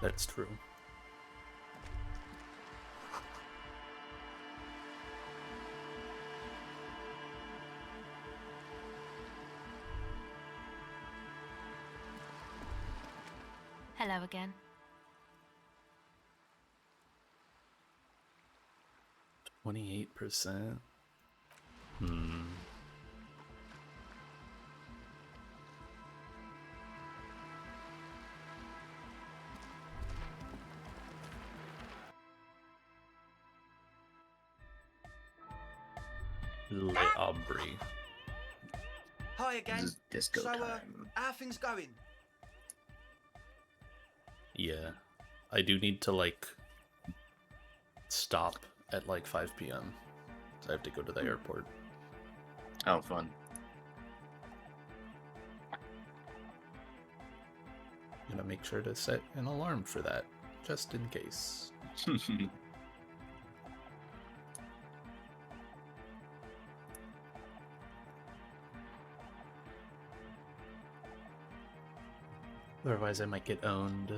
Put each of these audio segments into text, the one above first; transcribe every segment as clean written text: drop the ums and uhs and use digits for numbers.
That's true. Hello again. 28%. Le Aubry. Hi again. This is disco So, time. how are things going? Yeah. I do need to, like, stop at, like, 5 p.m. So I have to go to the airport. Oh, fun. I'm gonna make sure to set an alarm for that, just in case. Otherwise I might get owned.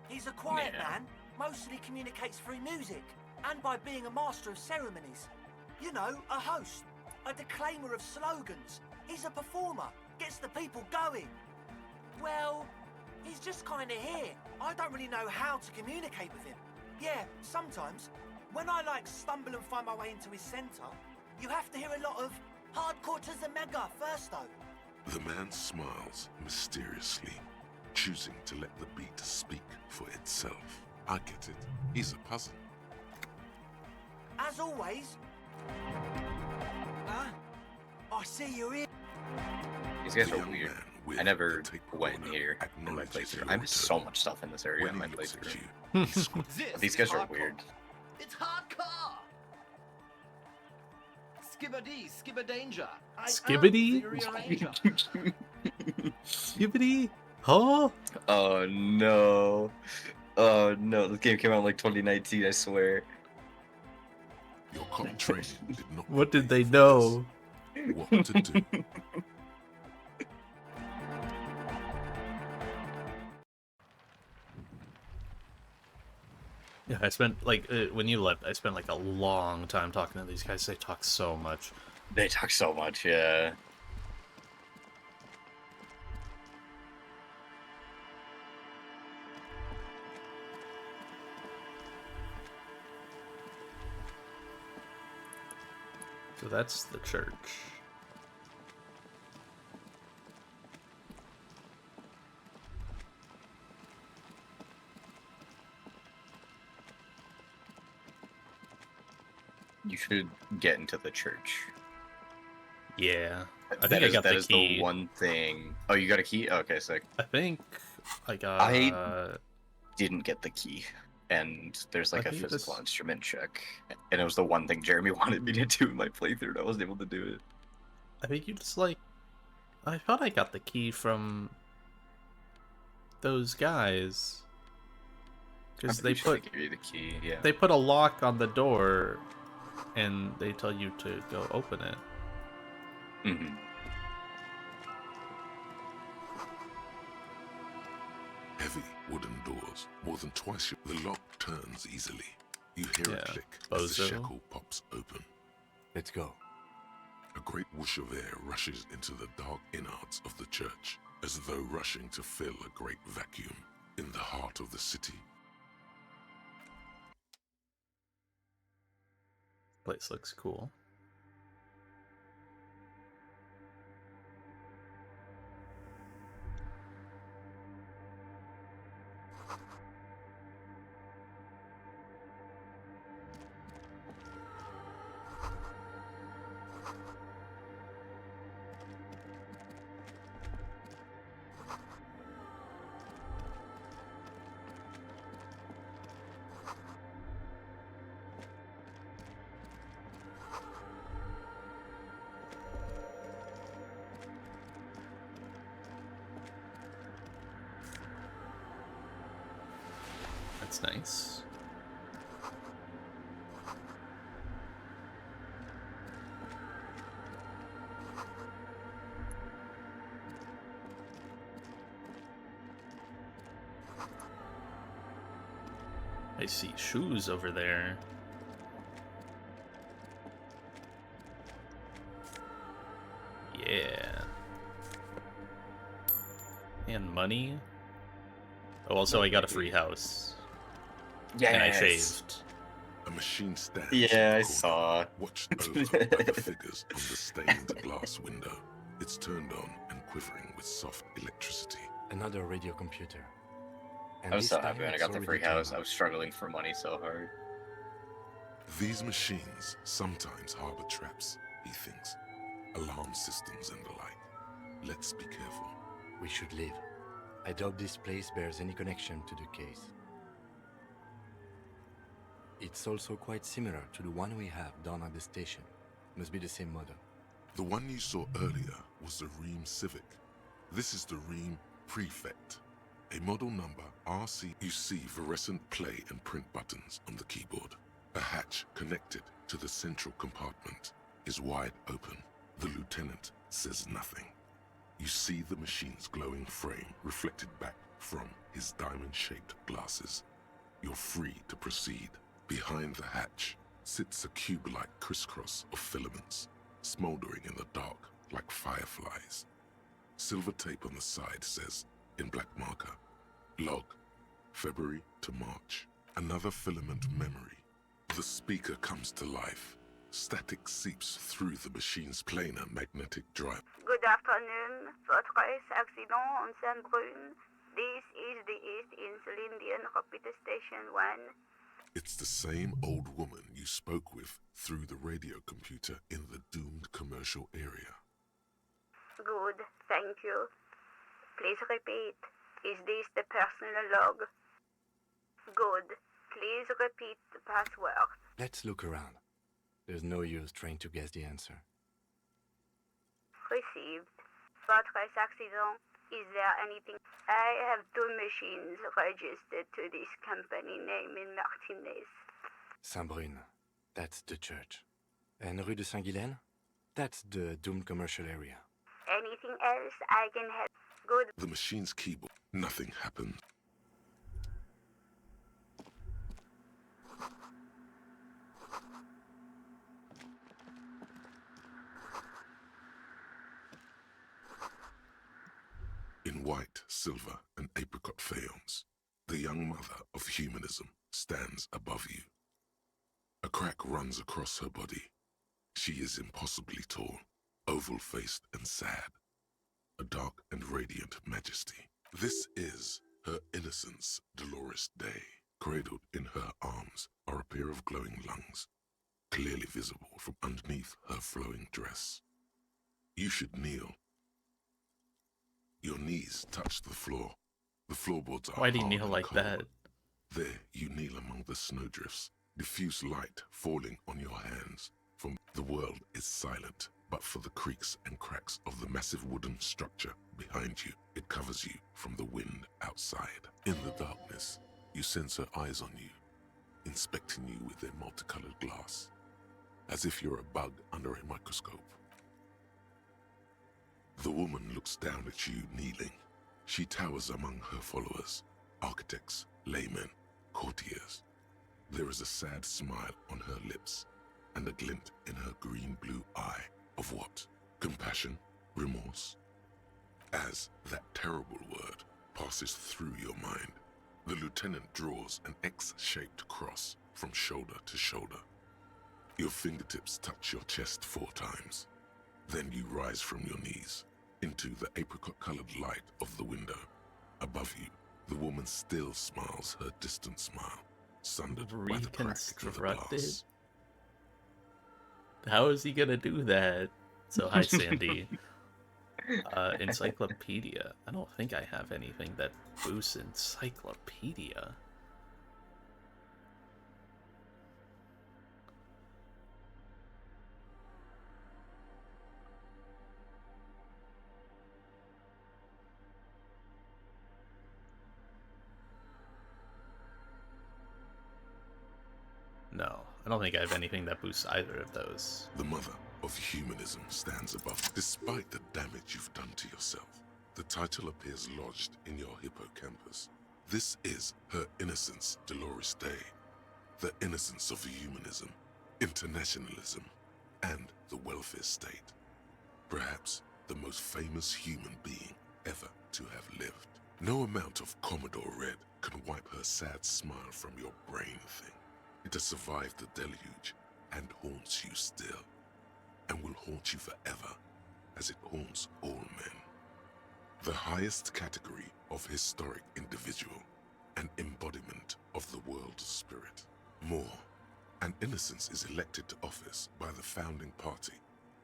He's a quiet Yeah. man, mostly communicates through music, and by being a master of ceremonies. You know, a host, a declaimer of slogans. He's a performer, gets the people going. Well, he's just kind of here. I don't really know how to communicate with him. Yeah, sometimes, when I stumble and find my way into his centre, you have to hear a lot of hardcore to the mega first though. The man smiles mysteriously, choosing to let the beat speak for itself. I get it. He's a puzzle. As always. Huh? I see you're here. These guys The are young weird. man with I never the tape went recorder here in my acknowledges playthrough. your I missed return. so much stuff in this area in When my he looks at playthrough. you, he squints. These guys are weird. It's hardcore. Skibbity, skibberdanger. Skibbity? Skibbity? Huh? Oh no. Oh no. This game came out in like 2019, I swear. Your cop training did not What did prepare they you for know? this. What to do? Yeah, I spent, like, when you left, I spent, like, a long time talking to these guys. They talk so much. They talk so much, yeah. So that's the church. You should get into the church. Yeah. I That think I is- got that the is key. the one thing. Oh, you got a key? Okay, sick. I think I got... I didn't get the key, and there's like I a think physical this- instrument check, and it was the one thing Jeremy wanted me to do in my playthrough, and I wasn't able to do it. I think you just, like... I thought I got the key from those guys. Because I'm they pretty sure put... give you the key, yeah. They put a lock on the door, and they tell you to go open it. Mm-hmm. Heavy wooden doors, more than twice the lock turns easily. You hear Yeah, a click as the bozo. shackle pops open. Let's go. A great whoosh of air rushes into the dark innards of the church, as though rushing to fill a great vacuum in the heart of the city. Place looks cool. That's nice. I see shoes over there. Yeah. And money. Oh, also I got a free house. And I Yes. shaved. A machine stands Yeah, in I the corner, saw. watched over by the figures on the stained glass window. It's turned on and quivering with soft electricity. Another radio computer. And I was this so time happy when I it's got the free already turned house. I on. was struggling for money so hard. These machines sometimes harbor traps, he thinks. Alarm systems and the like. Let's be careful. We should leave. I doubt this place bears any connection to the case. It's also quite similar to the one we have down at the station. Must be the same model. The one you saw earlier was the Ream Civic. This is the Ream Prefect. A model number RC. You see fluorescent play and print buttons on the keyboard. A hatch connected to the central compartment is wide open. The lieutenant says nothing. You see the machine's glowing frame reflected back from his diamond-shaped glasses. You're free to proceed. Behind the hatch sits a cube-like crisscross of filaments, smoldering in the dark like fireflies. Silver tape on the side says, in black marker, log, February to March. Another filament memory. The speaker comes to life. Static seeps through the machine's planar magnetic drive. Good afternoon. Votre accident on Saint-Brun. This is the East Insulindian Repeater Station 1. It's the same old woman you spoke with through the radio computer in the doomed commercial area. Good, thank you. Please repeat. Is this the personal log? Good. Please repeat the password. Let's look around. There's no use trying to guess the answer. Received. Votre accident. Is there anything? I have 2 machines registered to this company name in Martinez. Saint-Brun. That's the church. And Rue de Saint-Guylaine? That's the doomed commercial area. Anything else I can help? Good. The machine's keyboard. Nothing happened. In white, silver, and apricot faience, the young mother of humanism stands above you. A crack runs across her body. She is impossibly tall, oval-faced and sad. A dark and radiant majesty. This is her innocence, Dolores Day. Cradled in her arms are a pair of glowing lungs, clearly visible from underneath her flowing dress. You should kneel. Your knees touch the floor. The floorboards are Why do you hard kneel and like cold. that? There you kneel among the snowdrifts, diffuse light falling on your hands. From the world is silent, but for the creaks and cracks of the massive wooden structure behind you, it covers you from the wind outside. In the darkness, you sense her eyes on you, inspecting you with their multicolored glass, as if you're a bug under a microscope. The woman looks down at you kneeling. She towers among her followers, architects, laymen, courtiers. There is a sad smile on her lips and a glint in her green-blue eye of what? Compassion? Remorse? As that terrible word passes through your mind, the lieutenant draws an X-shaped cross from shoulder to shoulder. Your fingertips touch your chest 4 times. Then you rise from your knees into the apricot-colored light of the window. Above you, the woman still smiles her distant smile, sundered by the crack in the glass. How is he gonna do that? So hi, Sandy. Encyclopedia. I don't think I have anything that boosts encyclopedia. No, I don't think I have anything that boosts either of those. The mother of humanism stands above. Despite the damage you've done to yourself, the title appears lodged in your hippocampus. This is her innocence, Dolores Day. The innocence of humanism, internationalism, and the welfare state. Perhaps the most famous human being ever to have lived. No amount of Commodore Red can wipe her sad smile from your brain thing. It has survived the deluge and haunts you still, and will haunt you forever as it haunts all men. The highest category of historic individual, an embodiment of the world spirit. More, an innocence is elected to office by the founding party,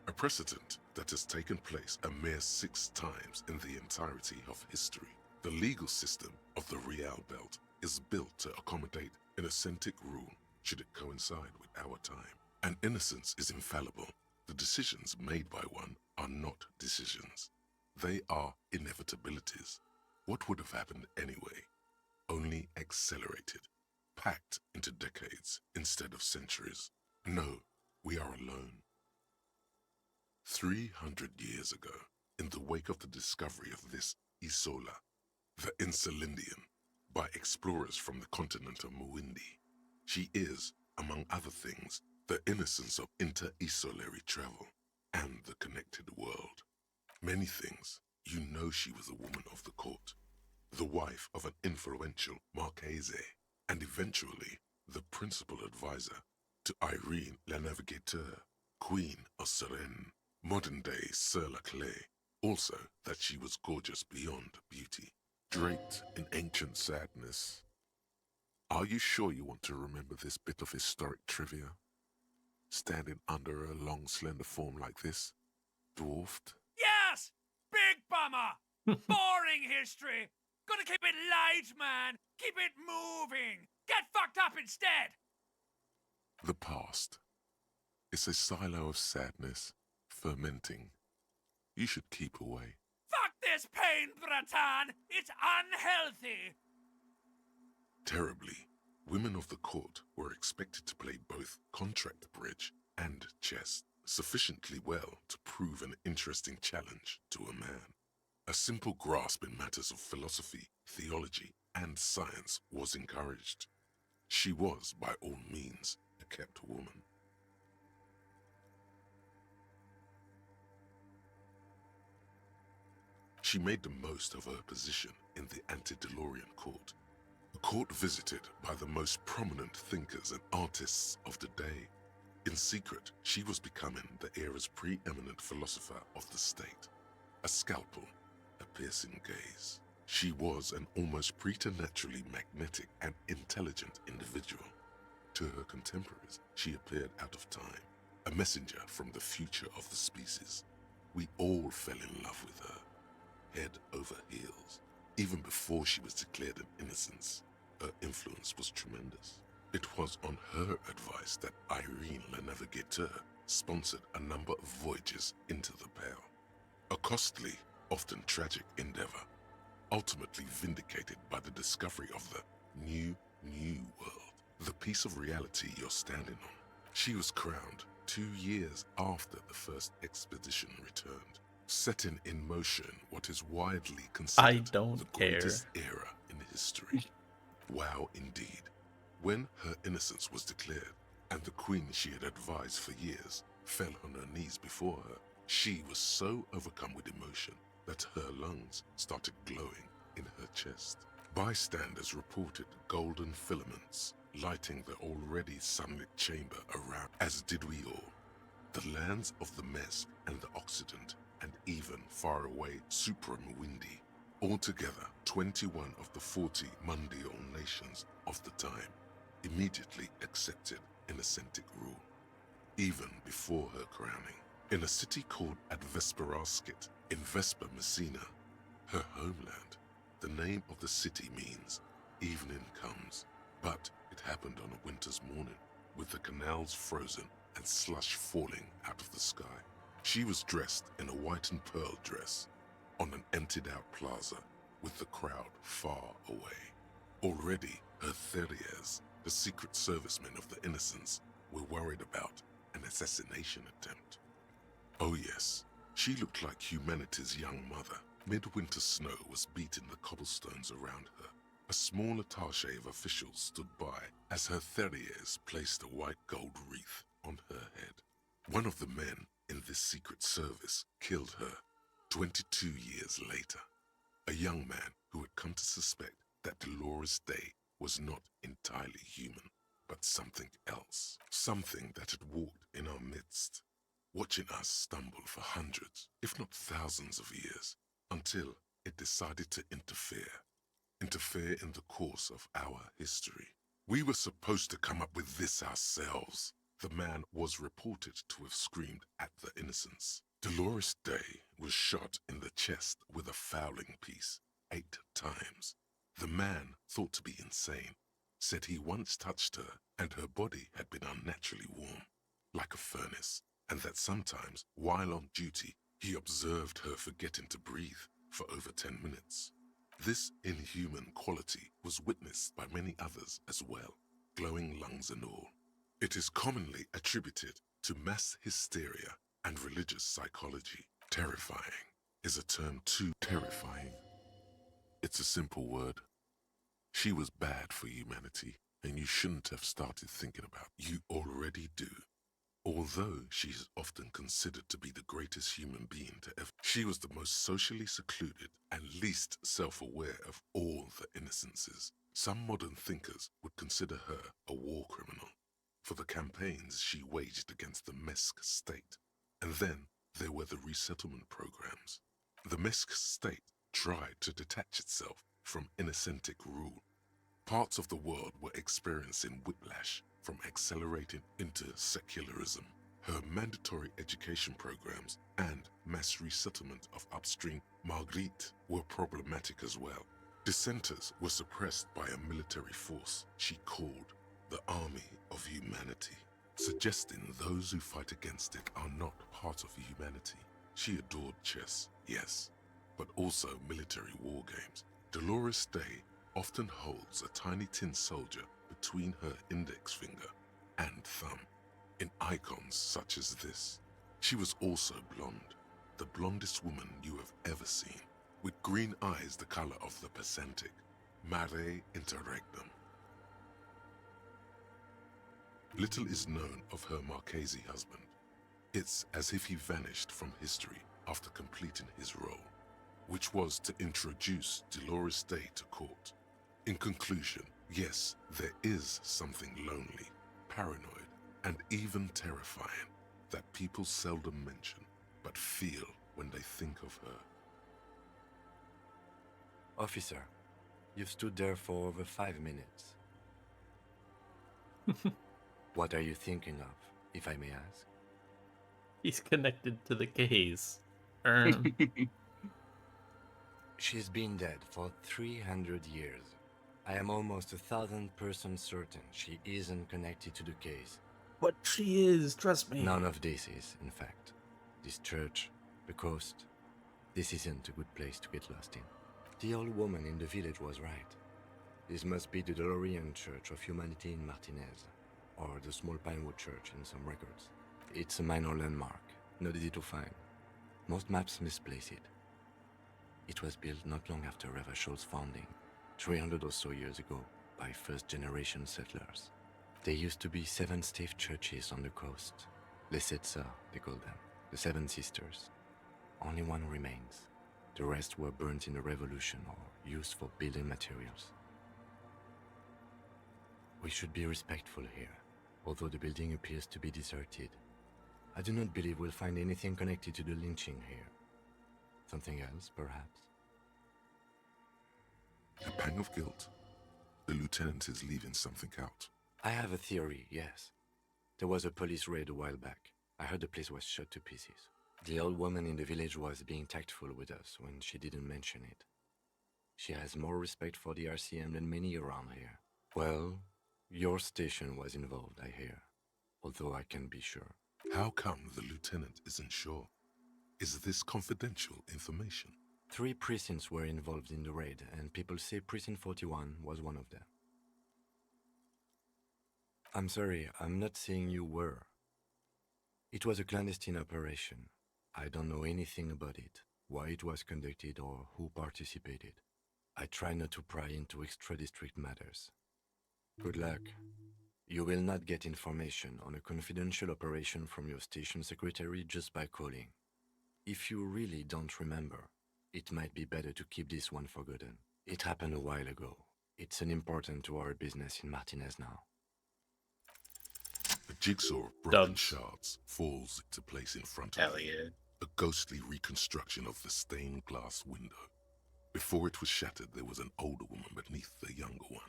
a precedent that has taken place a mere 6 times in the entirety of history. The legal system of the Real Belt is built to accommodate an ascentic rule should it coincide with our time. An innocence is infallible. The decisions made by one are not decisions. They are inevitabilities. What would have happened anyway? Only accelerated, packed into decades instead of centuries. No, we are alone. 300 years ago, in the wake of the discovery of this Isola, the Insulindian, by explorers from the continent of Muindi, she is, among other things, the innocence of inter-isolary travel and the connected world. Many things. You know she was a woman of the court, the wife of an influential Marchese, and eventually the principal advisor to Irene la Navigateur, Queen of Suresnes, modern-day Sir La Clé. Also that she was gorgeous beyond beauty, draped in ancient sadness. Are you sure you want to remember this bit of historic trivia? Standing under a long, slender form like this, dwarfed? Yes! Big bummer! Boring history! Gonna keep it light, man! Keep it moving! Get fucked up instead! The past. It's a silo of sadness, fermenting. You should keep away. Fuck this pain, Bratan! It's unhealthy! Terribly, women of the court were expected to play both contract bridge and chess sufficiently well to prove an interesting challenge to a man. A simple grasp in matters of philosophy, theology, and science was encouraged. She was, by all means, a kept woman. She made the most of her position in the antediluvian court, a court visited by the most prominent thinkers and artists of the day. In secret, she was becoming the era's preeminent philosopher of the state. A scalpel, a piercing gaze. She was an almost preternaturally magnetic and intelligent individual. To her contemporaries, she appeared out of time, a messenger from the future of the species. We all fell in love with her, head over heels. Even before she was declared an innocence, her influence was tremendous. It was on her advice that Irene la Navigateur sponsored a number of voyages into the Pale. A costly, often tragic endeavor, ultimately vindicated by the discovery of the new world, the piece of reality you're standing on. She was crowned 2 years after the first expedition returned, setting in motion what is widely considered the greatest era in history. Wow, indeed. When her innocence was declared, and the queen she had advised for years fell on her knees before her, she was so overcome with emotion that her lungs started glowing in her chest. Bystanders reported golden filaments lighting the already sunlit chamber around, as did we all. The lands of the Mesque and the Occident, and even far away Supramuindi, altogether 21 of the 40 mundial nations of the time, immediately accepted Innocentic rule, even before her crowning. In a city called Advesperaskit in Vespa Messina, her homeland, the name of the city means evening comes, but it happened on a winter's morning, with the canals frozen and slush falling out of the sky. She was dressed in a white and pearl dress on an emptied-out plaza with the crowd far away. Already, her theriers, the secret servicemen of the Innocents, were worried about an assassination attempt. Oh yes, she looked like humanity's young mother. Midwinter snow was beating the cobblestones around her. A small attaché of officials stood by as her Theriers placed a white gold wreath on her head. One of the men in this secret service killed her 22 years later. A young man who had come to suspect that Dolores Day was not entirely human, but something else. Something that had walked in our midst, watching us stumble for hundreds, if not thousands of years, until it decided to interfere in the course of our history. We were supposed to come up with this ourselves. The man was reported to have screamed at the innocents. Dolores Day was shot in the chest with a fowling piece 8 times. The man, thought to be insane, said he once touched her and her body had been unnaturally warm, like a furnace, and that sometimes, while on duty, he observed her forgetting to breathe for over 10 minutes. This inhuman quality was witnessed by many others as well, glowing lungs and all. It is commonly attributed to mass hysteria and religious psychology. Terrifying is a term too terrifying. It's a simple word. She was bad for humanity, and you shouldn't have started thinking about it. You already do. Although she is often considered to be the greatest human being to ever, she was the most socially secluded and least self-aware of all the innocences. Some modern thinkers would consider her a war criminal for the campaigns she waged against the Mesk state. And then there were the resettlement programs. The Mesk state tried to detach itself from innocentic rule. Parts of the world were experiencing whiplash from accelerating into secularism. Her mandatory education programs and mass resettlement of upstream Marguerite were problematic as well. Dissenters were suppressed by a military force she called the Army of Humanity, suggesting those who fight against it are not part of humanity. She adored chess, yes, but also military war games. Dolores Day often holds a tiny tin soldier between her index finger and thumb in icons such as this. She was also blonde, the blondest woman you have ever seen, with green eyes the color of the Pacific, mare interregnum. Little is known of her Marchese husband. It's as if he vanished from history after completing his role, which was to introduce Dolores Day to court. In conclusion, yes, there is something lonely, paranoid, and even terrifying that people seldom mention, but feel when they think of her. Officer, you've stood there for over 5 minutes. What are you thinking of, if I may ask? He's connected to the case. She's been dead for 300 years. I am almost 1,000% certain she isn't connected to the case. But she is, trust me. None of this is, in fact. This church, the coast, this isn't a good place to get lost in. The old woman in the village was right. This must be the DeLorean Church of Humanity in Martinez, or the small Pinewood Church in some records. It's a minor landmark, not easy to find. Most maps misplace it. It was built not long after Revachol's founding, 300 or so years ago, by first-generation settlers. There used to be 7 stave churches on the coast. Les Sept Sœurs, they call them, the 7 sisters. Only one remains. The rest were burnt in the revolution or used for building materials. We should be respectful here, although the building appears to be deserted. I do not believe we'll find anything connected to the lynching here. Something else, perhaps? A pang of guilt. The lieutenant is leaving something out. I have a theory, yes. There was a police raid a while back. I heard the place was shot to pieces. The old woman in the village was being tactful with us when she didn't mention it. She has more respect for the RCM than many around here. Well, your station was involved, I hear. Although I can't be sure. How come the lieutenant isn't sure? Is this confidential information? 3 precincts were involved in the raid, and people say Precinct 41 was one of them. I'm sorry, I'm not saying you were. It was a clandestine operation. I don't know anything about it, why it was conducted, or who participated. I try not to pry into extra-district matters. Good luck. You will not get information on a confidential operation from your station secretary just by calling. If you really don't remember, it might be better to keep this one forgotten. It happened a while ago. It's unimportant to our business in Martinez now. A jigsaw of broken Dubs. shards falls into place in front of Hell you. yeah. A ghostly reconstruction of the stained glass window. Before it was shattered, there was an older woman beneath the younger one,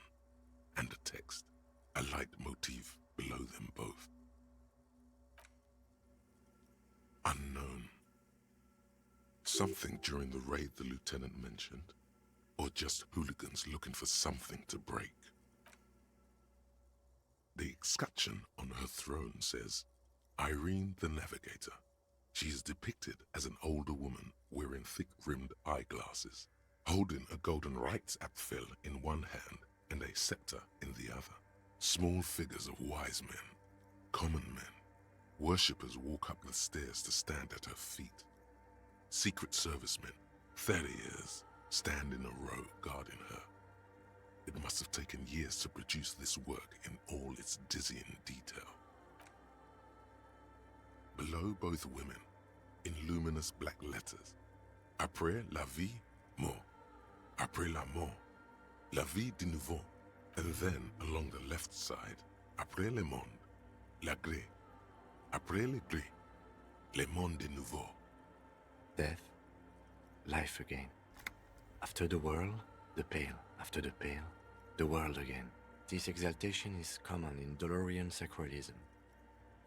and a text, a light motif below them both. Unknown. Something during the raid the lieutenant mentioned, or just hooligans looking for something to break. The escutcheon on her throne says, Irene the Navigator. She is depicted as an older woman wearing thick-rimmed eyeglasses, holding a golden rights apfel in one hand and a scepter in the other. Small figures of wise men, common men, worshippers walk up the stairs to stand at her feet. Secret servicemen, Theriers, stand in a row guarding her. It must have taken years to produce this work in all its dizzying detail. Below both women, in luminous black letters, Après la vie, mort. Après la mort, la vie de nouveau. And then, along the left side, Après le monde, la gré. Après le gré, le monde de nouveau. Death, life again. After the world, the pale. After the pale, the world again. This exaltation is common in Dolorian sacralism.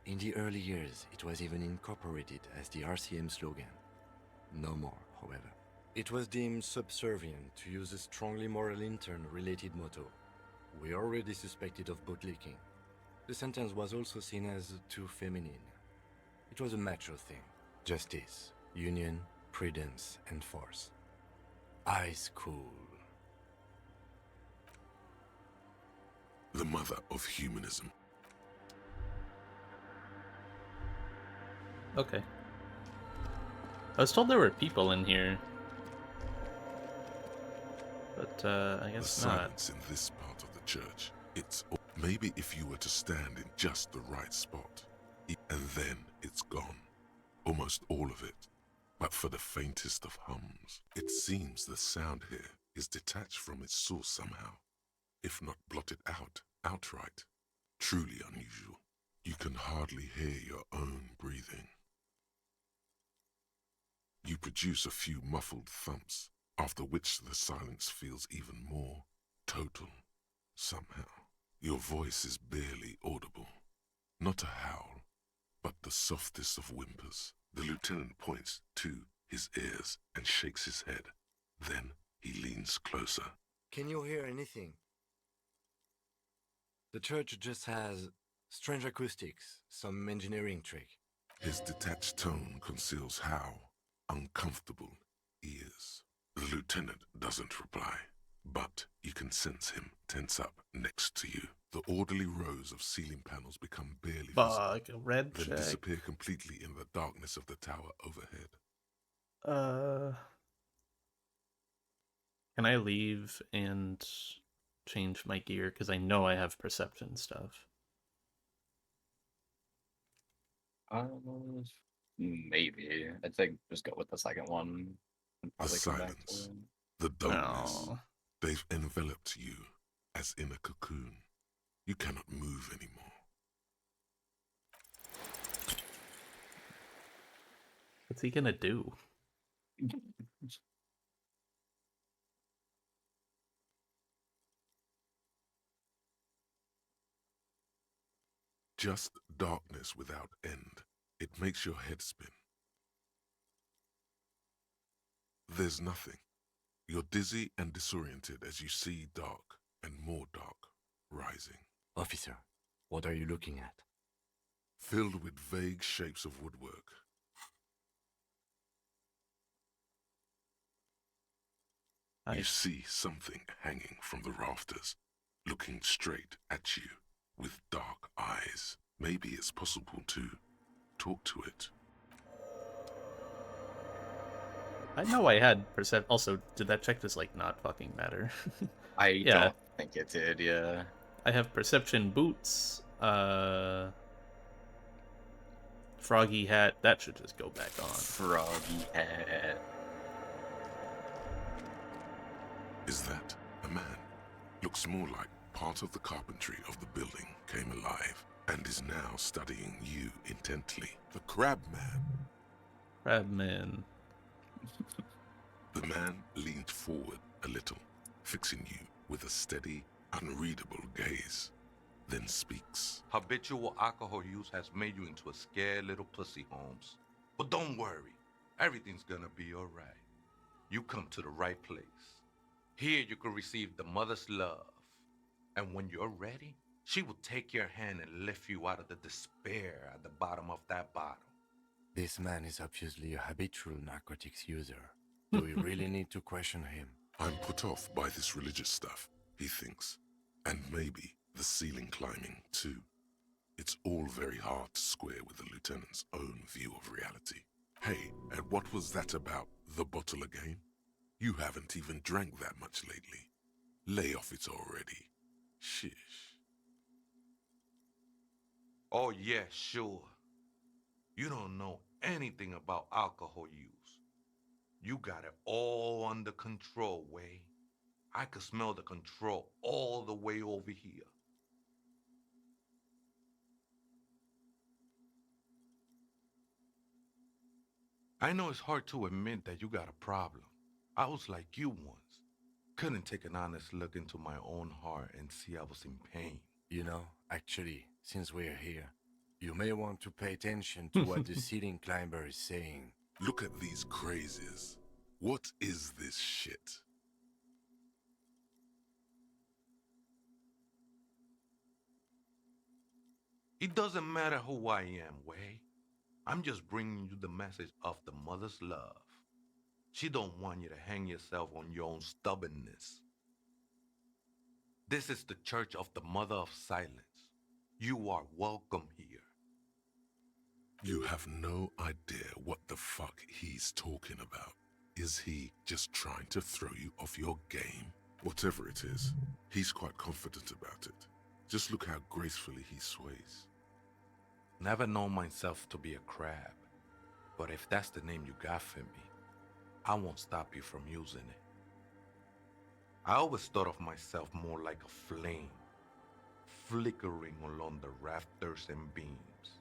In the early years, it was even incorporated as the RCM slogan. No more, however. It was deemed subservient to use a strongly moral intern-related motto. We already suspected of bootlicking. The sentence was also seen as too feminine. It was a macho thing. Justice, union, prudence, and force. Ice cool. The mother of humanism. Okay. I was told there were people in here. But, I The guess not. silence in this part of the church. Maybe if you were to stand in just the right spot, and then it's gone. Almost all of it. But for the faintest of hums, it seems the sound here is detached from its source somehow, if not blotted out outright. Truly unusual. You can hardly hear your own breathing. You produce a few muffled thumps, after which the silence feels even more total, somehow. Your voice is barely audible. Not a howl, but the softest of whimpers. The lieutenant points to his ears and shakes his head. Then he leans closer. Can you hear anything? The church just has strange acoustics, some engineering trick. His detached tone conceals how uncomfortable he is. The lieutenant doesn't reply, but you can sense him tense up next to you. The orderly rows of ceiling panels become barely visible, Fuck, a red then check. disappear completely in the darkness of the tower overhead. Can I leave and change my gear? Because I know I have perception stuff. Maybe. I think just go with the second one. And The probably come back to silence, it. the dullness, Oh. they've enveloped you as in a cocoon. You cannot move anymore. What's he gonna do? Just darkness without end. It makes your head spin. There's nothing. You're dizzy and disoriented as you see dark and more dark rising. Officer, what are you looking at? Filled with vague shapes of woodwork. You see something hanging from the rafters, looking straight at you with dark eyes. Maybe it's possible to talk to it. I know I had percep. Also, did that check just like not fucking matter? I Yeah, don't think it did, yeah. I have perception boots. Froggy hat. That should just go back on. Froggy hat. Is that a man? Looks more like part of the carpentry of the building came alive and is now studying you intently. The crab man. Crabman. The man leaned forward a little, fixing you with a steady, unreadable gaze, then speaks. Habitual alcohol use has made you into a scared little pussy, Holmes. But don't worry, everything's gonna be alright. You come to the right place. Here you can receive the mother's love. And when you're ready, she will take your hand and lift you out of the despair at the bottom of that bottle. This man is obviously a habitual narcotics user. Do we really need to question him? I'm put off by this religious stuff, he thinks. And maybe the ceiling climbing, too. It's all very hard to square with the lieutenant's own view of reality. Hey, and what was that about the bottle again? You haven't even drank that much lately. Lay off it already. Shish. Oh yeah, sure. You don't know anything about alcohol use. You got it all under control, Way. I could smell the control all the way over here. I know it's hard to admit that you got a problem. I was like you once. Couldn't take an honest look into my own heart and see I was in pain. You know, actually, since we're here, you may want to pay attention to what the ceiling climber is saying. Look at these crazies. What is this shit? It doesn't matter who I am, Way. I'm just bringing you the message of the mother's love. She don't want you to hang yourself on your own stubbornness. This is the Church of the Mother of Silence. You are welcome here. You have no idea what the fuck he's talking about. Is he just trying to throw you off your game? Whatever it is, he's quite confident about it. Just look how gracefully he sways. Never known myself to be a crab, but if that's the name you got for me, I won't stop you from using it. I always thought of myself more like a flame, flickering along the rafters and beams.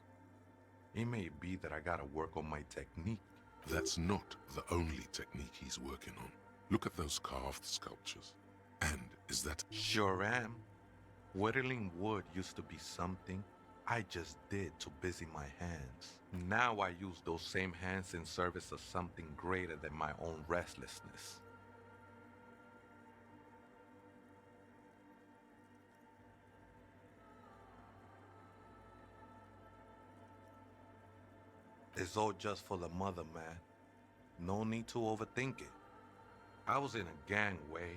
It may be that I gotta work on my technique. That's not the only technique he's working on. Look at those carved sculptures. And is that... Sure am. Whittling wood used to be something I just did to busy my hands. Now I use those same hands in service of something greater than my own restlessness. It's all just for the mother, man. No need to overthink it. I was in a gang, Way,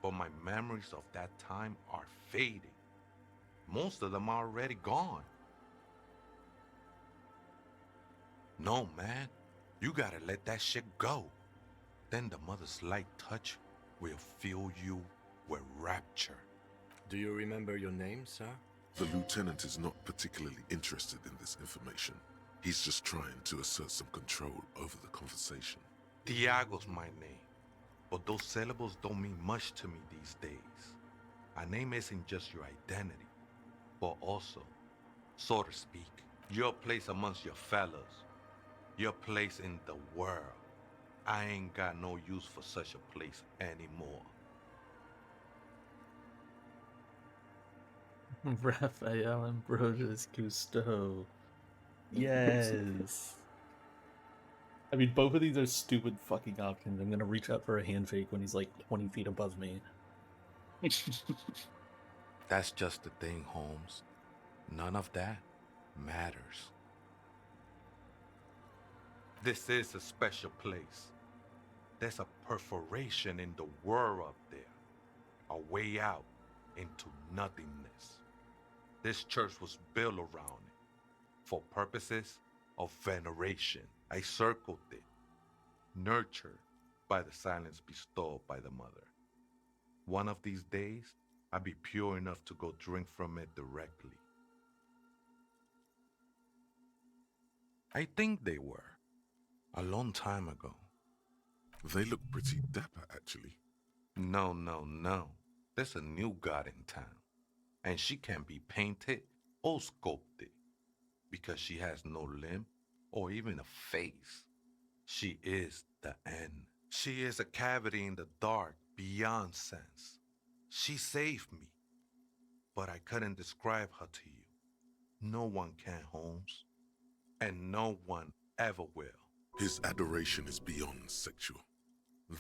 but my memories of that time are fading. Most of them are already gone. No, man. You gotta let that shit go. Then the mother's light touch will fill you with rapture. Do you remember your name, sir? The lieutenant is not particularly interested in this information. He's just trying to assert some control over the conversation. Tiago's my name, but those syllables don't mean much to me these days. A name isn't just your identity, but also, so to speak, your place amongst your fellows, your place in the world. I ain't got no use for such a place anymore. Raphael Ambrosius Cousteau. Yes. I mean, both of these are stupid fucking options. I'm gonna reach out for a handshake when he's like 20 feet above me. That's just the thing, Holmes. None of that matters. This is a special place. There's a perforation in the world up there. A way out into nothingness. This church was built around it for purposes of veneration. I circled it. nurtured by the silence bestowed by the mother. One of these days, I'll be pure enough to go drink from it directly. I think they were. A long time ago. They look pretty dapper, actually. No, no, no. There's a new god in town. And she can't be painted or sculpted because she has no limb or even a face. She is the end. She is a cavity in the dark beyond sense. She saved me, but I couldn't describe her to you. No one can, Holmes, and no one ever will. His adoration is beyond sexual.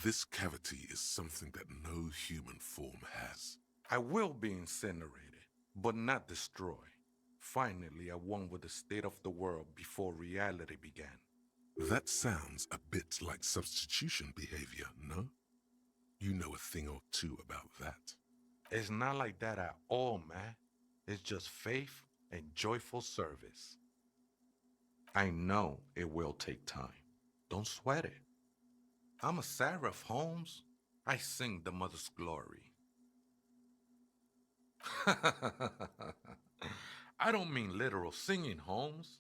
This cavity is something that no human form has. I will be incinerated, but not destroyed. Finally, I won with the state of the world before reality began. That sounds a bit like substitution behavior, no? You know a thing or two about that. It's not like that at all, man. It's just faith and joyful service. I know it will take time. Don't sweat it. I'm a seraph, Holmes. I sing the mother's glory. I don't mean literal singing, Holmes.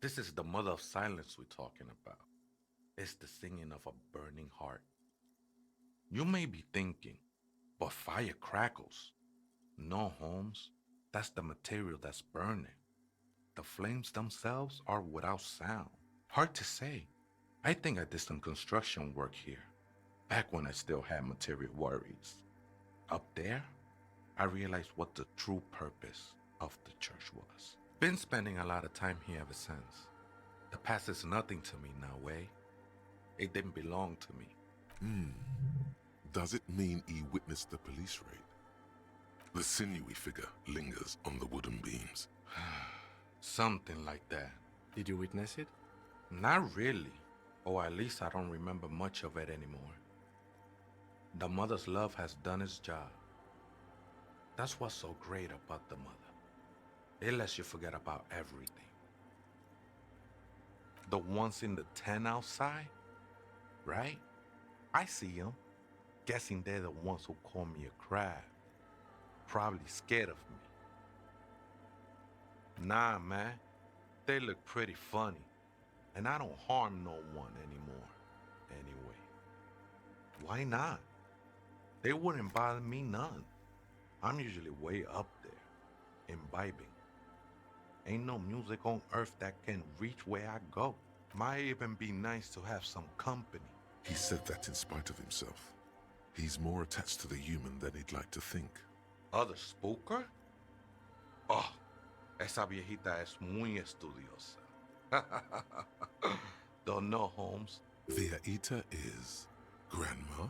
This is the mother of silence we're talking about. It's the singing of a burning heart. You may be thinking, but fire crackles. No, Holmes. That's the material that's burning. The flames themselves are without sound. Hard to say. I think I did some construction work here, back when I still had material worries. Up there, I realized what the true purpose of the church was. Been spending a lot of time here ever since. The past is nothing to me now, eh? It didn't belong to me. Does it mean he witnessed the police raid? The sinewy figure lingers on the wooden beams. Something like that. Did you witness it? Not really. Or at least I don't remember much of it anymore. The mother's love has done its job. That's what's so great about the mother. It lets you forget about everything. The ones in the tent outside, right? I see them. Guessing they're the ones who call me a crab. Probably scared of me. Nah, man. They look pretty funny. And I don't harm no one anymore. Anyway. Why not? They wouldn't bother me none. I'm usually way up there, imbibing. Ain't no music on earth that can reach where I go. Might even be nice to have some company. He said that in spite of himself. He's more attached to the human than he'd like to think. Other spooker? Oh, esa viejita es muy estudiosa. Don't know, Holmes. Viejita is grandma?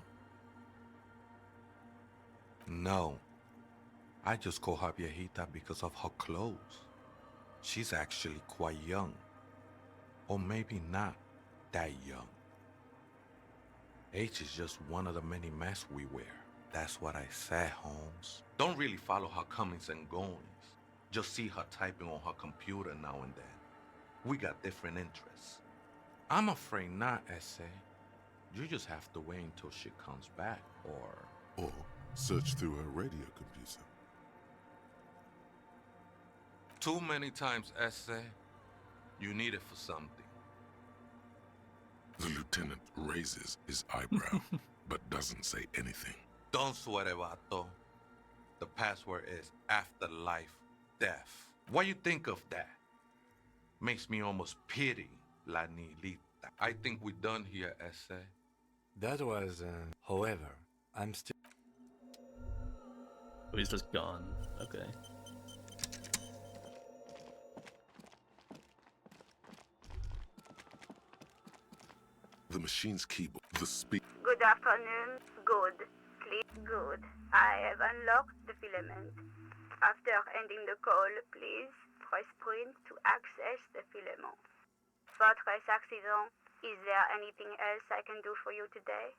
No. I just call her viejita because of her clothes. She's actually quite young. Or maybe not that young. Age is just one of the many masks we wear. That's what I said, Holmes. Don't really follow her comings and goings. Just see her typing on her computer now and then. We got different interests. I'm afraid not, Essay. You just have to wait until she comes back, Or search through her radio computer. Too many times, Essay. You need it for something. The lieutenant raises his eyebrow, but doesn't say anything. Don't sweat it, vato. The password is afterlife death. What you think of that? Makes me almost pity La Nilita. I think we're done here, Essay. That was, however, I'm still... Oh, he's just gone. Okay. The machine's keyboard, the speak. Good afternoon. Good. Please, good. I have unlocked the filament. After ending the call, please press print to access the filament. Fortress accident. Is there anything else I can do for you today?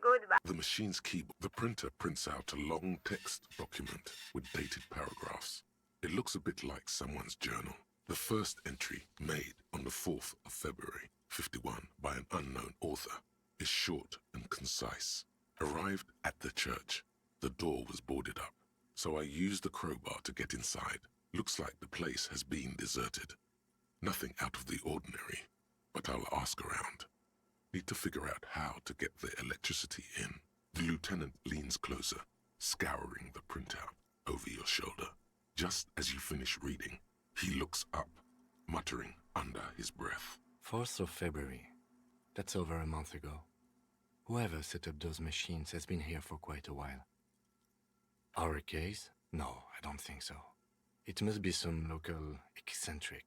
Goodbye. The machine's keyboard. The printer prints out a long text document with dated paragraphs. It looks a bit like someone's journal. The first entry made on the 4th of February, 51, by an unknown author. is short and concise. Arrived at the church. The door was boarded up, so I used the crowbar to get inside. Looks like the place has been deserted. Nothing out of the ordinary, but I'll ask around. Need to figure out how to get the electricity in. The lieutenant leans closer, scouring the printout over your shoulder. Just as you finish reading, he looks up, muttering under his breath. 4th of February. That's over a month ago. Whoever set up those machines has been here for quite a while. Our case? No, I don't think so. It must be some local eccentric.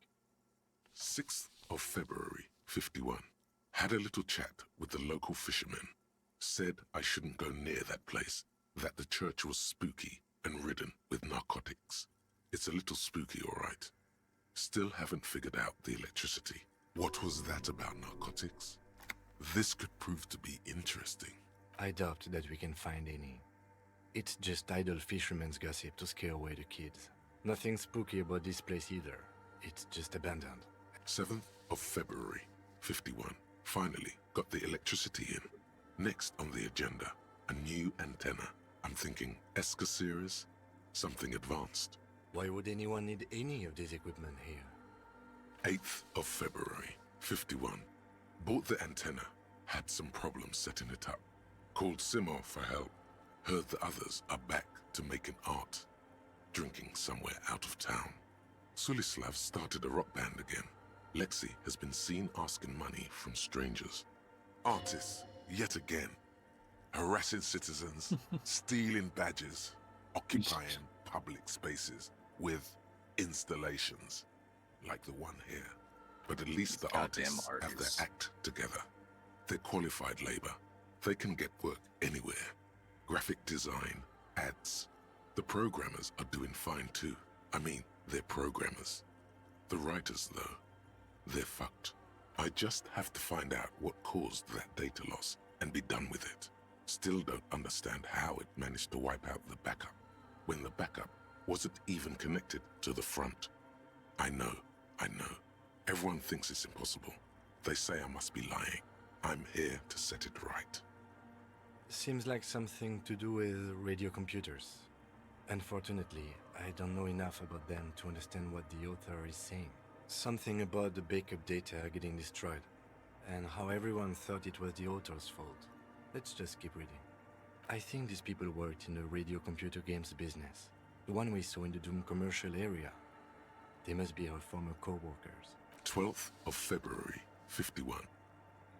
6th of February, 51. Had a little chat with the local fishermen. Said I shouldn't go near that place, that the church was spooky and ridden with narcotics. It's a little spooky, all right. Still haven't figured out the electricity. What was that about narcotics? This could prove to be interesting. I doubt that we can find any. It's just idle fishermen's gossip to scare away the kids. Nothing spooky about this place either. It's just abandoned. 7th of February, 51. Finally got the electricity in. Next on the agenda, a new antenna. I'm thinking ESCA series, something advanced. Why would anyone need any of this equipment here? 8th of February, 51. Bought the antenna, had some problems setting it up. Called Simon for help. Heard the others are back to making art. Drinking somewhere out of town. Sulislav started a rock band again. Lexi has been seen asking money from strangers. Artists, yet again. Harassing citizens, stealing badges, occupying public spaces with installations, like the one here. But at least the artists have their act together. They're qualified labor. They can get work anywhere. Graphic design, ads. The programmers are doing fine too. I mean, they're programmers. The writers, though, they're fucked. I just have to find out what caused that data loss and be done with it. Still don't understand how it managed to wipe out the backup, when the backup wasn't even connected to the front. I know. Everyone thinks it's impossible. They say I must be lying. I'm here to set it right. Seems like something to do with radio computers. Unfortunately, I don't know enough about them to understand what the author is saying. Something about the backup data getting destroyed, and how everyone thought it was the author's fault. Let's just keep reading. I think these people worked in the radio computer games business. The one we saw in the Doom commercial area. They must be our former co-workers. 12th of February, 51.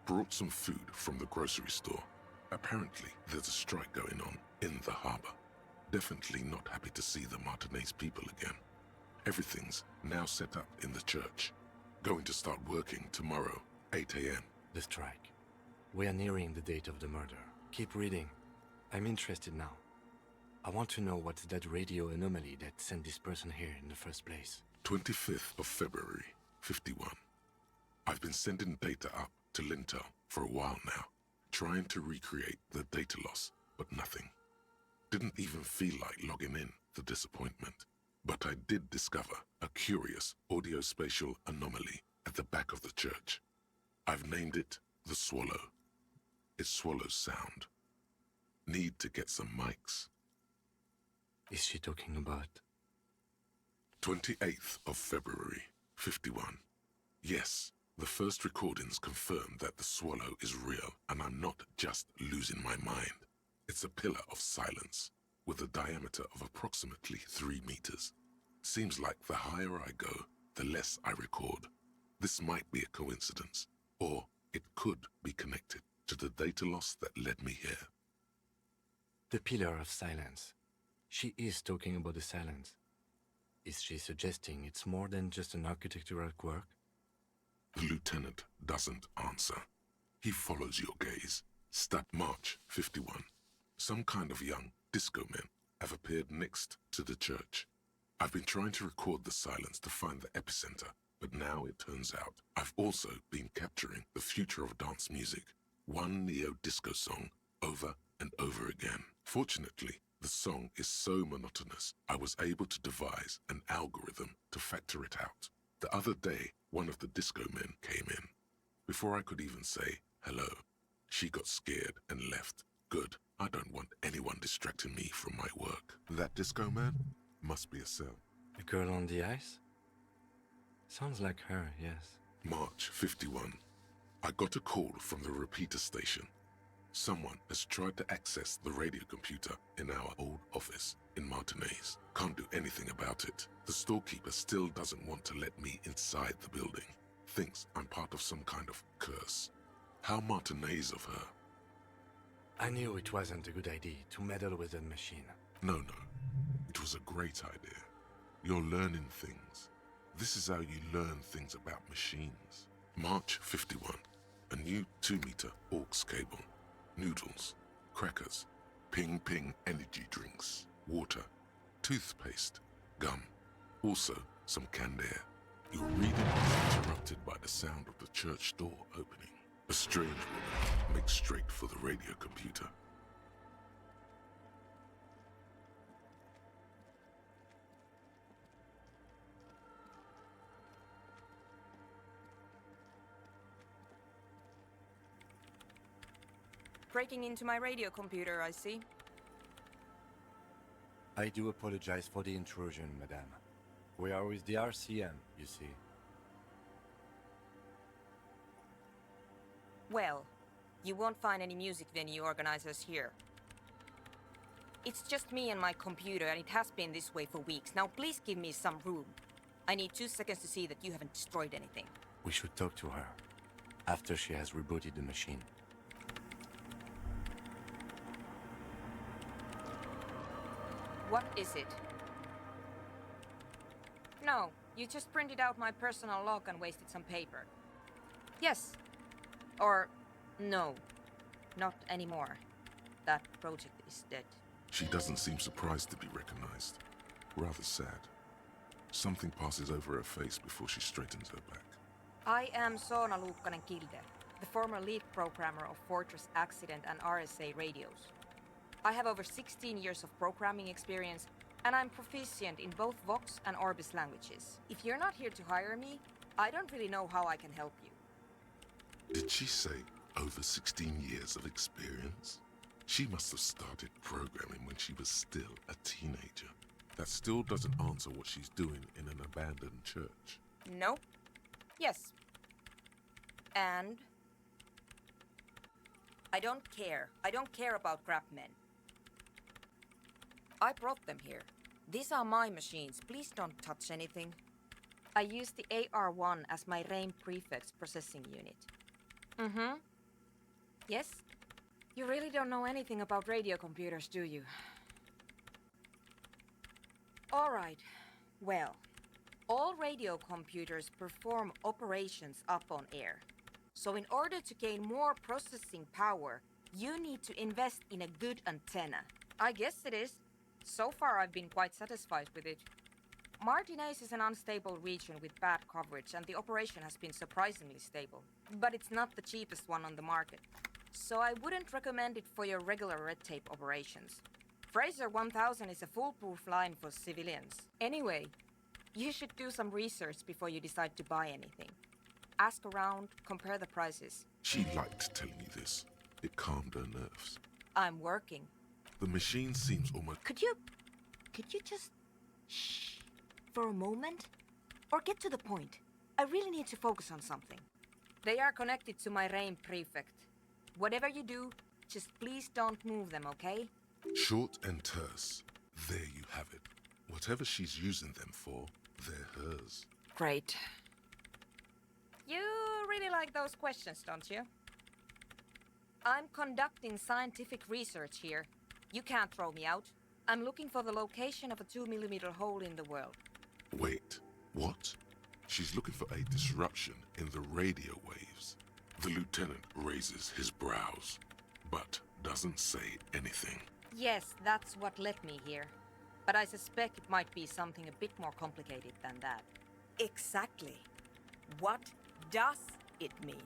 Brought some food from the grocery store. Apparently, there's a strike going on in the harbor. Definitely not happy to see the Martinez people again. Everything's now set up in the church. Going to start working tomorrow, 8 a.m. The strike. We are nearing the date of the murder. Keep reading. I'm interested now. I want to know what's that radio anomaly that sent this person here in the first place. 25th of February, 51. I've been sending data up to Lintel for a while now, trying to recreate the data loss, but nothing. Didn't even feel like logging in, the disappointment. But I did discover a curious audio-spatial anomaly at the back of the church. I've named it the Swallow. It swallows sound. Need to get some mics. Is she talking about? 28th of February, 51. Yes, the first recordings confirm that the Swallow is real, and I'm not just losing my mind. It's a pillar of silence, with a diameter of approximately 3 meters. Seems like the higher I go, the less I record. This might be a coincidence, or it could be connected to the data loss that led me here. The pillar of silence. She is talking about the silence. Is she suggesting it's more than just an architectural quirk? The lieutenant doesn't answer. He follows your gaze. Stat March 51. Some kind of young disco men have appeared next to the church. I've been trying to record the silence to find the epicenter, but now it turns out I've also been capturing the future of dance music, one neo-disco song over and over again. Fortunately, the song is so monotonous, I was able to devise an algorithm to factor it out. The other day, one of the disco men came in. Before I could even say hello, She got scared and left. Good. I don't want anyone distracting me from my work. That disco man must be a cell. The girl on the ice? Sounds like her, yes. March 51. I got a call from the repeater station. Someone has tried to access the radio computer in our old office in Martinez. Can't do anything about it. The storekeeper still doesn't want to let me inside the building. Thinks I'm part of some kind of curse. How Martinez of her. I knew it wasn't a good idea to meddle with that machine. No. It was a great idea. You're learning things. This is how you learn things about machines. March 51. A new 2-meter aux cable. Noodles, crackers, ping energy drinks, water, toothpaste, gum. Also, some canned air. Your reading was interrupted by the sound of the church door opening. A strange woman makes straight for the radio computer. Breaking into my radio computer, I see. I do apologize for the intrusion, madame. We are with the RCM, you see. Well, you won't find any music venue organizers here. It's just me and my computer, and it has been this way for weeks. Now please give me some room. I need 2 seconds to see that you haven't destroyed anything. We should talk to her after she has rebooted the machine. What is it? No, you just printed out my personal log and wasted some paper. Yes. Or no. Not anymore. That project is dead. She doesn't seem surprised to be recognized. Rather sad. Something passes over her face before she straightens her back. I am Soona Luukkanen-Kilde, the former lead programmer of Fortress Accident and RSA radios. I have over 16 years of programming experience, and I'm proficient in both Vox and Orbis languages. If you're not here to hire me, I don't really know how I can help you. Did she say over 16 years of experience? She must have started programming when she was still a teenager. That still doesn't answer what she's doing in an abandoned church. Nope. Yes. And? I don't care. I don't care about crap men. I brought them here. These are my machines. Please don't touch anything. I use the AR-1 as my RAIM prefix processing unit. Mm-hmm. Yes? You really don't know anything about radio computers, do you? All right. Well, all radio computers perform operations up on air. So in order to gain more processing power, you need to invest in a good antenna. I guess it is. So far, I've been quite satisfied with it. Martinez is an unstable region with bad coverage, and the operation has been surprisingly stable. But it's not the cheapest one on the market. So I wouldn't recommend it for your regular red tape operations. Fraser 1000 is a foolproof line for civilians. Anyway, you should do some research before you decide to buy anything. Ask around, compare the prices. She liked telling me this. It calmed her nerves. I'm working. The machine seems almost... Could you just shh for a moment? Or get to the point. I really need to focus on something. They are connected to my RAIM prefect. Whatever you do, just please don't move them, okay? Short and terse. There you have it. Whatever she's using them for, they're hers. Great. You really like those questions, don't you? I'm conducting scientific research here. You can't throw me out. I'm looking for the location of a 2mm hole in the world. Wait, what? She's looking for a disruption in the radio waves. The lieutenant raises his brows, but doesn't say anything. Yes, that's what led me here. But I suspect it might be something a bit more complicated than that. Exactly. What does it mean?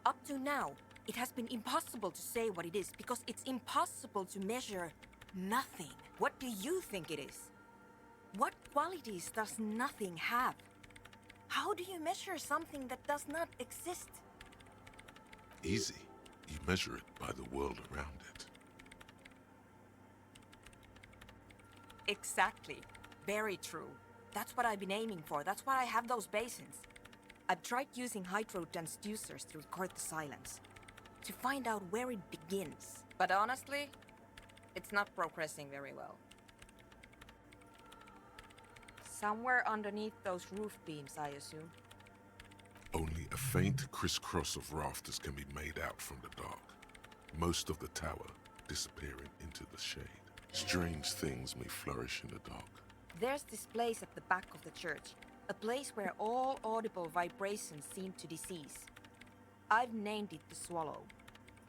Up to now, it has been impossible to say what it is because it's impossible to measure nothing. What do you think it is? What qualities does nothing have? How do you measure something that does not exist? Easy. You measure it by the world around it. Exactly. Very true. That's what I've been aiming for. That's why I have those basins. I've tried using hydro transducers to record the silence, to find out where it begins. But honestly, it's not progressing very well. Somewhere underneath those roof beams, I assume. Only a faint crisscross of rafters can be made out from the dark. Most of the tower disappearing into the shade. Strange things may flourish in the dark. There's this place at the back of the church, a place where all audible vibrations seem to decease. I've named it the Swallow,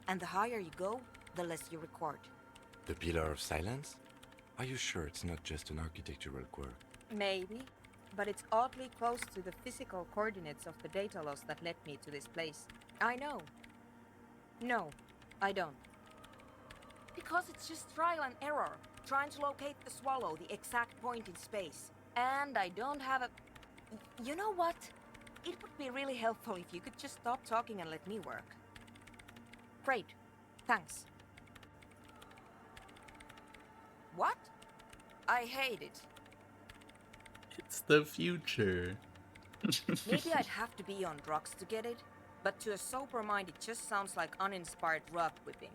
and the higher you go, the less you record. The Pillar of Silence? Are you sure it's not just an architectural quirk? Maybe, but it's oddly close to the physical coordinates of the data loss that led me to this place. I know. No, I don't. Because it's just trial and error, trying to locate the Swallow, the exact point in space. And I don't have a... You know what? It would be really helpful if you could just stop talking and let me work. Great. Thanks. What? I hate it. It's the future. Maybe I'd have to be on drugs to get it, but to a sober mind it just sounds like uninspired rug whipping.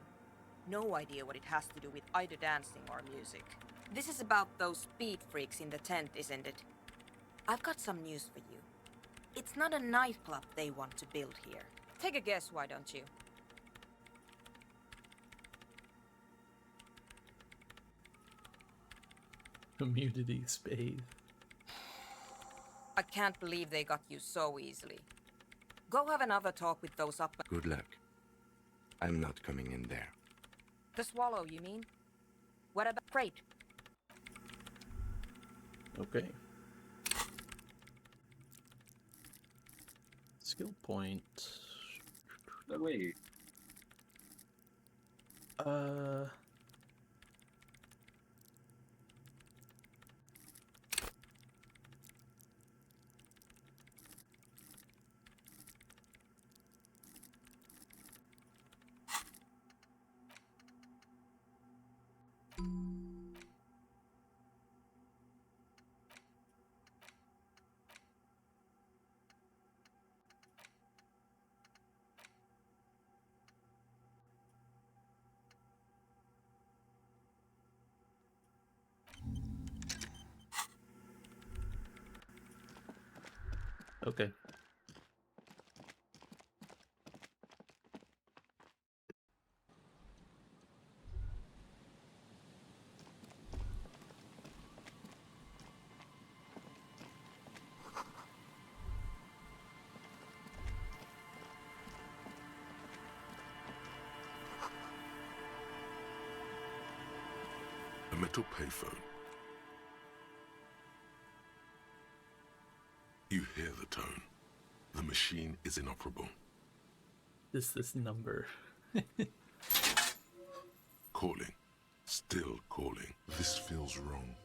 No idea what it has to do with either dancing or music. This is about those speed freaks in the tent, isn't it? I've got some news for you. It's not a nightclub they want to build here. Take a guess, why don't you? Community space. I can't believe they got you so easily. Go have another talk with those up... Good luck. I'm not coming in there. The Swallow, you mean? What about... Great. Okay. Skill point. Oh, wait. Okay. A metal payphone. You hear the tone. The machine is inoperable. This number. Calling. Still calling. This feels wrong.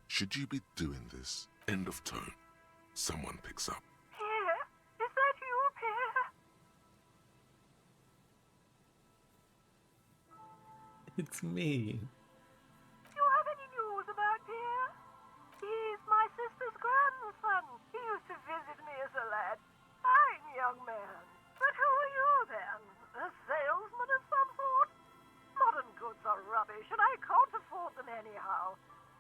Should you be doing this? End of tone. Someone picks up. Pierre? Is that you, Pierre? It's me. Do you have any news about Pierre? He's my sister's grandson. He used to visit me as a lad. Fine young man. But who are you then? A salesman of some sort? Modern goods are rubbish, and I can't afford them anyhow.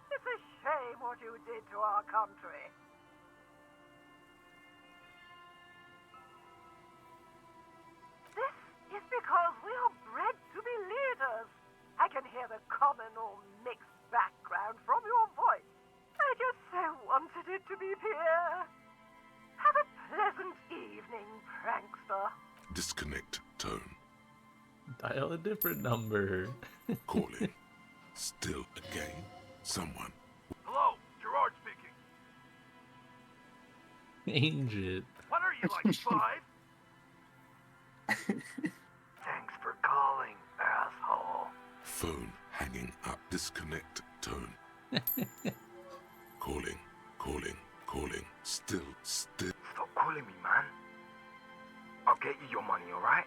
It's a shame what you did to our country. This is because we are bred to be leaders. I can hear the common or mixed background from your voice. I just so wanted it to be Pierre. Have a pleasant evening, prankster. Disconnect tone. Dial a different number. Calling. Still again. Someone. Hello, Gerard speaking. Change it. What are you, like 5? Thanks for calling, asshole. Phone hanging up. Disconnect tone. Calling. Calling. Calling. Still. Stop calling me, man. I'll get you your money, alright?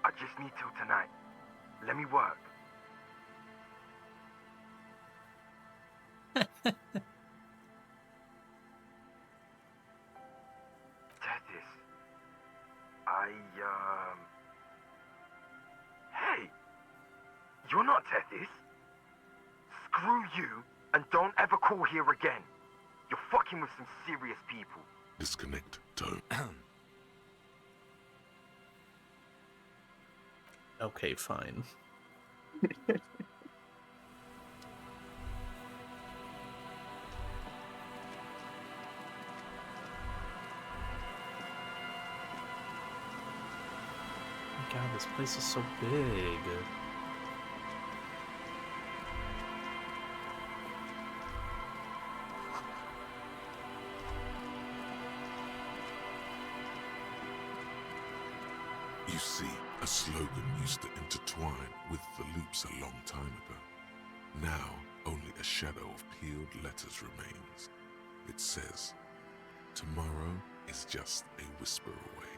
I just need till tonight. Let me work. Tethys. Hey! You're not Tethys. Screw you, and don't ever call here again. You're fucking with some serious people. Disconnect tone. Okay, fine. God, this place is so big. You see, a slogan used to intertwine with the loops a long time ago. Now, only a shadow of peeled letters remains. It says, tomorrow is just a whisper away.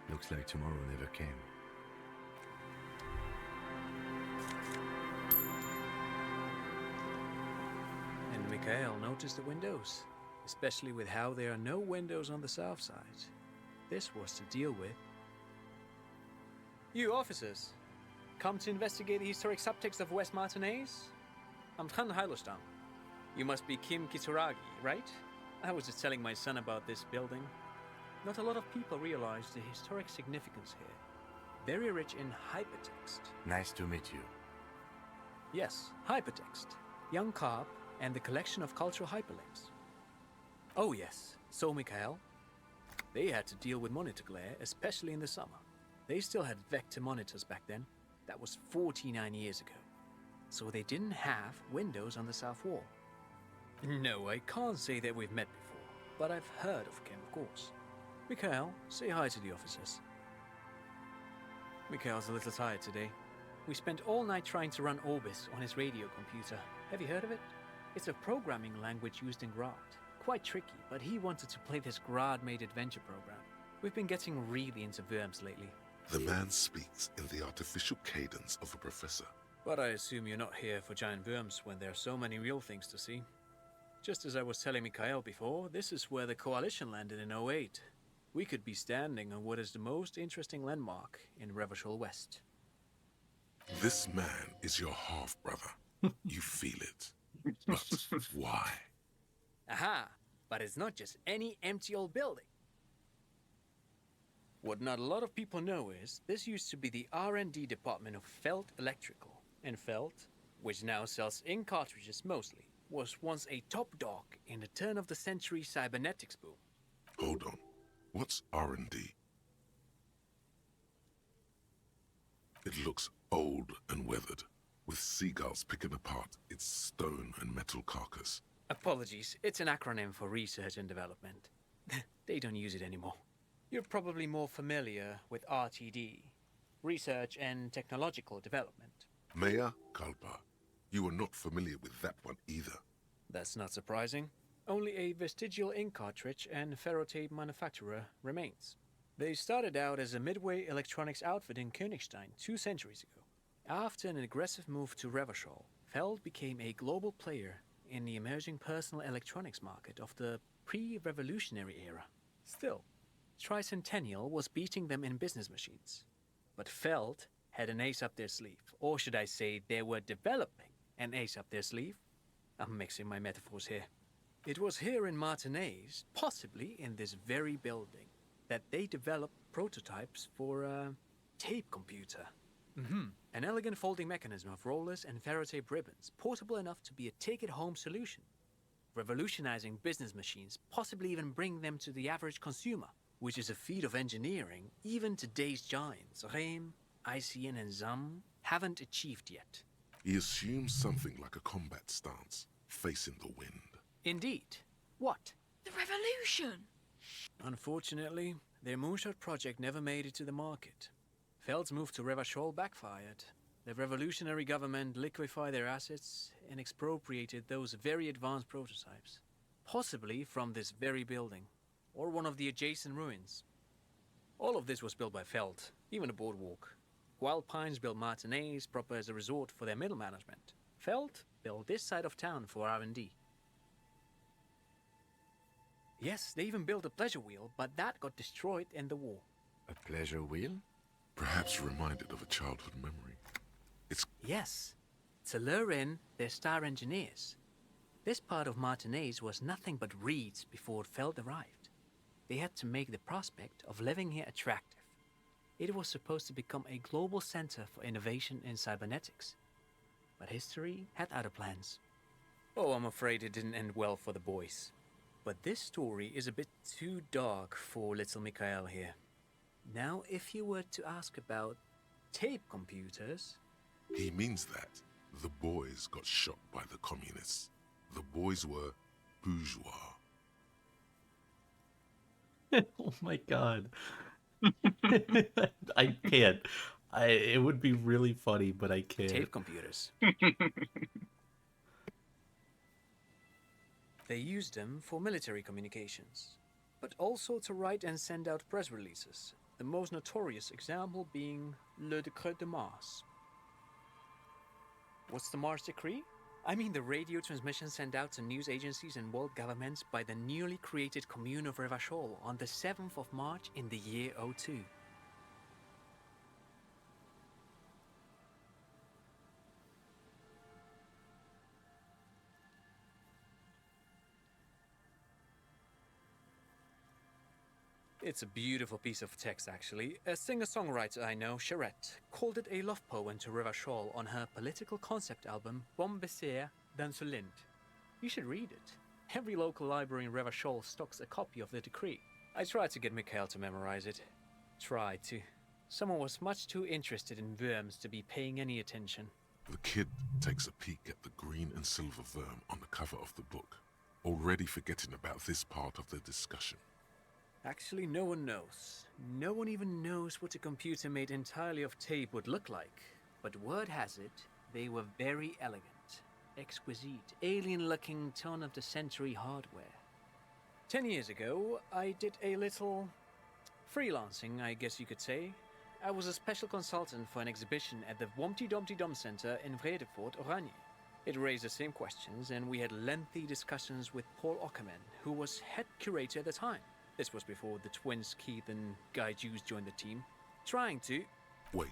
Looks like tomorrow never came. And Mikhail noticed the windows, especially with how there are no windows on the south side. This was to deal with. You officers, come to investigate the historic subtext of West Martinez? I'm Tran Heilostam. You must be Kim Kitsuragi, right? I was just telling my son about this building. Not a lot of people realize the historic significance here. Very rich in hypertext. Nice to meet you. Yes, hypertext. Young Carp and the collection of cultural hyperlinks. Oh yes, so Mikhail. They had to deal with monitor glare, especially in the summer. They still had vector monitors back then. That was 49 years ago. So they didn't have windows on the south wall. No, I can't say that we've met before, but I've heard of Kim, of course. Mikhail, say hi to the officers. Mikhail's a little tired today. We spent all night trying to run Orbis on his radio computer. Have you heard of it? It's a programming language used in Grad. Quite tricky, but he wanted to play this Grad-made adventure program. We've been getting really into Worms lately. The man speaks in the artificial cadence of a professor. But I assume you're not here for giant worms when there are so many real things to see. Just as I was telling Mikhail before, this is where the Coalition landed in '08. We could be standing on what is the most interesting landmark in Revachol West. This man is your half-brother. You feel it. But why? Aha! But it's not just any empty old building. What not a lot of people know is, this used to be the R&D department of Felt Electrical. And Felt, which now sells ink cartridges mostly, was once a top dog in the turn-of-the-century cybernetics boom. Hold on. What's R&D? It looks old and weathered, with seagulls picking apart its stone and metal carcass. Apologies, it's an acronym for research and development. They don't use it anymore. You're probably more familiar with RTD, Research and Technological Development. Mea culpa. You are not familiar with that one either. That's not surprising. Only a vestigial ink cartridge and ferrotape manufacturer remains. They started out as a midway electronics outfit in Königstein 2 centuries ago. After an aggressive move to Revachol, Feld became a global player in the emerging personal electronics market of the pre-revolutionary era. Still, Tricentennial was beating them in business machines. But Feld had an ace up their sleeve, or should I say they were developing an ace up their sleeve? I'm mixing my metaphors here. It was here in Martinez, possibly in this very building, that they developed prototypes for a tape computer. An elegant folding mechanism of rollers and ferrotape ribbons, portable enough to be a take-it-home solution. Revolutionizing business machines, possibly even bring them to the average consumer, which is a feat of engineering even today's giants, Rehm, ICN and ZAM, haven't achieved yet. He assumes something like a combat stance, facing the wind. Indeed. What? The revolution! Unfortunately, their moonshot project never made it to the market. Feld's move to Revachol backfired. The revolutionary government liquefied their assets and expropriated those very advanced prototypes. Possibly from this very building, or one of the adjacent ruins. All of this was built by Feld, even the boardwalk. Wild Pines built Martinez proper as a resort for their middle management. Feld built this side of town for R&D. Yes, they even built a pleasure wheel, but that got destroyed in the war. A pleasure wheel? Perhaps reminded of a childhood memory. It's... Yes, to lure in their star engineers. This part of Martinez was nothing but reeds before Feld arrived. They had to make the prospect of living here attractive. It was supposed to become a global center for innovation in cybernetics. But history had other plans. Oh, I'm afraid it didn't end well for the boys. But this story is a bit too dark for little Mikhail here. Now, if you were to ask about tape computers... He means that the boys got shot by the communists. The boys were bourgeois. Oh my god. I can't. It would be really funny, but I can't. Tape computers. They used them for military communications, but also to write and send out press releases, the most notorious example being Le Décret de Mars. What's the Mars Decree? I mean the radio transmission sent out to news agencies and world governments by the newly created Commune of Revachol on the 7th of March in the year 02. It's a beautiful piece of text, actually. A singer-songwriter I know, Charette, called it a love poem to Revachol on her political concept album, Bon Baiser dans ce Lind. You should read it. Every local library in Revachol stocks a copy of the decree. I tried to get Mikhail to memorize it. Tried to. Someone was much too interested in worms to be paying any attention. The kid takes a peek at the green and silver worm on the cover of the book, already forgetting about this part of the discussion. Actually, no one knows. No one even knows what a computer made entirely of tape would look like. But word has it, they were very elegant, exquisite, alien-looking turn-of-the-century hardware. 10 years ago, I did a little freelancing, I guess you could say. I was a special consultant for an exhibition at the Humpty Dumpty Dum Center in Vredefort, Oranje. It raised the same questions, and we had lengthy discussions with Paul Ockerman, who was head curator at the time. This was before the twins Keith and Guy Jews joined the team, trying to... Wait,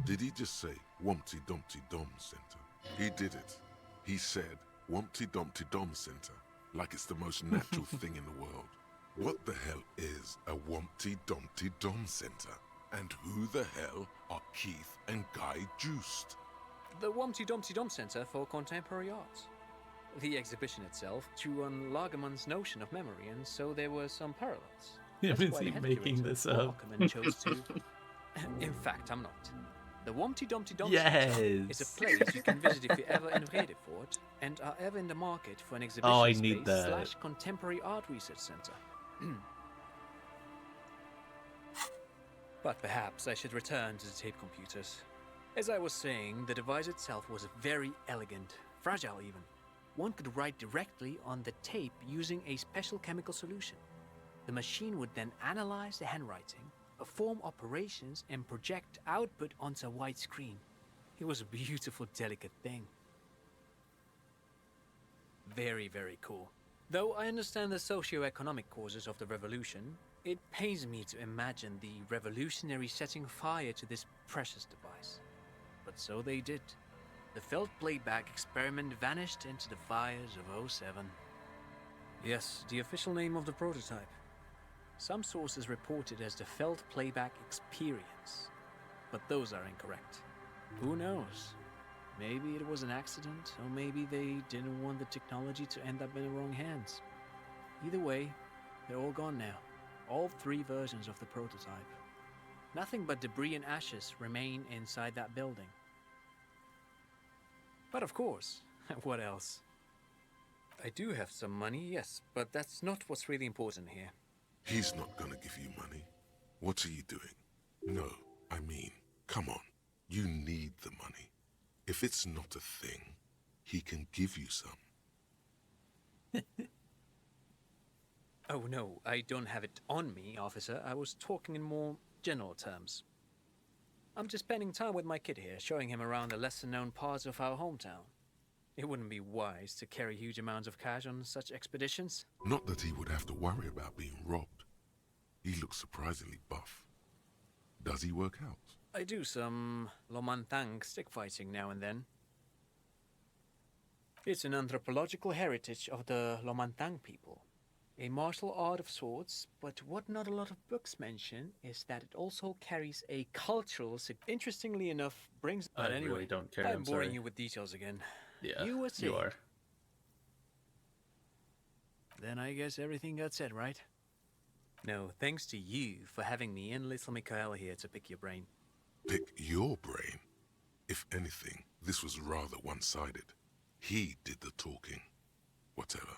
did he just say Wumpty Dumpty Dum Center? He did it. He said Wumpty Dumpty Dum Center, like it's the most natural thing in the world. What the hell is a Wumpty Dumpty Dum Center? And who the hell are Keith and Guy Joost? The Humpty Dumpty Dum Center for Contemporary Art. The exhibition itself drew on Lagerman's notion of memory, and so there were some parallels. Yeah, is he making this up? Chose to... In fact, I'm not. The Humpty Dumpty Dum Yes! Center is a place you can visit if you're ever in Vredefort and are ever in the market for an exhibition Oh, I space need that. / contemporary art research center. But perhaps I should return to the tape computers. As I was saying, the device itself was very elegant, fragile even. One could write directly on the tape using a special chemical solution. The machine would then analyze the handwriting, perform operations, and project output onto a white screen. It was a beautiful, delicate thing. Very, very cool. Though I understand the socio-economic causes of the revolution, it pains me to imagine the revolutionaries setting fire to this precious device. But so they did. The Feld playback experiment vanished into the fires of 07. Yes, the official name of the prototype. Some sources report it as the Feld playback experience, but those are incorrect. Who knows? Maybe it was an accident, or maybe they didn't want the technology to end up in the wrong hands. Either way, they're all gone now. All 3 versions of the prototype. Nothing but debris and ashes remain inside that building. But of course, what else? I do have some money, yes, but that's not what's really important here. He's not gonna give you money. What are you doing? No, I mean, come on. You need the money. If it's not a thing, he can give you some. Oh no, I don't have it on me, officer. I was talking in more general terms. I'm just spending time with my kid here, showing him around the lesser-known parts of our hometown. It wouldn't be wise to carry huge amounts of cash on such expeditions. Not that he would have to worry about being robbed. He looks surprisingly buff. Does he work out? I do some Lomantang stick fighting now and then. It's an anthropological heritage of the Lomantang people. A martial art of sorts, but what not a lot of books mention is that it also carries a cultural interestingly enough brings... But I anyway, really don't care, I'm I'm boring sorry. you with details again. Yeah, You were saying. you are. Then I guess everything got said, right? No, thanks to you for having me and little Mikhail here to pick your brain. Pick your brain? If anything, this was rather one-sided. He did the talking. Whatever.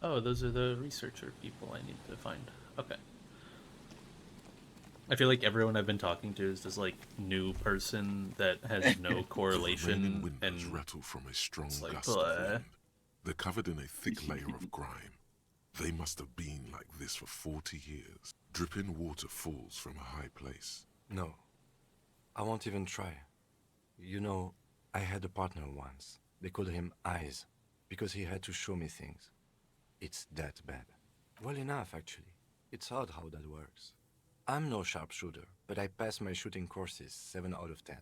Oh, those are the researcher people I need to find. Okay. I feel like everyone I've been talking to is this like new person that has no correlation The windows and rattle from a strong like, gust of bleh. wind. They're covered in a thick layer of grime. They must have been like this for 40 years. Dripping water falls from a high place. No. I won't even try. You know, I had a partner once. They called him Eyes, because he had to show me things. It's that bad. Well enough, actually. It's odd how that works. I'm no sharpshooter, but I passed my shooting courses 7 out of 10.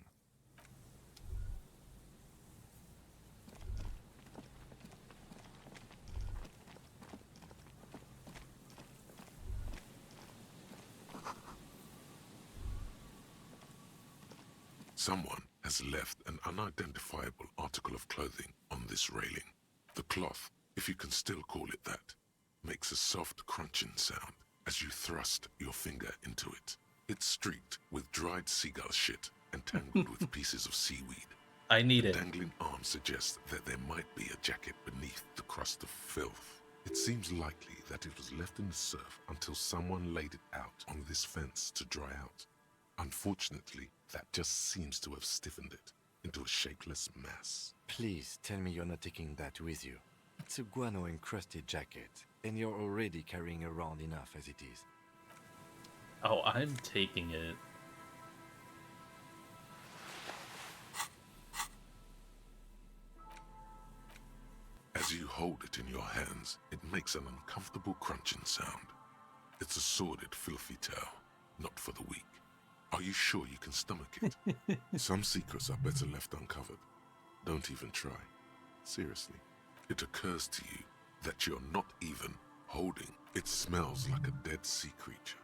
Someone has left an unidentifiable article of clothing on this railing. The cloth, if you can still call it that, makes a soft crunching sound as you thrust your finger into it. It's streaked with dried seagull shit and tangled with pieces of seaweed. I need the it. dangling arm suggests that there might be a jacket beneath the crust of filth. It seems likely that it was left in the surf until someone laid it out on this fence to dry out. Unfortunately, that just seems to have stiffened it into a shapeless mass. Please tell me you're not taking that with you. It's a guano-encrusted jacket, and you're already carrying around enough as it is. Oh, I'm taking it. As you hold it in your hands, it makes an uncomfortable crunching sound. It's a sordid, filthy tale, not for the weak. Are you sure you can stomach it? Some secrets are better left uncovered. Don't even try. Seriously. It occurs to you that you're not even holding. It smells like a dead sea creature,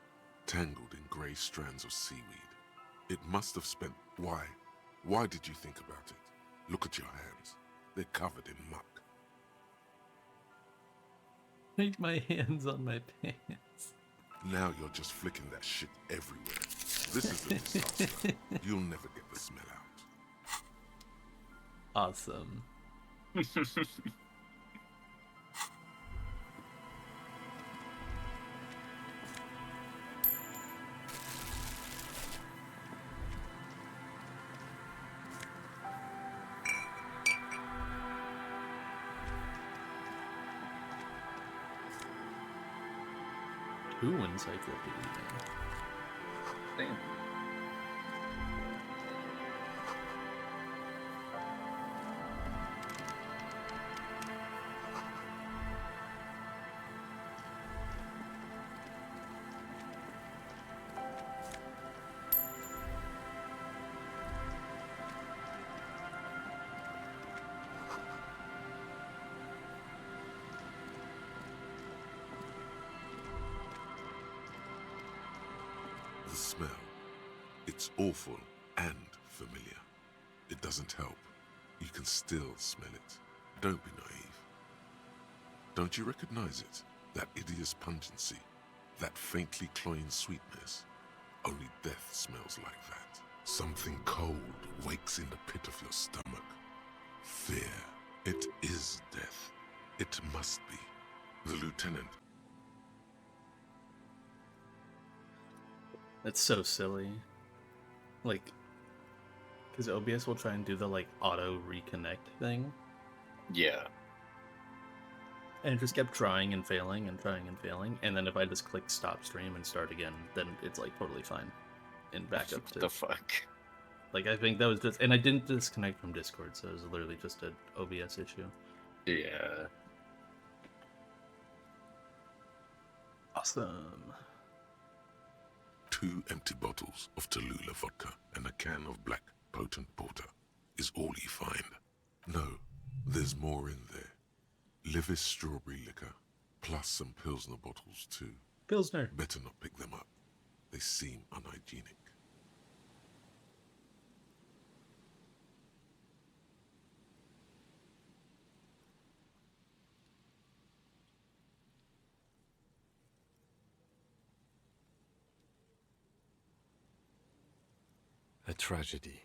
tangled in grey strands of seaweed. It must have spent... Why? Why did you think about it? Look at your hands. They're covered in muck. Make my hands on my pants. Now you're just flicking that shit everywhere. This is a disaster. You'll never get the smell out. Awesome. Two encyclopedia. Damn. The smell. It's awful and familiar. It doesn't help. You can still smell it. Don't be naive. Don't you recognize it? That hideous pungency, that faintly cloying sweetness. Only death smells like that. Something cold wakes in the pit of your stomach. Fear. It is death. It must be. The lieutenant. That's so silly. Like, because OBS will try and do the like auto reconnect thing, Yeah. And it just kept trying and failing and trying and failing. And then if I just click stop stream and start again, then it's like totally fine. And back up to the fuck. Like I think that was just, and I didn't disconnect from Discord, so it was literally just an OBS issue. Yeah. Awesome. 2 empty bottles of Tallulah vodka and a can of black potent porter is all you find. No, there's more in there. Livis strawberry liquor, plus some Pilsner bottles too. Pilsner. Better not pick them up. They seem unhygienic. A tragedy.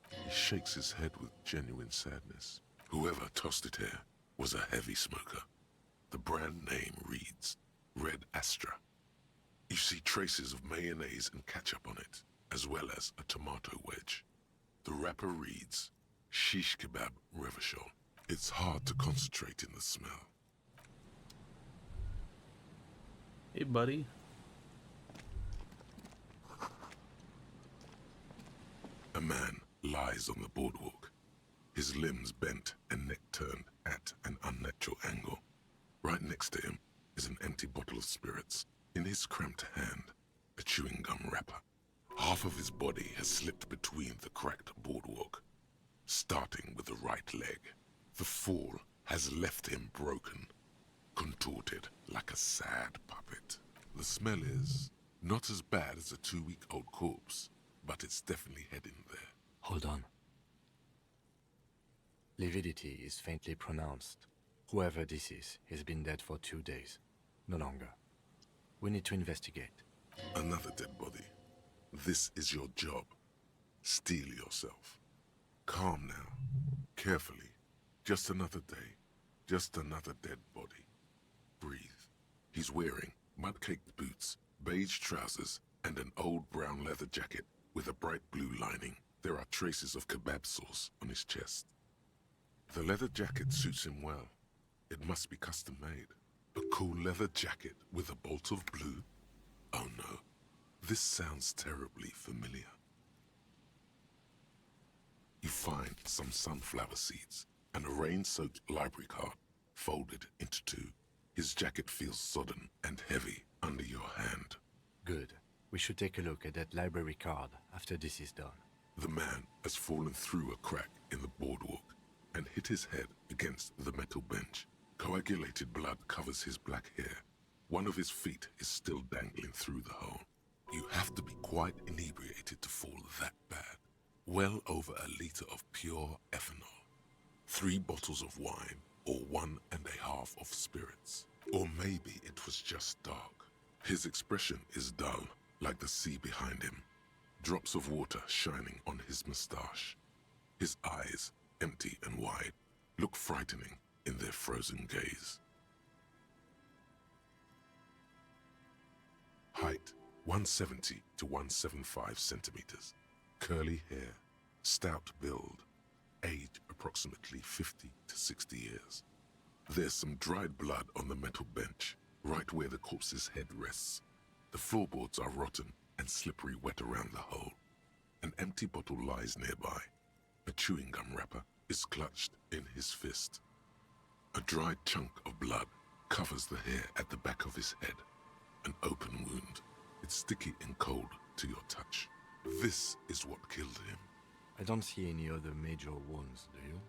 He shakes his head with genuine sadness. Whoever tossed it here was a heavy smoker. The brand name reads Red Astra. You see traces of mayonnaise and ketchup on it, as well as a tomato wedge. The wrapper reads Shish Kebab Revachol. It's hard to concentrate in the smell. Hey, buddy. A man lies on the boardwalk, his limbs bent and neck turned at an unnatural angle. Right next to him is an empty bottle of spirits. In his cramped hand, a chewing gum wrapper. Half of his body has slipped between the cracked boardwalk, starting with the right leg. The fall has left him broken, contorted like a sad puppet. The smell is not as bad as a 2-week-old corpse, but it's definitely heading there. Hold on. Lividity is faintly pronounced. Whoever this is has been dead for 2 days. No longer. We need to investigate. Another dead body. This is your job. Steel yourself. Calm now. Carefully. Just another day. Just another dead body. Breathe. He's wearing mud-caked boots, beige trousers, and an old brown leather jacket with a bright blue lining. There are traces of kebab sauce on his chest. The leather jacket suits him well. It must be custom made. A cool leather jacket with a bolt of blue? Oh no, this sounds terribly familiar. You find some sunflower seeds and a rain-soaked library card folded into 2. His jacket feels sodden and heavy under your hand. Good. We should take a look at that library card after this is done. The man has fallen through a crack in the boardwalk and hit his head against the metal bench. Coagulated blood covers his black hair. One of his feet is still dangling through the hole. You have to be quite inebriated to fall that bad. Well over a liter of pure ethanol. 3 bottles of wine, or 1.5 of spirits. Or maybe it was just dark. His expression is dull, like the sea behind him. Drops of water shining on his moustache. His eyes, empty and wide, look frightening in their frozen gaze. Height, 170 to 175 centimeters. Curly hair, stout build. Age approximately 50 to 60 years. There's some dried blood on the metal bench, right where the corpse's head rests. The floorboards are rotten and slippery wet around the hole. An empty bottle lies nearby. A chewing gum wrapper is clutched in his fist. A dried chunk of blood covers the hair at the back of his head. An open wound. It's sticky and cold to your touch. This is what killed him. I don't see any other major wounds, do you?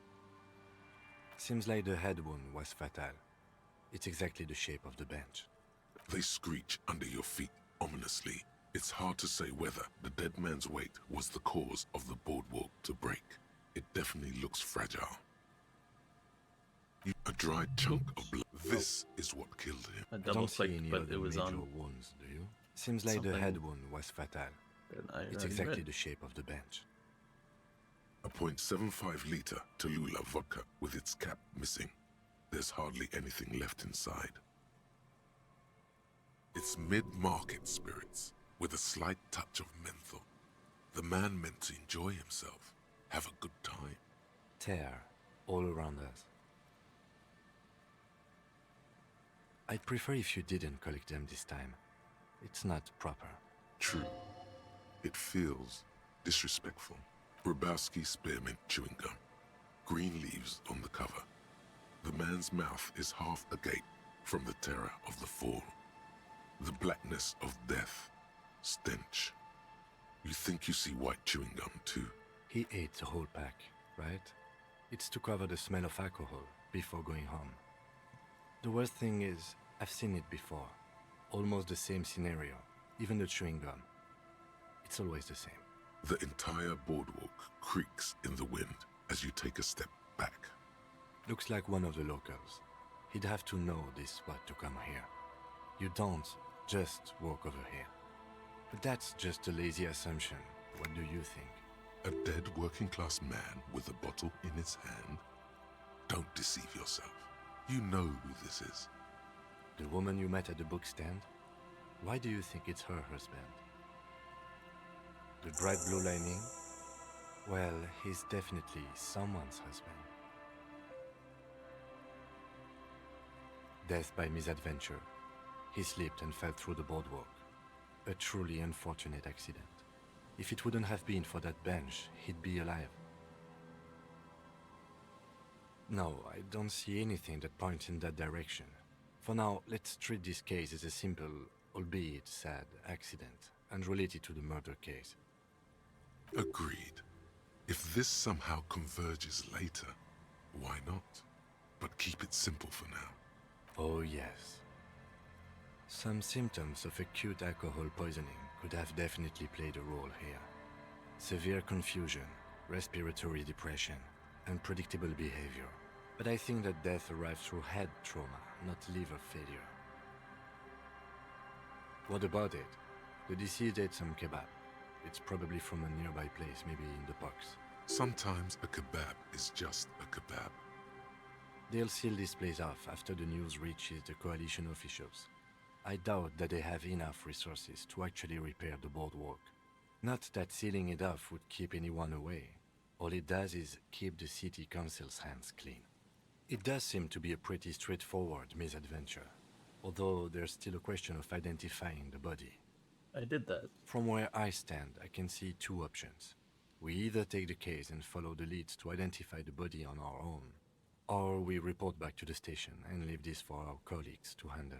Seems like the head wound was fatal. It's exactly the shape of the bench. They screech under your feet ominously. It's hard to say whether the dead man's weight was the cause of the boardwalk to break. It definitely looks fragile. A dried chunk of blood. This is what killed him. I I double don't see clicked, any but other it was major on. wounds, do you? Seems like the something head wound was fatal. It's exactly the shape of the bench. A .75 liter Tallulah vodka with its cap missing. There's hardly anything left inside. It's mid-market spirits with a slight touch of menthol. The man meant to enjoy himself, have a good time. Tear all around us. I'd prefer if you didn't collect them this time. It's not proper. True. It feels disrespectful. Grabowski spearmint chewing gum. Green leaves on the cover. The man's mouth is half agape from the terror of the fall. The blackness of death. Stench. You think you see white chewing gum too? He ate the whole pack, right? It's to cover the smell of alcohol before going home. The worst thing is, I've seen it before. Almost the same scenario, even the chewing gum. It's always the same. The entire boardwalk creaks in the wind as you take a step back. Looks like one of the locals. He'd have to know this spot to come here. You don't just walk over here. But that's just a lazy assumption. What do you think? A dead working-class man with a bottle in his hand? Don't deceive yourself. You know who this is. The woman you met at the book stand? Why do you think it's her husband? The bright blue lining? Well, he's definitely someone's husband. Death by misadventure. He slipped and fell through the boardwalk. A truly unfortunate accident. If it wouldn't have been for that bench, he'd be alive. No, I don't see anything that points in that direction. For now, let's treat this case as a simple, albeit sad, accident, unrelated to the murder case. Agreed. If this somehow converges later, why not? But keep it simple for now. Oh yes. Some symptoms of acute alcohol poisoning could have definitely played a role here. Severe confusion, respiratory depression, unpredictable behavior. But I think that death arrived through head trauma, not liver failure. What about it? The deceased ate some kebab. It's probably from a nearby place, maybe in the box. Sometimes a kebab is just a kebab. They'll seal this place off after the news reaches the coalition officials. I doubt that they have enough resources to actually repair the boardwalk. Not that sealing it off would keep anyone away. All it does is keep the city council's hands clean. It does seem to be a pretty straightforward misadventure, although there's still a question of identifying the body. I did that. From where I stand, I can see two options. We either take the case and follow the leads to identify the body on our own, or we report back to the station and leave this for our colleagues to handle.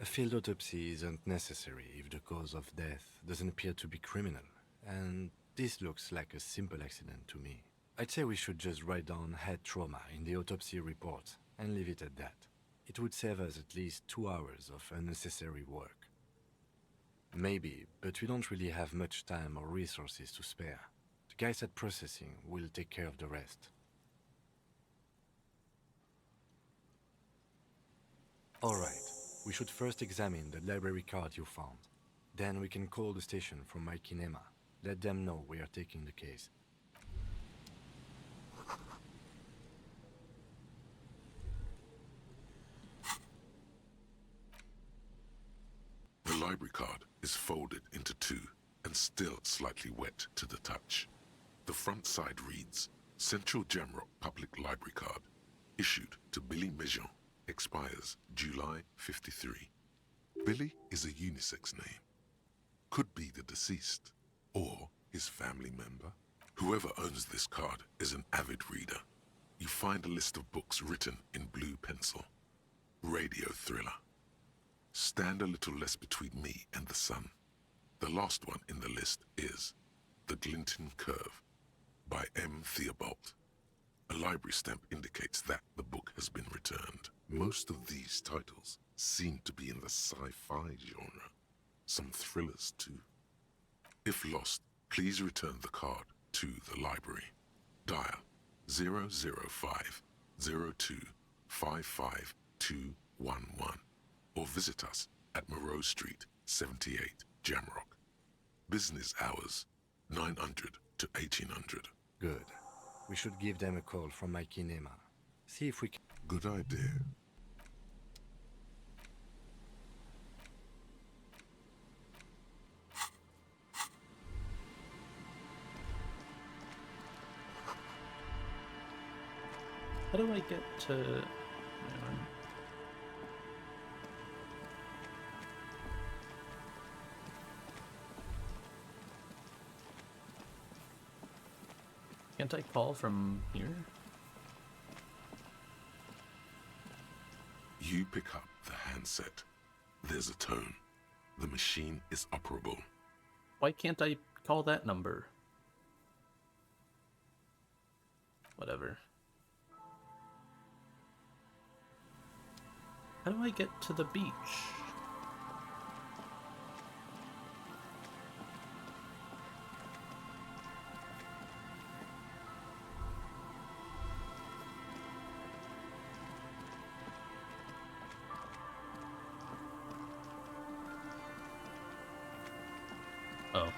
A field autopsy isn't necessary if the cause of death doesn't appear to be criminal, and this looks like a simple accident to me. I'd say we should just write down head trauma in the autopsy report and leave it at that. It would save us at least 2 hours of unnecessary work. Maybe, but we don't really have much time or resources to spare. The guys at processing will take care of the rest. Alright, we should first examine the library card you found. Then we can call the station from my kinema. Let them know we are taking the case. The library card is folded into two and still slightly wet to the touch. The front side reads, Central Jamrock Public Library Card, issued to Billy Mejean, expires July 53. Billy is a unisex name. Could be the deceased, or his family member. Whoever owns this card is an avid reader. You find a list of books written in blue pencil. Radio thriller. Stand a little less between me and the sun. The last one in the list is The Glinton Curve by M. Theobald. A library stamp indicates that the book has been returned. Most of these titles seem to be in the sci-fi genre. Some thrillers too. If lost, please return the card to the library. Dial 005 02 55211 or visit us at Moreau Street, 78, Jamrock. Business hours, 900 to 1800. Good. We should give them a call from my kinema. See if we can... Good idea. How do I get to Can't I call from here? You pick up the handset. There's a tone. The machine is operable. Why can't I call that number? Whatever. How do I get to the beach? Oh.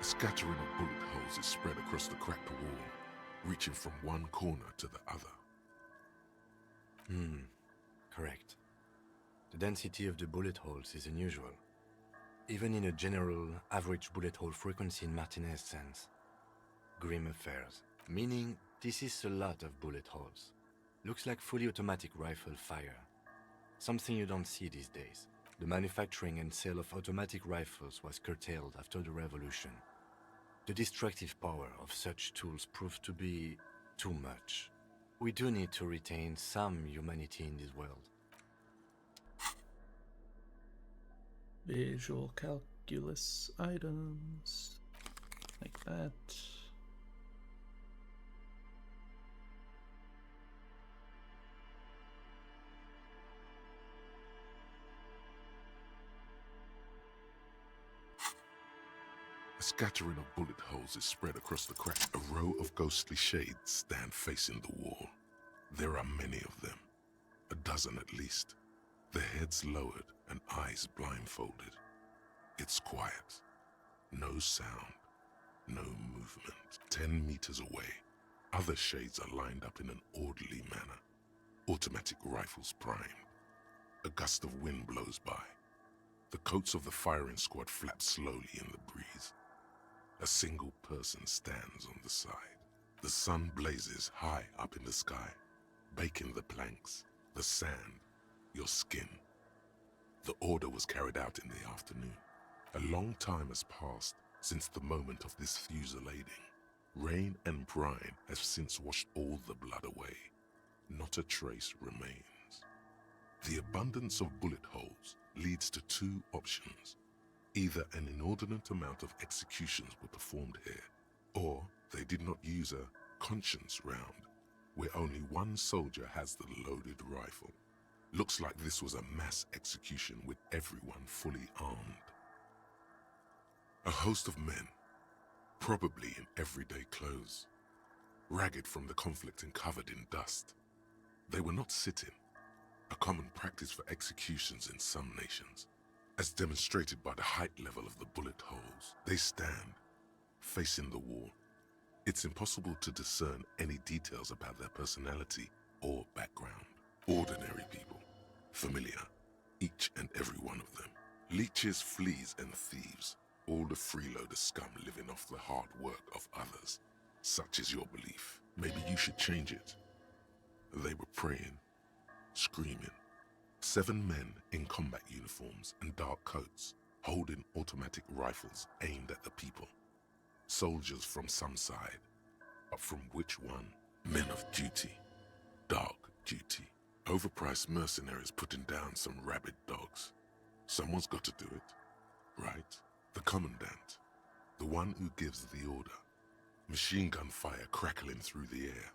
A scattering of bullet holes is spread across the cracked wall, reaching from one corner to the other. Correct. The density of the bullet holes is unusual. Even in a general average bullet hole frequency in Martinez's sense. Grim affairs. Meaning, this is a lot of bullet holes. Looks like fully automatic rifle fire. Something you don't see these days. The manufacturing and sale of automatic rifles was curtailed after the revolution. The destructive power of such tools proved to be too much. We do need to retain some humanity in this world. Visual calculus items. Like that. A scattering of bullet holes is spread across the crack. A row of ghostly shades stand facing the wall. There are many of them, a dozen at least, their heads lowered and eyes blindfolded. It's quiet. No sound. No movement. 10 meters away, other shades are lined up in an orderly manner. Automatic rifles primed. A gust of wind blows by. The coats of the firing squad flap slowly in the breeze. A single person stands on the side. The sun blazes high up in the sky, baking the planks, the sand, your skin. The order was carried out in the afternoon. A long time has passed since the moment of this fusillading. Rain and brine have since washed all the blood away. Not a trace remains. The abundance of bullet holes leads to two options. Either an inordinate amount of executions were performed here, or they did not use a conscience round, where only one soldier has the loaded rifle. Looks like this was a mass execution with everyone fully armed. A host of men, probably in everyday clothes, ragged from the conflict and covered in dust. They were not sitting, a common practice for executions in some nations. As demonstrated by the height level of the bullet holes, they stand, facing the wall. It's impossible to discern any details about their personality or background. Ordinary people, familiar, each and every one of them. Leeches, fleas, and thieves, all the freeloader scum living off the hard work of others. Such is your belief. Maybe you should change it. They were praying, screaming. 7 men in combat uniforms and dark coats, holding automatic rifles aimed at the people. Soldiers from some side, but from which one? Men of duty, dark duty. Overpriced mercenaries putting down some rabid dogs. Someone's got to do it, right? The commandant, the one who gives the order. Machine gun fire crackling through the air.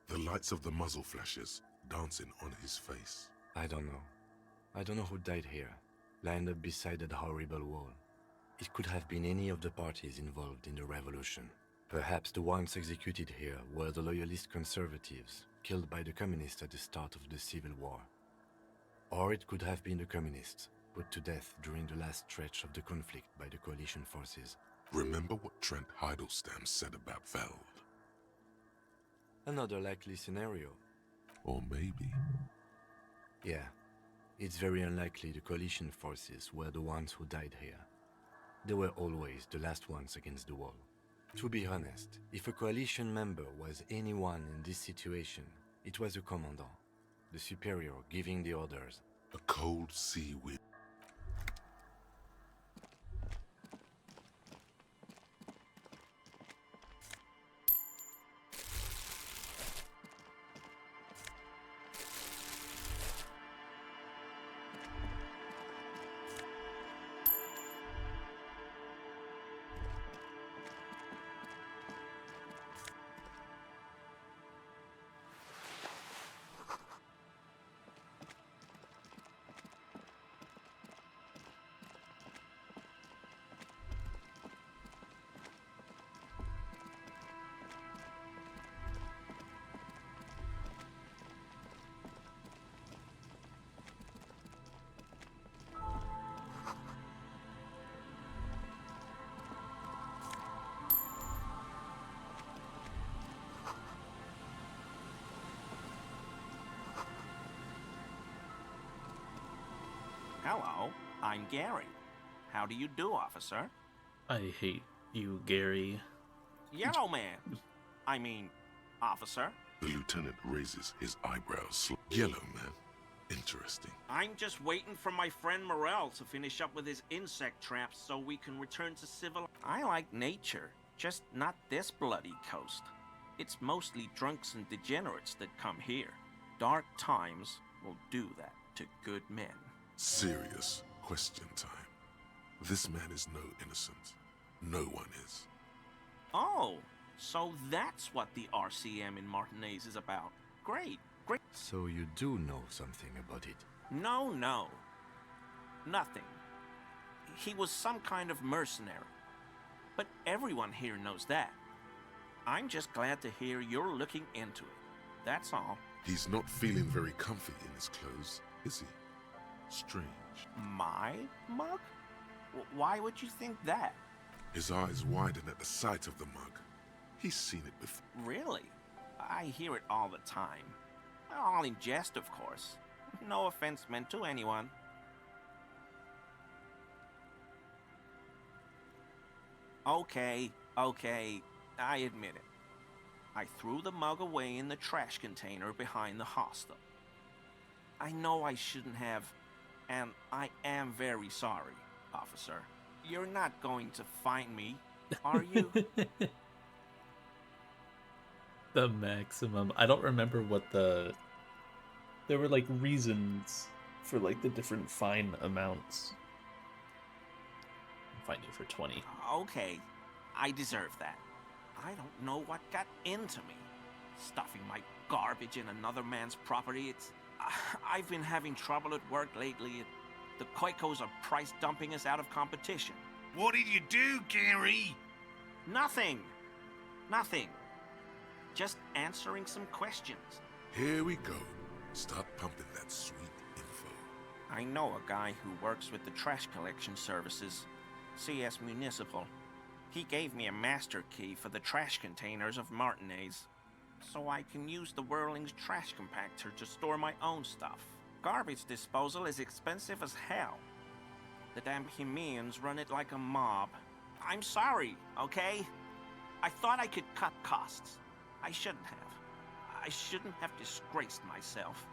The lights of the muzzle flashes dancing on his face. I don't know. I don't know who died here, lined up beside that horrible wall. It could have been any of the parties involved in the revolution. Perhaps the ones executed here were the loyalist conservatives, killed by the communists at the start of the Civil War. Or it could have been the communists, put to death during the last stretch of the conflict by the coalition forces. Remember what Trent Heidelstein said about Veld? Another likely scenario. Or maybe... Yeah, it's very unlikely the coalition forces were the ones who died here. They were always the last ones against the wall. To be honest, if a coalition member was anyone in this situation, it was a commandant, the superior giving the orders. A cold sea wind. Hello, I'm Gary. How do you do, officer? I hate you, Gary. Yellow man. I mean, officer. The lieutenant raises his eyebrows. Yellow man. Interesting. I'm just waiting for my friend Morel to finish up with his insect traps so we can return to civil. I like nature, just not this bloody coast. It's mostly drunks and degenerates that come here. Dark times will do that to good men. Serious question time. This man is no innocent. No one is. Oh, so that's what the RCM in Martinez is about. Great, great. So you do know something about it? No, no. Nothing. He was some kind of mercenary. But everyone here knows that. I'm just glad to hear you're looking into it. That's all. He's not feeling very comfy in his clothes, is he? Strange. My mug? Why would you think that? His eyes widen at the sight of the mug. He's seen it before. Really? I hear it all the time. All in jest, of course. No offense meant to anyone. Okay, I admit it. I threw the mug away in the trash container behind the hostel. I know I shouldn't have, and I am very sorry, officer. You're not going to find me, are you? The maximum. I don't remember what the... There were, like, reasons for, like, the different fine amounts. I'll find you for 20. Okay, I deserve that. I don't know what got into me. Stuffing my garbage in another man's property, it's... I've been having trouble at work lately. The Koikos are price dumping us out of competition. What did you do, Gary? Nothing. Nothing. Just answering some questions. Here we go. Start pumping that sweet info. I know a guy who works with the trash collection services, CS Municipal. He gave me a master key for the trash containers of Martinez, so I can use the Whirling's trash compactor to store my own stuff. Garbage disposal is expensive as hell. The damn Bohemians run it like a mob. I'm sorry, okay? I thought I could cut costs. I shouldn't have. I shouldn't have disgraced myself.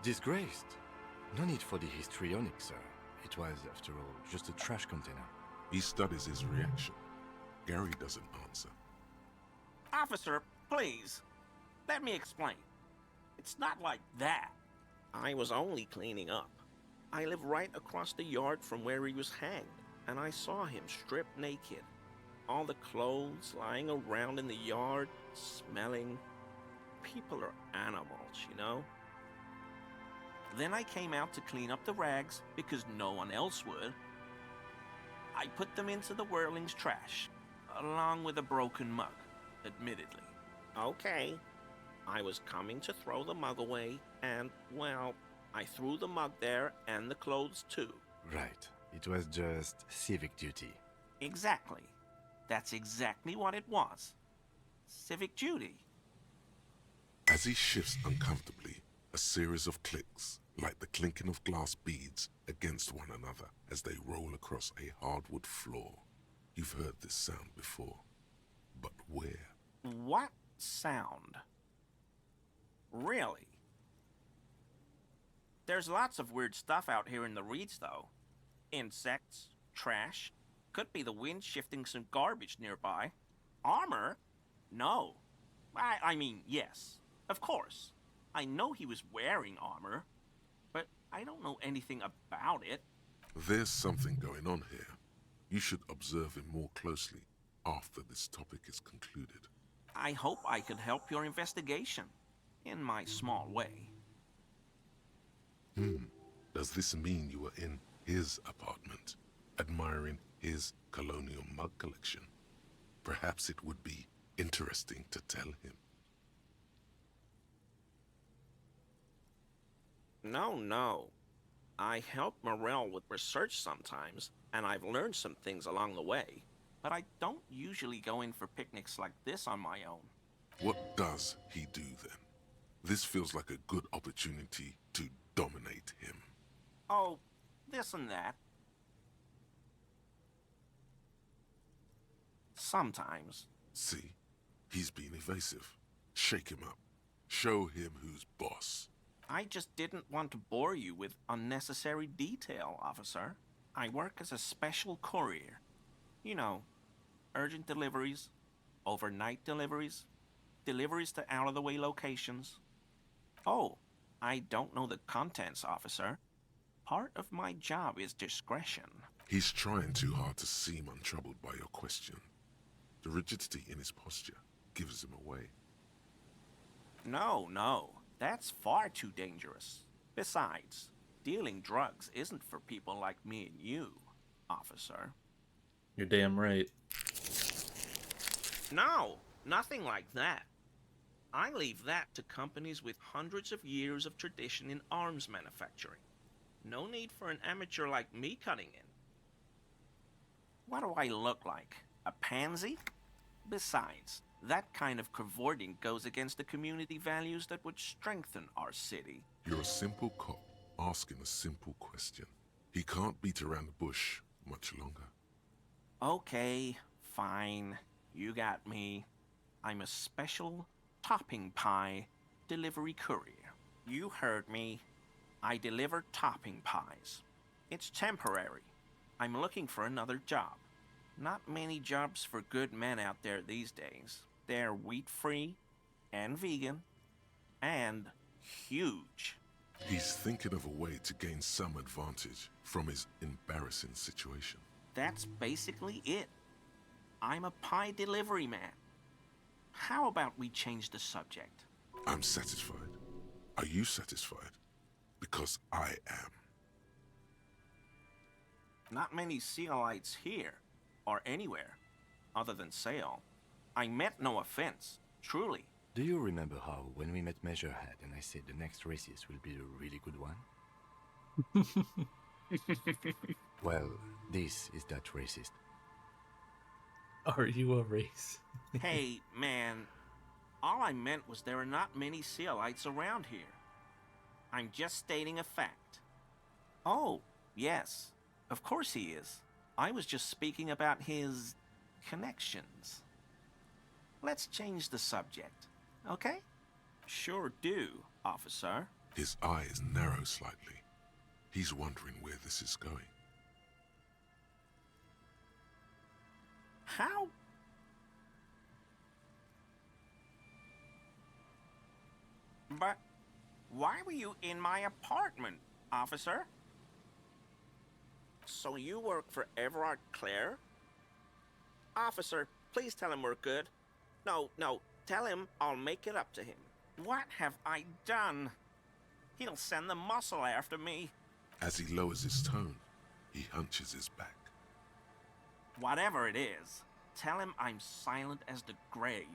Disgraced? No need for the histrionic, sir. It was, after all, just a trash container. He studies his reaction. Gary doesn't answer. Officer, please. Let me explain. It's not like that. I was only cleaning up. I live right across the yard from where he was hanged, and I saw him stripped naked. All the clothes lying around in the yard, smelling. People are animals, you know? Then I came out to clean up the rags because no one else would. I put them into the whirling's trash, along with a broken mug, admittedly. Okay. I was coming to throw the mug away, and, well, I threw the mug there and the clothes too. Right. It was just civic duty. Exactly. That's exactly what it was. Civic duty. As he shifts uncomfortably, a series of clicks, like the clinking of glass beads against one another as they roll across a hardwood floor. You've heard this sound before. But where? What sound? Really? There's lots of weird stuff out here in the reeds, though. Insects, trash, could be the wind shifting some garbage nearby. Armor? No. I mean, yes, of course. I know he was wearing armor, but I don't know anything about it. There's something going on here. You should observe him more closely after this topic is concluded. I hope I could help your investigation, in my small way. Does this mean you were in his apartment, admiring his colonial mug collection? Perhaps it would be interesting to tell him. No. I help Morel with research sometimes, and I've learned some things along the way. But I don't usually go in for picnics like this on my own. What does he do then? This feels like a good opportunity to dominate him. Oh, this and that. Sometimes. See? He's being evasive. Shake him up. Show him who's boss. I just didn't want to bore you with unnecessary detail, officer. I work as a special courier. You know, urgent deliveries, overnight deliveries, deliveries to out-of-the-way locations. Oh, I don't know the contents, officer. Part of my job is discretion. He's trying too hard to seem untroubled by your question. The rigidity in his posture gives him away. No. That's far too dangerous. Besides, dealing drugs isn't for people like me and you, officer. You're damn right. No, nothing like that. I leave that to companies with hundreds of years of tradition in arms manufacturing. No need for an amateur like me cutting in. What do I look like? A pansy? Besides, that kind of cavorting goes against the community values that would strengthen our city. You're a simple cop asking a simple question. He can't beat around the bush much longer. Okay, fine. You got me. I'm a special topping pie delivery courier. You heard me. I deliver topping pies. It's temporary. I'm looking for another job. Not many jobs for good men out there these days. They're wheat-free and vegan and huge. He's thinking of a way to gain some advantage from his embarrassing situation. That's basically it. I'm a pie delivery man. How about we change the subject? I'm satisfied. Are you satisfied? Because I am. Not many Sealites here, or anywhere, other than Sale. I meant no offense, truly. Do you remember how, when we met Measurehead and I said the next racist will be a really good one? Well, this is that racist. Are you a race? Hey, man, all I meant was there are not many Sealites around here. I'm just stating a fact. Oh, yes, of course he is. I was just speaking about his connections. Let's change the subject, okay? Sure do, officer. His eyes narrow slightly. He's wondering where this is going. How? But why were you in my apartment, officer? So you work for Everard Clare? Officer, please tell him we're good. No, tell him I'll make it up to him. What have I done? He'll send the muscle after me. As he lowers his tone, he hunches his back. Whatever it is, tell him I'm silent as the grave.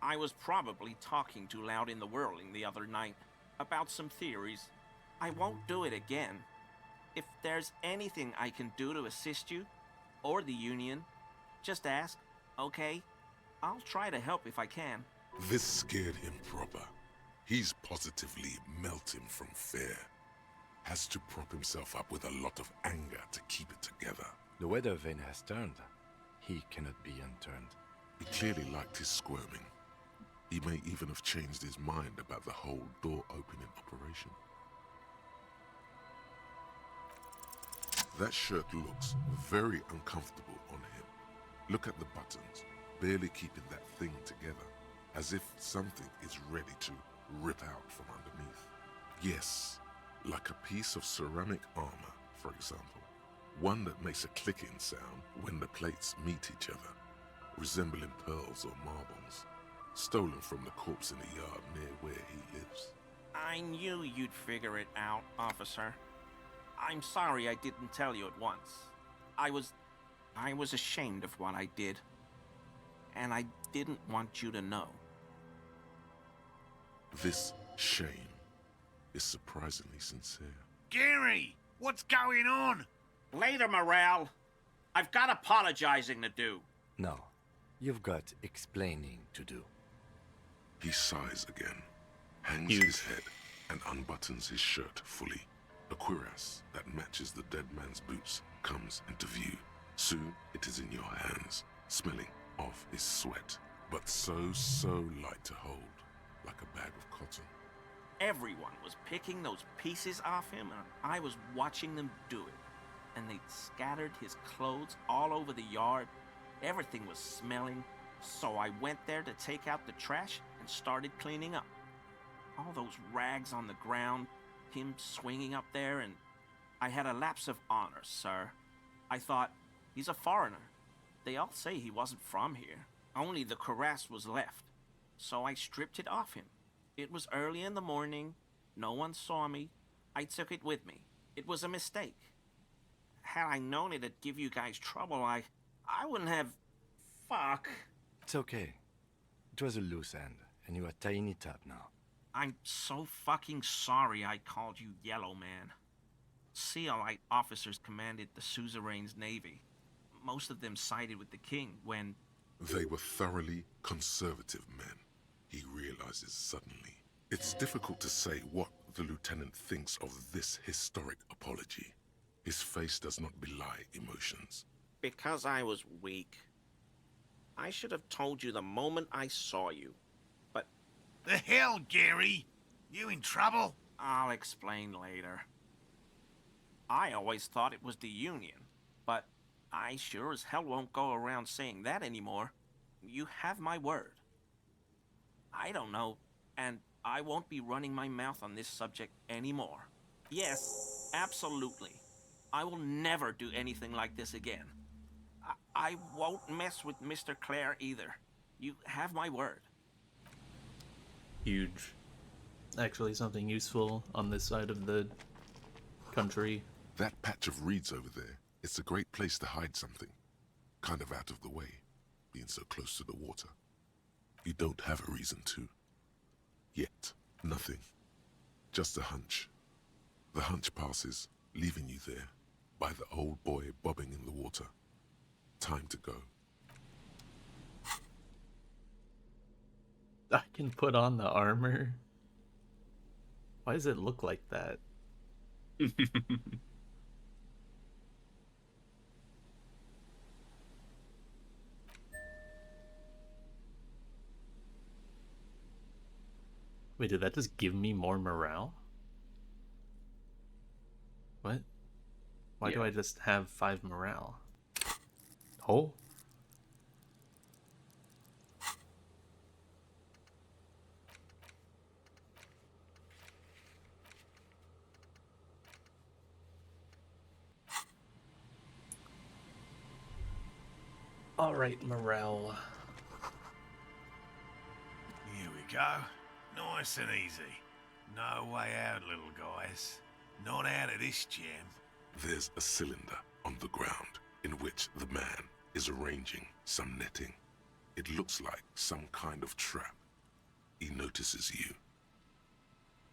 I was probably talking too loud in the whirling the other night about some theories. I won't do it again. If there's anything I can do to assist you, or the Union, just ask, okay? I'll try to help if I can. This scared him proper. He's positively melting from fear. Has to prop himself up with a lot of anger to keep it together. The weather vane has turned. He cannot be unturned. He clearly liked his squirming. He may even have changed his mind about the whole door-opening operation. That shirt looks very uncomfortable on him. Look at the buttons, barely keeping that thing together, as if something is ready to rip out from underneath. Yes, like a piece of ceramic armor, for example. One that makes a clicking sound when the plates meet each other, resembling pearls or marbles, stolen from the corpse in the yard near where he lives. I knew you'd figure it out, officer. I'm sorry I didn't tell you at once. I was ashamed of what I did. And I didn't want you to know. This shame is surprisingly sincere. Gary, what's going on? Later, Morale. I've got apologizing to do. No, you've got explaining to do. He sighs again, hangs his head, and unbuttons his shirt fully. A cuirass that matches the dead man's boots comes into view. Soon it is in your hands, smelling of his sweat, but so light to hold, like a bag of cotton. Everyone was picking those pieces off him, and I was watching them do it. And they'd scattered his clothes all over the yard. Everything was smelling, so I went there to take out the trash and started cleaning up. All those rags on the ground, him swinging up there, and I had a lapse of honor, sir. I thought, he's a foreigner. They all say he wasn't from here. Only the cuirass was left, so I stripped it off him. It was early in the morning. No one saw me. I took it with me. It was a mistake. Had I known it'd give you guys trouble, I wouldn't have... Fuck. It's okay. It was a loose end, and you are tying it up now. I'm so fucking sorry I called you Yellow Man. Sealite officers commanded the suzerain's navy. Most of them sided with the king when... They were thoroughly conservative men, he realizes suddenly. It's difficult to say what the lieutenant thinks of this historic apology. His face does not belie emotions. Because I was weak. I should have told you the moment I saw you. But... The hell, Gary? You in trouble? I'll explain later. I always thought it was the Union, but I sure as hell won't go around saying that anymore. You have my word. I don't know, and I won't be running my mouth on this subject anymore. Yes, absolutely. I will never do anything like this again. I won't mess with Mr. Clare either. You have my word. Huge. Actually, something useful on this side of the country. That patch of reeds over there, it's a great place to hide something. Kind of out of the way, being so close to the water. You don't have a reason to. Yet. Nothing. Just a hunch. The hunch passes, leaving you there, by the old boy bobbing in the water. Time to go. I can put on the armor. Why does it look like that? Wait, did that just give me more morale? What? Why do I just have 5 morale? Oh? Alright, morale. Here we go. Nice and easy. No way out, little guys. Not out of this jam. There's a cylinder on the ground in which the man is arranging some netting. It looks like some kind of trap. He notices you.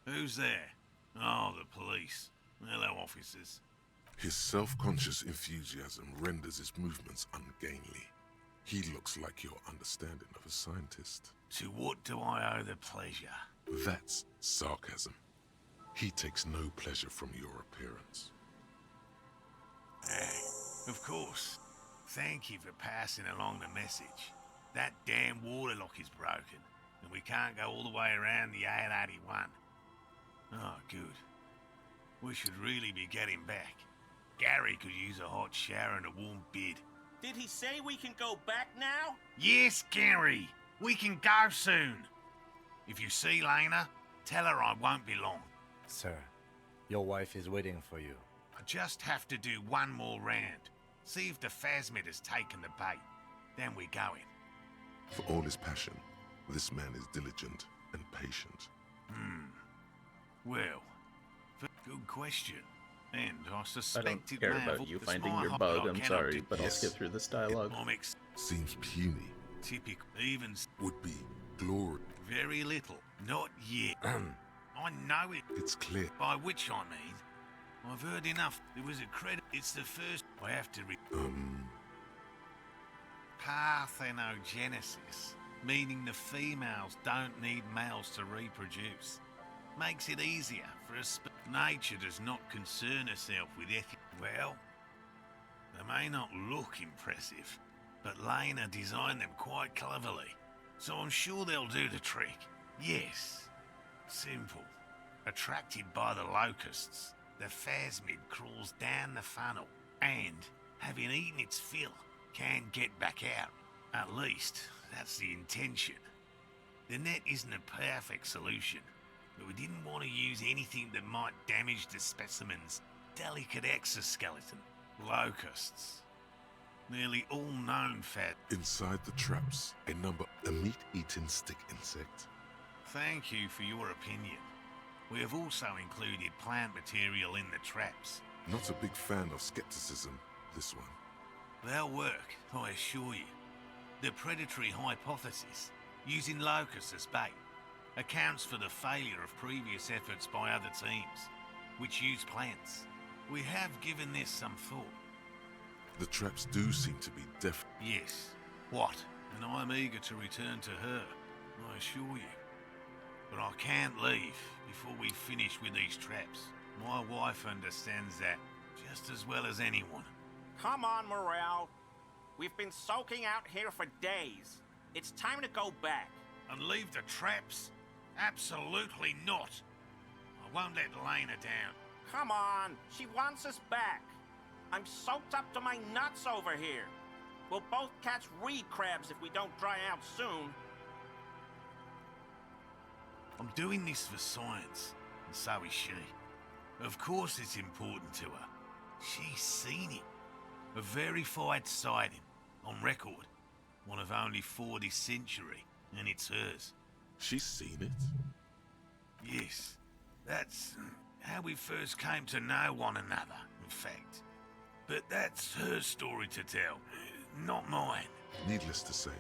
Who's there? Oh, the police. Hello, officers. His self-conscious enthusiasm renders his movements ungainly. He looks like your understanding of a scientist. To what do I owe the pleasure? That's sarcasm. He takes no pleasure from your appearance. Of course. Thank you for passing along the message. That damn water lock is broken, and we can't go all the way around the 881. Oh, good. We should really be getting back. Gary could use a hot shower and a warm bed. Did he say we can go back now? Yes, Gary. We can go soon. If you see Lena, tell her I won't be long. Sir, your wife is waiting for you. I just have to do one more round. See if the phasmid has taken the bait. Then we go in. For all his passion, this man is diligent and patient. Well, good question. And I I suspect don't it care may have about you the finding spy your hop bug, that I I'm cannot sorry, do. but I'll skip through this dialogue. Economics, Seems puny. typical, even Would be glory. very little. Not yet. I know it. It's clear. By which I mean, I've heard enough. There was a credit. It's the first. I have to Parthenogenesis, meaning the females don't need males to reproduce. Makes it easier for us. Nature does not concern herself with ethics. Well, they may not look impressive, but Lena designed them quite cleverly, so I'm sure they'll do the trick. Yes, simple. Attracted by the locusts, the phasmid crawls down the funnel and, having eaten its fill, can get back out. At least, that's the intention. The net isn't a perfect solution, but we didn't want to use anything that might damage the specimen's delicate exoskeleton. Locusts. Nearly all known fat. Inside the traps, a meat-eating stick insect. Thank you for your opinion. We have also included plant material in the traps. Not a big fan of skepticism, this one. They'll work, I assure you. The predatory hypothesis, using locusts as bait, accounts for the failure of previous efforts by other teams, which use plants. We have given this some thought. The traps do seem to be Yes. What? And I'm eager to return to her, I assure you. But I can't leave before we finish with these traps. My wife understands that just as well as anyone. Come on, Morel. We've been soaking out here for days. It's time to go back. And leave the traps? Absolutely not. I won't let Lena down. Come on, she wants us back. I'm soaked up to my nuts over here. We'll both catch reed crabs if we don't dry out soon. I'm doing this for science, and so is she. Of course it's important to her. She's seen it. A verified sighting, on record. One of only 4 this century, and it's hers. She's seen it? Yes. That's how we first came to know one another, in fact. But that's her story to tell, not mine. Needless to say,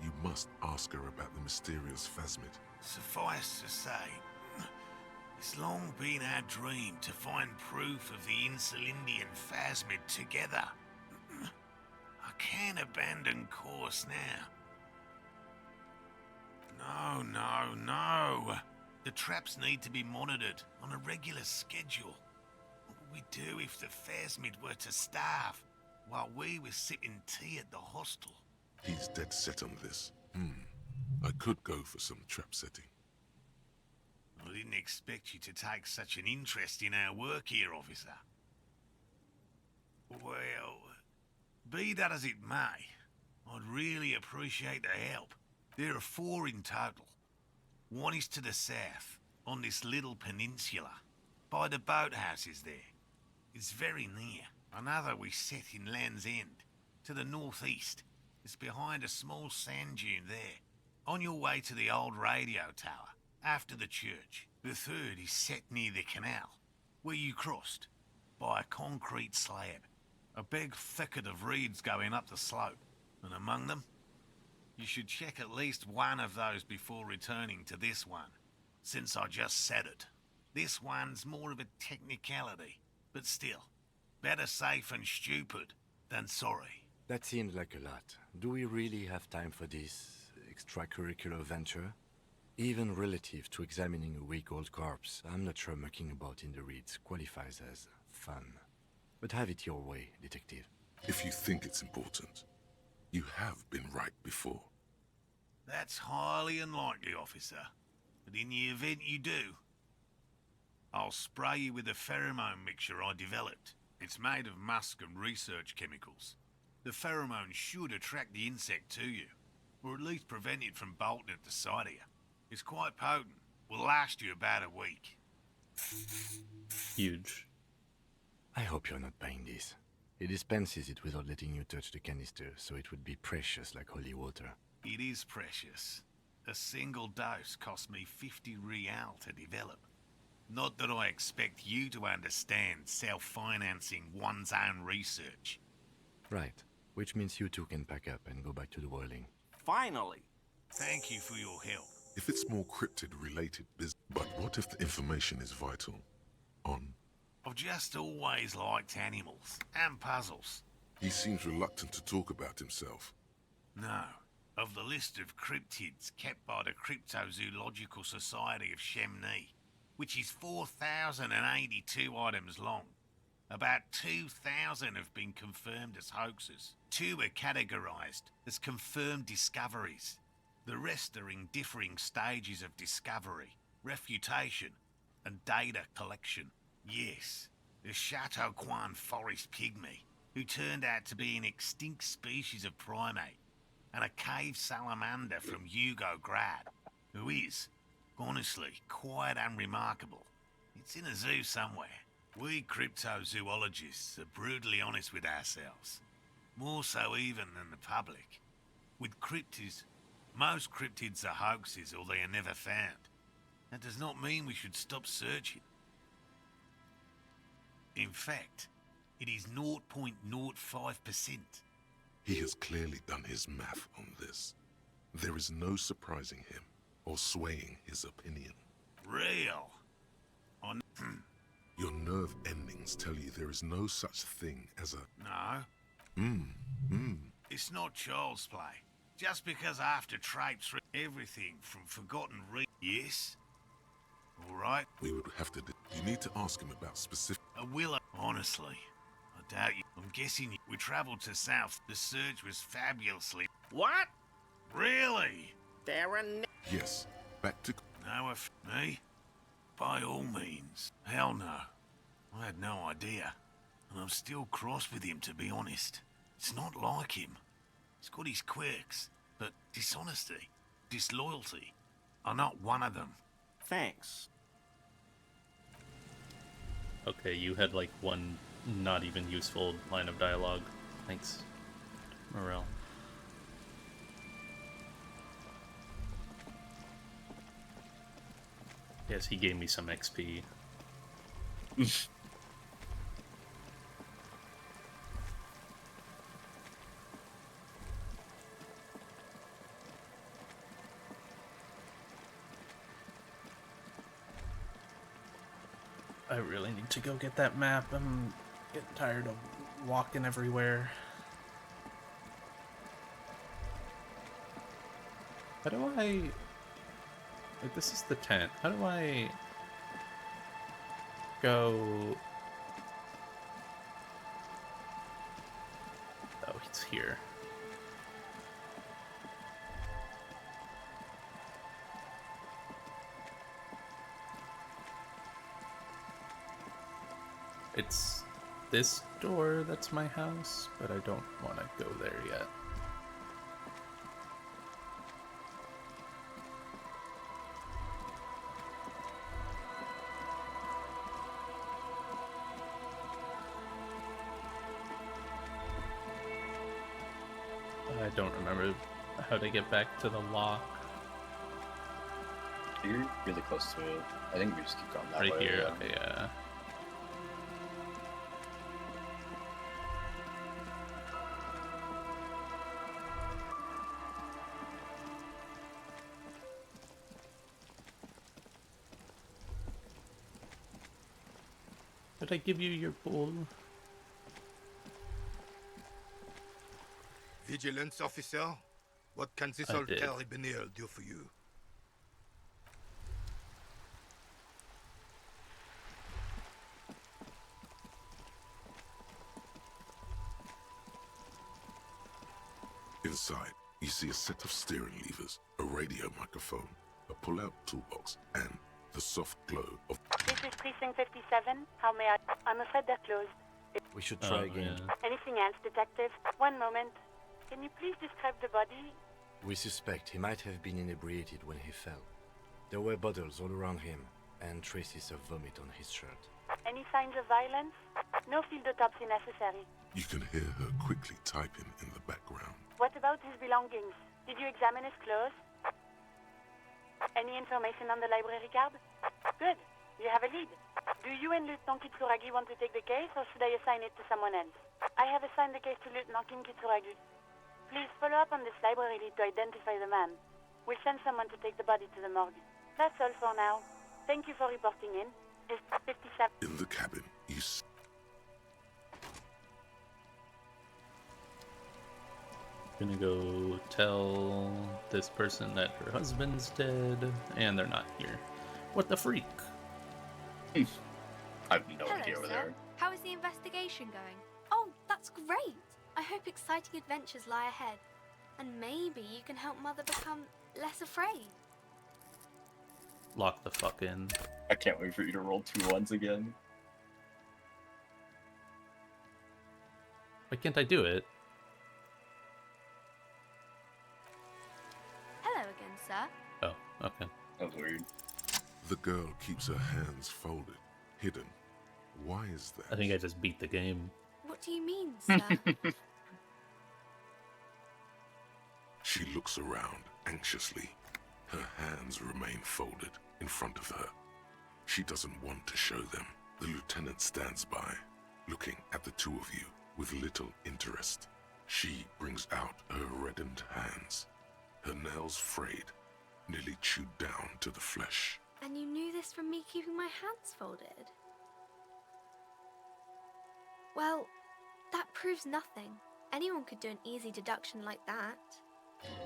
you must ask her about the mysterious phasmid. Suffice to say, it's long been our dream to find proof of the Insulindian phasmid together. I can't abandon course now. No. The traps need to be monitored on a regular schedule. What would we do if the phasmid were to starve while we were sipping tea at the hostel? He's dead set on this. I could go for some trap setting. I didn't expect you to take such an interest in our work here, officer. Well, be that as it may, I'd really appreciate the help. There are 4 in total. One is to the south, on this little peninsula, by the boathouses there. It's very near. Another we set in Land's End, to the northeast. It's behind a small sand dune there. On your way to the old radio tower, after the church. The third is set near the canal, where you crossed, by a concrete slab. A big thicket of reeds going up the slope, and among them, you should check at least one of those before returning to this one, since I just said it. This one's more of a technicality, but still, better safe and stupid than sorry. That seems like a lot. Do we really have time for this extracurricular venture? Even relative to examining a week-old corpse, I'm not sure mucking about in the reeds qualifies as fun. But have it your way, detective. If you think it's important, you have been right before. That's highly unlikely, officer. But in the event you do, I'll spray you with a pheromone mixture I developed. It's made of musk and research chemicals. The pheromone should attract the insect to you, or at least prevent it from bolting at the sight of you. It's quite potent. Will last you about a week. Huge. I hope you're not buying this. It dispenses it without letting you touch the canister, so it would be precious like holy water. It is precious. A single dose cost me 50 real to develop. Not that I expect you to understand self-financing one's own research. Right. Which means you two can pack up and go back to the whirling. Finally! Thank you for your help. If it's more cryptid-related business, but what if the information is vital? I've just always liked animals and puzzles. He seems reluctant to talk about himself. No. Of the list of cryptids kept by the Cryptozoological Society of Chemney, which is 4,082 items long, about 2,000 have been confirmed as hoaxes. 2 are categorized as confirmed discoveries. The rest are in differing stages of discovery, refutation, and data collection. Yes, the Chateau Quan forest pygmy, who turned out to be an extinct species of primate, and a cave salamander from Hugo Grad, who is, honestly, quite unremarkable. It's in a zoo somewhere. We cryptozoologists are brutally honest with ourselves, more so even than the public. With cryptids, most cryptids are hoaxes or they are never found. That does not mean we should stop searching. In fact, it is 0.05%. He has clearly done his math on this. There is no surprising him or swaying his opinion. Real? Your nerve endings tell you there is no such thing as a... No. It's not child's play. Just because after traipse everything from forgotten Yes? All right. We would have to... You need to ask him about specific... Honestly, I doubt you. I'm guessing we traveled to south. The search was fabulously... What? Really? There are Yes. Back to... No, me? By all means. Hell no. I had no idea. And I'm still cross with him, to be honest. It's not like him. He's got his quirks, but dishonesty, disloyalty are not one of them. Thanks. Okay, you had like one not even useful line of dialogue. Thanks, Morel. Yes, he gave me some XP. I really need to go get that map. I'm getting tired of walking everywhere. How do I... Wait, this is the tent. How do I... go... Oh, it's here. It's this door that's my house, but I don't want to go there yet. I don't remember how to get back to the lock. You're really close to it. I think we just keep going that Right way. here, yeah. okay, yeah. Did I give you your bowl? Vigilance officer, what can this I old did. carabinier do for you? Inside, you see a set of steering levers, a radio microphone, a pull-out toolbox, and the soft glow of... This is Precinct 57. How may I... I'm afraid they're closed. We should try again. Yeah. Anything else, detective? One moment. Can you please describe the body? We suspect he might have been inebriated when he fell. There were bottles all around him, and traces of vomit on his shirt. Any signs of violence? No field autopsy necessary. You can hear her quickly typing in the background. What about his belongings? Did you examine his clothes? Any information on the library card? Good. You have a lead. Do you and Lieutenant Kitsuragi want to take the case, or should I assign it to someone else? I have assigned the case to Lieutenant Kim Kitsuragi. Please follow up on this library lead to identify the man. We'll send someone to take the body to the morgue. That's all for now. Thank you for reporting in. It's 57. In the cabin, you see... Gonna go tell this person that her husband's dead, and they're not here. What the freak? I have no Hello, idea where sir. they're. How is the investigation going? Oh, that's great! I hope exciting adventures lie ahead. And maybe you can help Mother become less afraid. Lock the fuck in. I can't wait for you to roll 2 ones again. Why can't I do it? Hello again, sir. Oh, okay. That was weird. The girl keeps her hands folded, hidden. Why is that? I think I just beat the game. What do you mean, sir? She looks around anxiously. Her hands remain folded in front of her. She doesn't want to show them. The lieutenant stands by, looking at the two of you with little interest. She brings out her reddened hands, her nails frayed, nearly chewed down to the flesh. And you knew this from me keeping my hands folded? Well, that proves nothing. Anyone could do an easy deduction like that.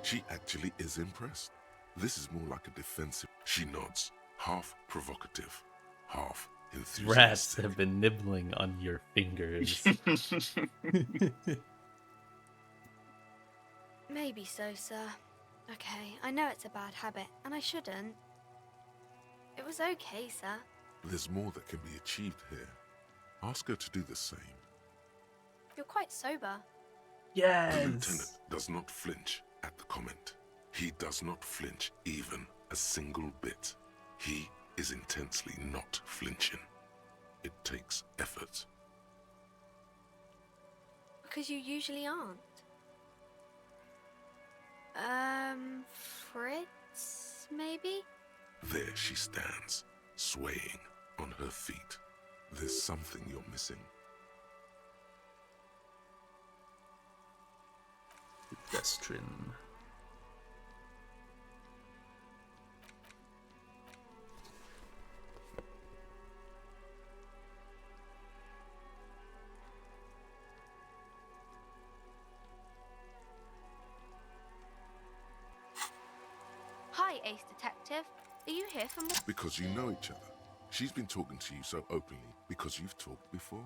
She actually is impressed. This is more like a defensive. She nods, half provocative, half enthusiastic. Rats have been nibbling on your fingers. Maybe so, sir. Okay, I know it's a bad habit, and I shouldn't. It was okay, sir. There's more that can be achieved here. Ask her to do the same. You're quite sober. The lieutenant does not flinch at the comment. He does not flinch even a single bit. He is intensely not flinching. It takes effort. Because you usually aren't. Fritz, maybe? There she stands, swaying on her feet. There's something you're missing. Pedestrian. Hi, Ace Detective. Are you here for more? Because you know each other. She's been talking to you so openly because you've talked before.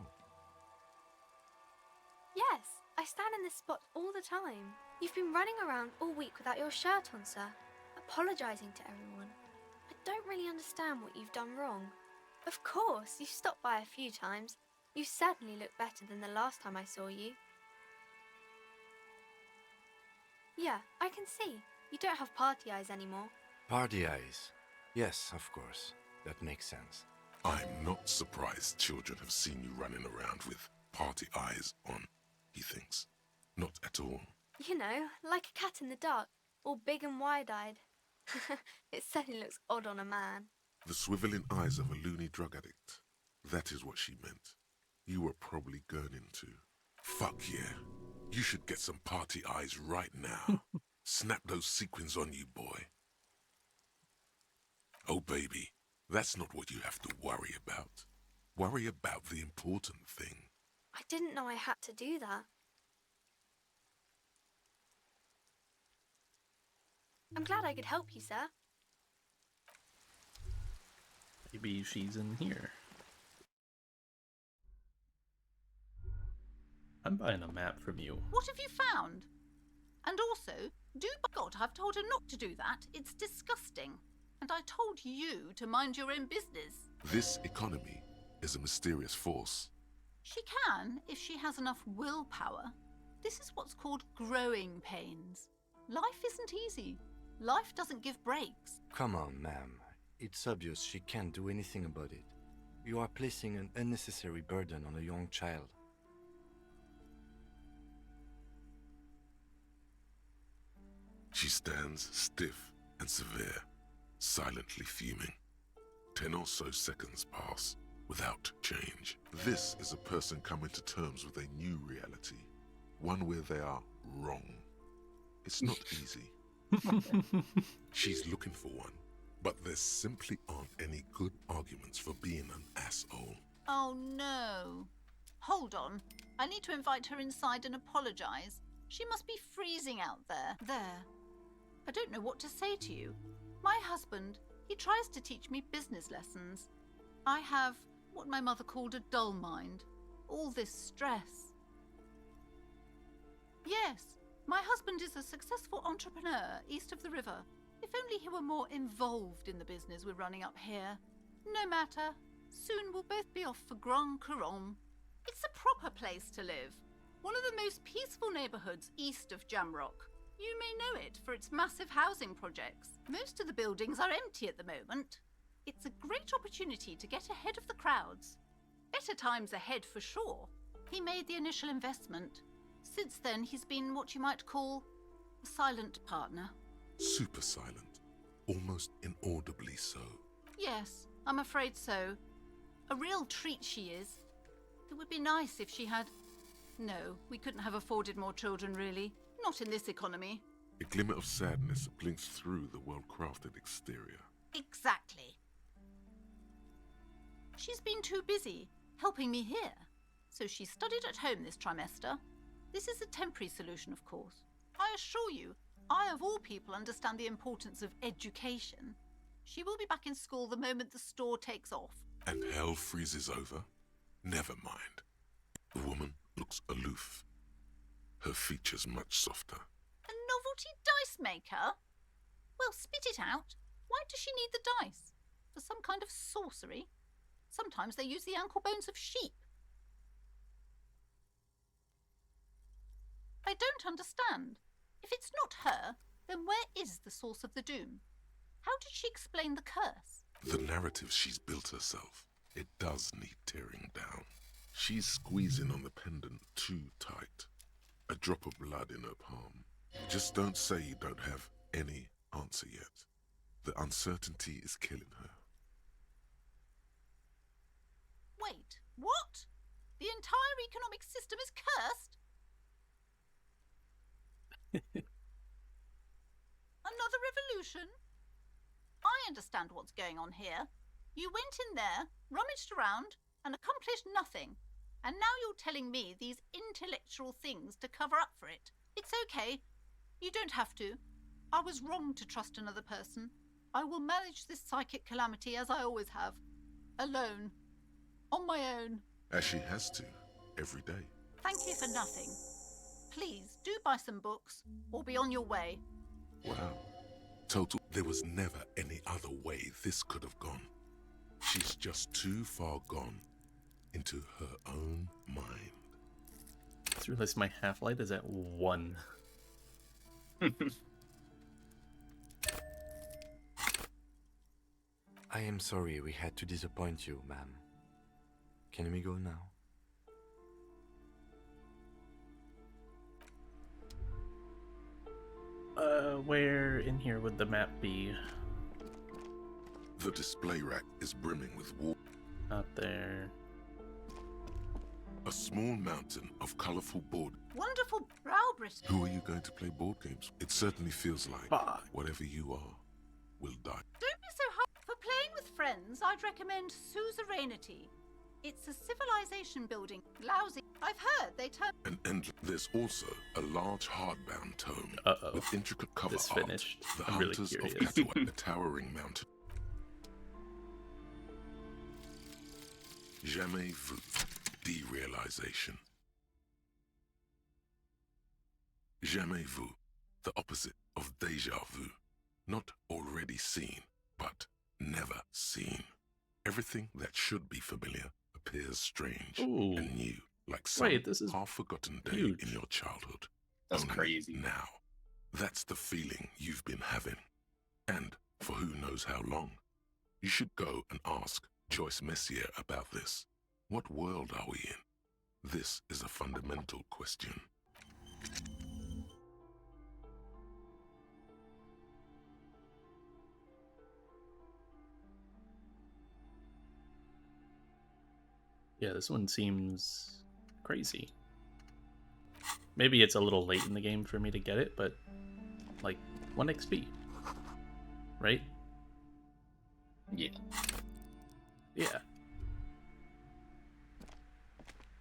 Yes, I stand in this spot all the time. You've been running around all week without your shirt on, sir, apologizing to everyone. I don't really understand what you've done wrong. Of course, you've stopped by a few times. You certainly look better than the last time I saw you. Yeah, I can see. You don't have party eyes anymore. Party eyes. Yes, of course. That makes sense. I'm not surprised children have seen you running around with party eyes on, he thinks. Not at all. You know, like a cat in the dark, all big and wide-eyed. It certainly looks odd on a man. The swiveling eyes of a loony drug addict. That is what she meant. You were probably gurning too. Fuck yeah. You should get some party eyes right now. Snap those sequins on you, boy. Oh, baby, that's not what you have to worry about. Worry about the important thing. I didn't know I had to do that. I'm glad I could help you, sir. Maybe she's in here. I'm buying a map from you. What have you found? And also, do by God, I've told her not to do that. It's disgusting. And I told you to mind your own business. This economy is a mysterious force. She can, if she has enough willpower. This is what's called growing pains. Life isn't easy. Life doesn't give breaks. Come on, ma'am. It's obvious she can't do anything about it. You are placing an unnecessary burden on a young child. She stands stiff and severe, silently fuming. 10 or so seconds pass without change. This is a person coming to terms with a new reality, one where they are wrong. It's not easy. She's looking for one, but there simply aren't any good arguments for being an asshole. Oh no. Hold on. I need to invite her inside and apologize. She must be freezing out there. There. I don't know what to say to you. My husband, he tries to teach me business lessons. I have what my mother called a dull mind. All this stress. Yes, my husband is a successful entrepreneur east of the river. If only he were more involved in the business we're running up here. No matter. Soon we'll both be off for Grand Couronne. It's a proper place to live. One of the most peaceful neighbourhoods east of Jamrock. You may know it for its massive housing projects. Most of the buildings are empty at the moment. It's a great opportunity to get ahead of the crowds. Better times ahead for sure. He made the initial investment. Since then, he's been what you might call a silent partner. Super silent, almost inaudibly so. Yes, I'm afraid so. A real treat she is. It would be nice if she had... No, we couldn't have afforded more children, really. Not in this economy. A glimmer of sadness blinks through the well-crafted exterior. Exactly. She's been too busy helping me here, so she studied at home this trimester. This is a temporary solution, of course. I assure you, I of all people understand the importance of education. She will be back in school the moment the store takes off. And hell freezes over? Never mind. The woman looks aloof. Her features much softer. A novelty dice maker? Well, spit it out. Why does she need the dice? For some kind of sorcery? Sometimes they use the ankle bones of sheep. I don't understand. If it's not her, then where is the source of the doom? How did she explain the curse? The narrative she's built herself. It does need tearing down. She's squeezing on the pendant too tight. A drop of blood in her palm. Just don't say you don't have any answer yet. The uncertainty is killing her. Wait, what? The entire economic system is cursed? Another revolution? I understand what's going on here. You went in there, rummaged around, and accomplished nothing. And now you're telling me these intellectual things to cover up for it. It's okay. You don't have to. I was wrong to trust another person. I will manage this psychic calamity as I always have. Alone. On my own. As she has to, every day. Thank you for nothing. Please, do buy some books, or be on your way. Wow. Total, there was never any other way this could have gone. She's just too far gone into her own mind. I just realized my half-light is at 1. I am sorry we had to disappoint you, ma'am. Can we go now? Where in here would the map be? The display rack is brimming with water. Not there. A small mountain of colorful board. Wonderful Browbrit. Who are you going to play board games? It certainly feels like whatever you are will die. Don't be so hard. For playing with friends, I'd recommend Suzerainty. It's a civilization building. Lousy. I've heard they turn. And there's also a large hardbound tome with intricate cover This art. finished. The I'm really Hunters of curious. Katua, a towering mountain. Jamais vu. Derealization. Jamais vu. The opposite of déjà vu. Not already seen, but never seen. Everything that should be familiar appears strange and new, like some this is half-forgotten day huge. in your childhood. That's Only crazy. Now, that's the feeling you've been having. And for who knows how long. You should go and ask Joyce Messier about this. What world are we in? This is a fundamental question. Yeah, this one seems crazy. Maybe it's a little late in the game for me to get it, but like 1 XP. Right? Yeah. Yeah.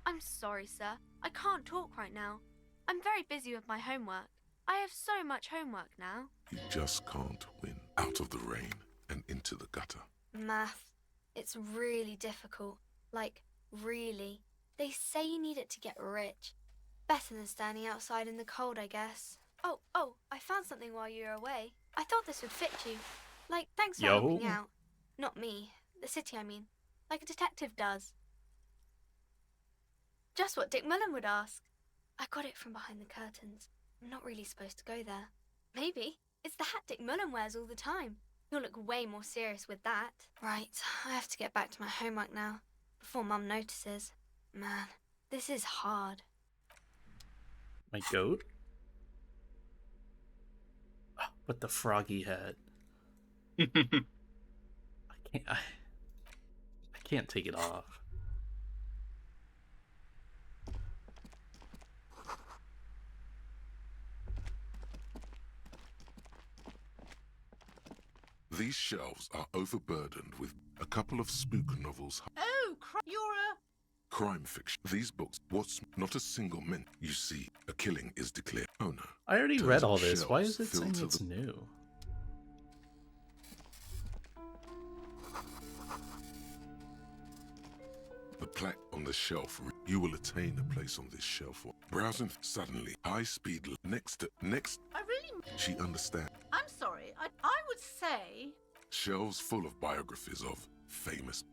I'm sorry, sir. I can't talk right now. I'm very busy with my homework. I have so much homework now. You just can't win. Out of the rain and into the gutter. Math. It's really difficult. Like, really. They say you need it to get rich. Better than standing outside in the cold, I guess. Oh, I found something while you were away. I thought this would fit you. Like, thanks for helping out. Not me. The city, I mean. Like a detective does. Just what Dick Mullen would ask. I got it from behind the curtains. I'm not really supposed to go there. Maybe. It's the hat Dick Mullen wears all the time. You'll look way more serious with that. Right, I have to get back to my homework now. Before Mum notices. Man, this is hard. My goat? Oh, but the froggy hat. I can't take it off. These shelves are overburdened with a couple of spook novels. Oh, you're a... Crime fiction. These books, what's not a single mint. You see, a killing is declared. Oh no. I already Turns read up all this. Why shelves is it filled saying to it's the- new? The plaque on the shelf. You will attain a place on this shelf. Browsing suddenly, high speed. Next. I really... She understands. I'm sorry. I would say... Shelves full of biographies of famous.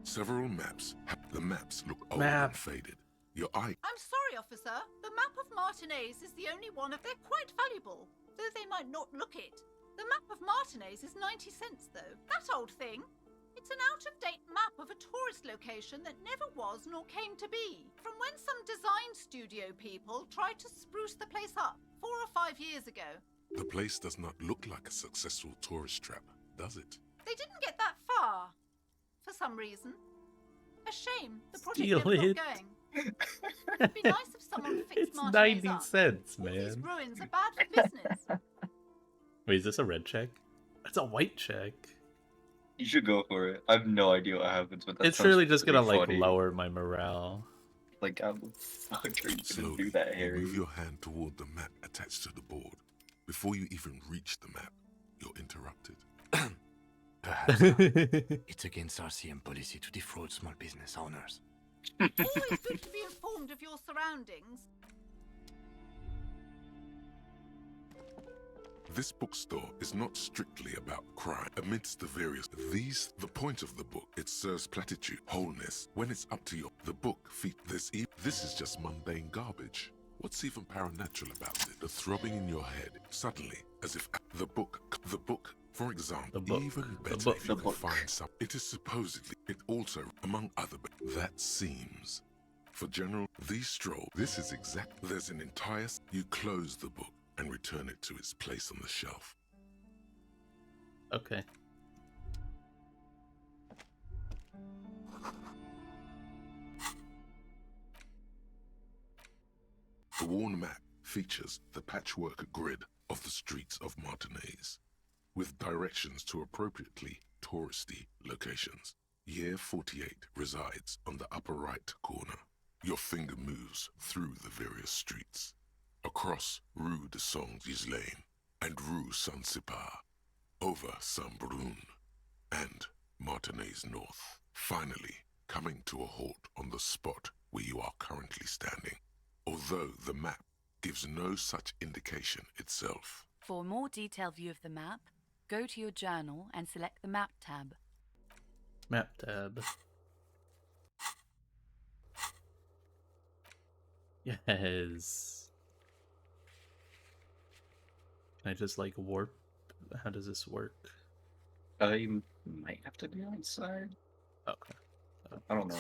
Several maps. The maps look old and faded. Your eye. I'm sorry, officer. The map of Martinez is the only one of... They're quite valuable, though they might not look it. The map of Martinez is 90 cents, though. That old thing. It's an out-of-date map of a tourist location that never was nor came to be. From when some design studio people tried to spruce the place up 4 or 5 years ago. The place does not look like a successful tourist trap, does it? They didn't get that far. For some reason. A shame. The project Steal never it. got going. It'd be nice if someone fixed It's Martinez 90 up. cents, All these man. ruins are bad for business. Wait, is this a red check? That's a white check. You should go for it. I have no idea what happens with that. It's Sounds really just gonna pretty like funny. lower my morale. Like, how the fuck are you gonna Slowly, do that, you Harry? move your hand toward the map attached to the board. Before you even reach the map, you're interrupted. Perhaps not. It's against RCM policy to defraud small business owners. Always good to be informed of your surroundings. This bookstore is not strictly about crime. Amidst the various the point of the book, it serves platitude, wholeness. When it's up to you, the book this is just mundane garbage. What's even paranatural about it? The throbbing in your head, suddenly, as if the book, for example, even better if you can find some. It is supposedly, it also, among other, that seems For general, these stroll. This is exact. There's an entire. You close the book and return it to its place on the shelf. Okay. The worn map features the patchwork grid of the streets of Martinez, with directions to appropriately touristy locations. Year 48 resides on the upper right corner. Your finger moves through the various streets, across Rue de Saint-Ghislain and Rue Saint-Cypar, over Saint-Brun and Martinez North, finally coming to a halt on the spot where you are currently standing, although the map gives no such indication itself. For a more detailed view of the map, go to your journal and select the Map tab. Map tab. Yes. Can I just like warp? How does this work? You might have to be outside. Okay. I don't know.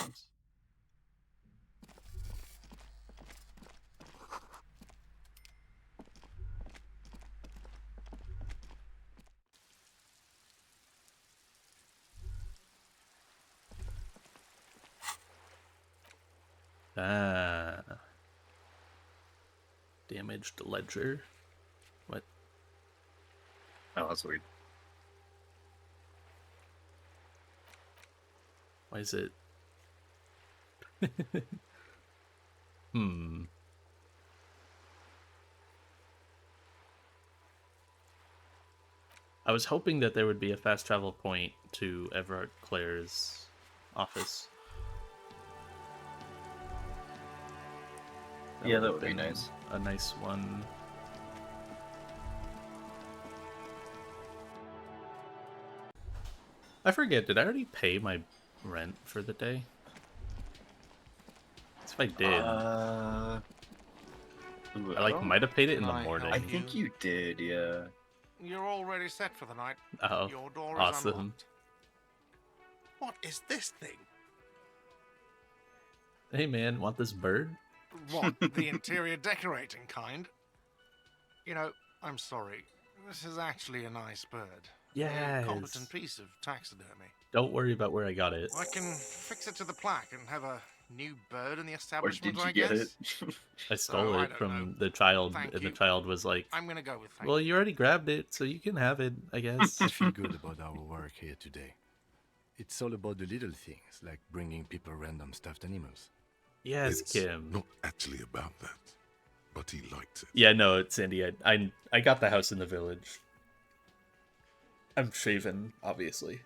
Ah. Damaged ledger. What? Oh, that's weird. Why is it? I was hoping that there would be a fast travel point to Everard Claire's office. Yeah, that would be nice. A nice one. I forget, did I already pay my rent for the day? If I did. I might have paid it in the morning. I think you did, yeah. You're already set for the night. Oh, Your door is awesome. unlocked. What is this thing? Hey man, want this bird? What, the interior decorating kind? You know, I'm sorry. This is actually a nice bird. Yes. A competent piece of taxidermy. Don't worry about where I got it. I can fix it to the plaque and have a new bird in the Or establishment, did you I get guess. it? I stole I it don't from know. the child, Thank and you. the child was like, I'm gonna go with thank well, you already grabbed it, so you can have it, I guess. I feel good about our work here today. It's all about the little things, like bringing people random stuffed animals. Yes, It's Kim. not actually about that, but he liked it. Yeah, no, Sandy, I got the house in the village. I'm shaven, obviously.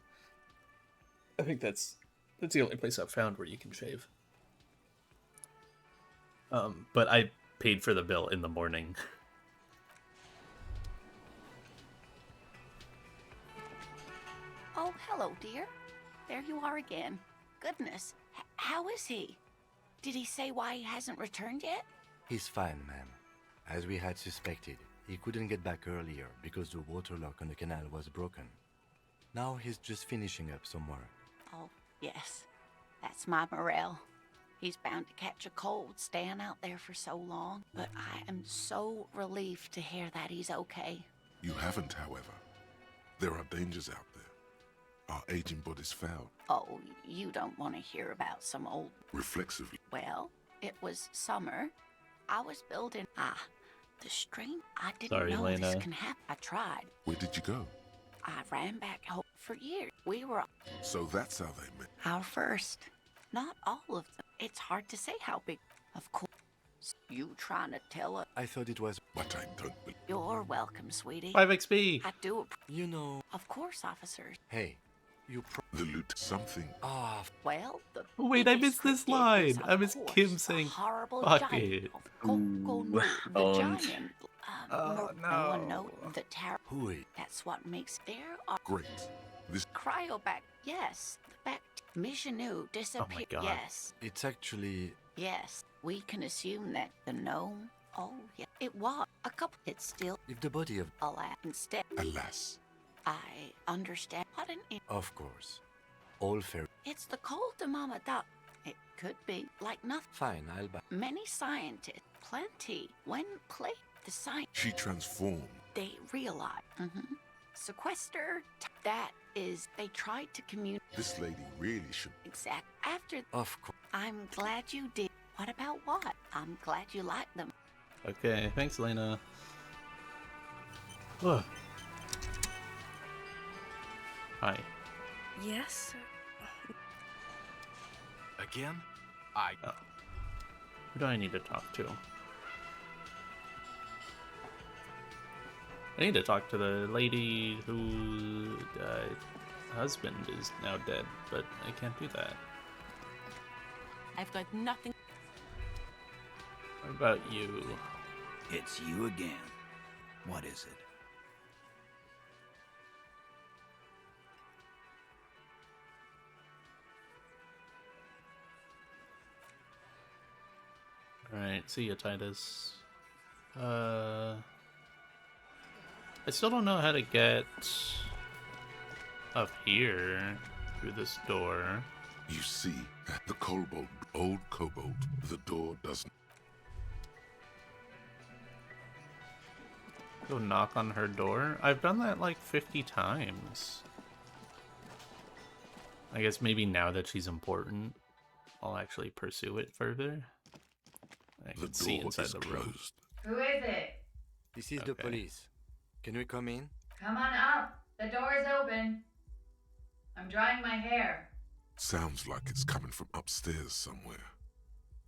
I think that's the only place I've found where you can shave. But I paid for the bill in the morning. Oh, hello, dear. There you are again. Goodness, how is he? Did he say why he hasn't returned yet? He's fine, ma'am. As we had suspected, he couldn't get back earlier because the water lock on the canal was broken. Now he's just finishing up some work. Oh, yes. That's my Morel. He's bound to catch a cold staying out there for so long, but I am so relieved to hear that he's okay. You haven't, however. There are dangers out there. Our aging body's foul. Oh, you don't want to hear about some old... Reflexively. Well, it was summer. I was building... the stream. I didn't Sorry, know this Lena. can happen. I tried. Where did you go? I ran back home for years. We were So that's how they met. our first. Not all of them. It's hard to say how big. Of course, you trying to tell us. I thought it was... But I don't believe... You're welcome, sweetie. 5 XP. I do. You know... Of course, officers. Hey, you The loot something. Well, the Wait, I biggest missed this critique line. is, of I missed course, Kim the saying, horrible fuck giant it. of the giant. Oh, no one knows the tower. Wait. That's what makes there are Great. This... cryobac. Yes, the back. Michanu disappeared. God. Yes, It's actually... yes. We can assume that the gnome. Oh, yeah. It was a couple. It's still If the body of... alas. Instead, Alas. I understand. What an. Of course. All fair... It's the cold to Mama Duck. It could be like nothing. Fine, I'll buy. Many scientists, plenty, when play the science, She transformed. they realize. Sequester, that is, they tried to communicate. This lady really should. Exact. After. Of course. I'm glad you did. What about what? I'm glad you liked them. Okay, thanks, Lena. Ugh. Hi. Yes? Again? Who do I need to talk to? I need to talk to the lady whose husband is now dead, but I can't do that. I've got nothing. What about you? It's you again. What is it? Alright, see ya, Titus. I still don't know how to get up here through this door. You see, the old kobold, the door doesn't. Go knock on her door? I've done that like 50 times. I guess maybe now that she's important, I'll actually pursue it further. I can see inside the room. Who is it? This is the police. Can we come in? Come on up. The door is open. I'm drying my hair. Sounds like it's coming from upstairs somewhere.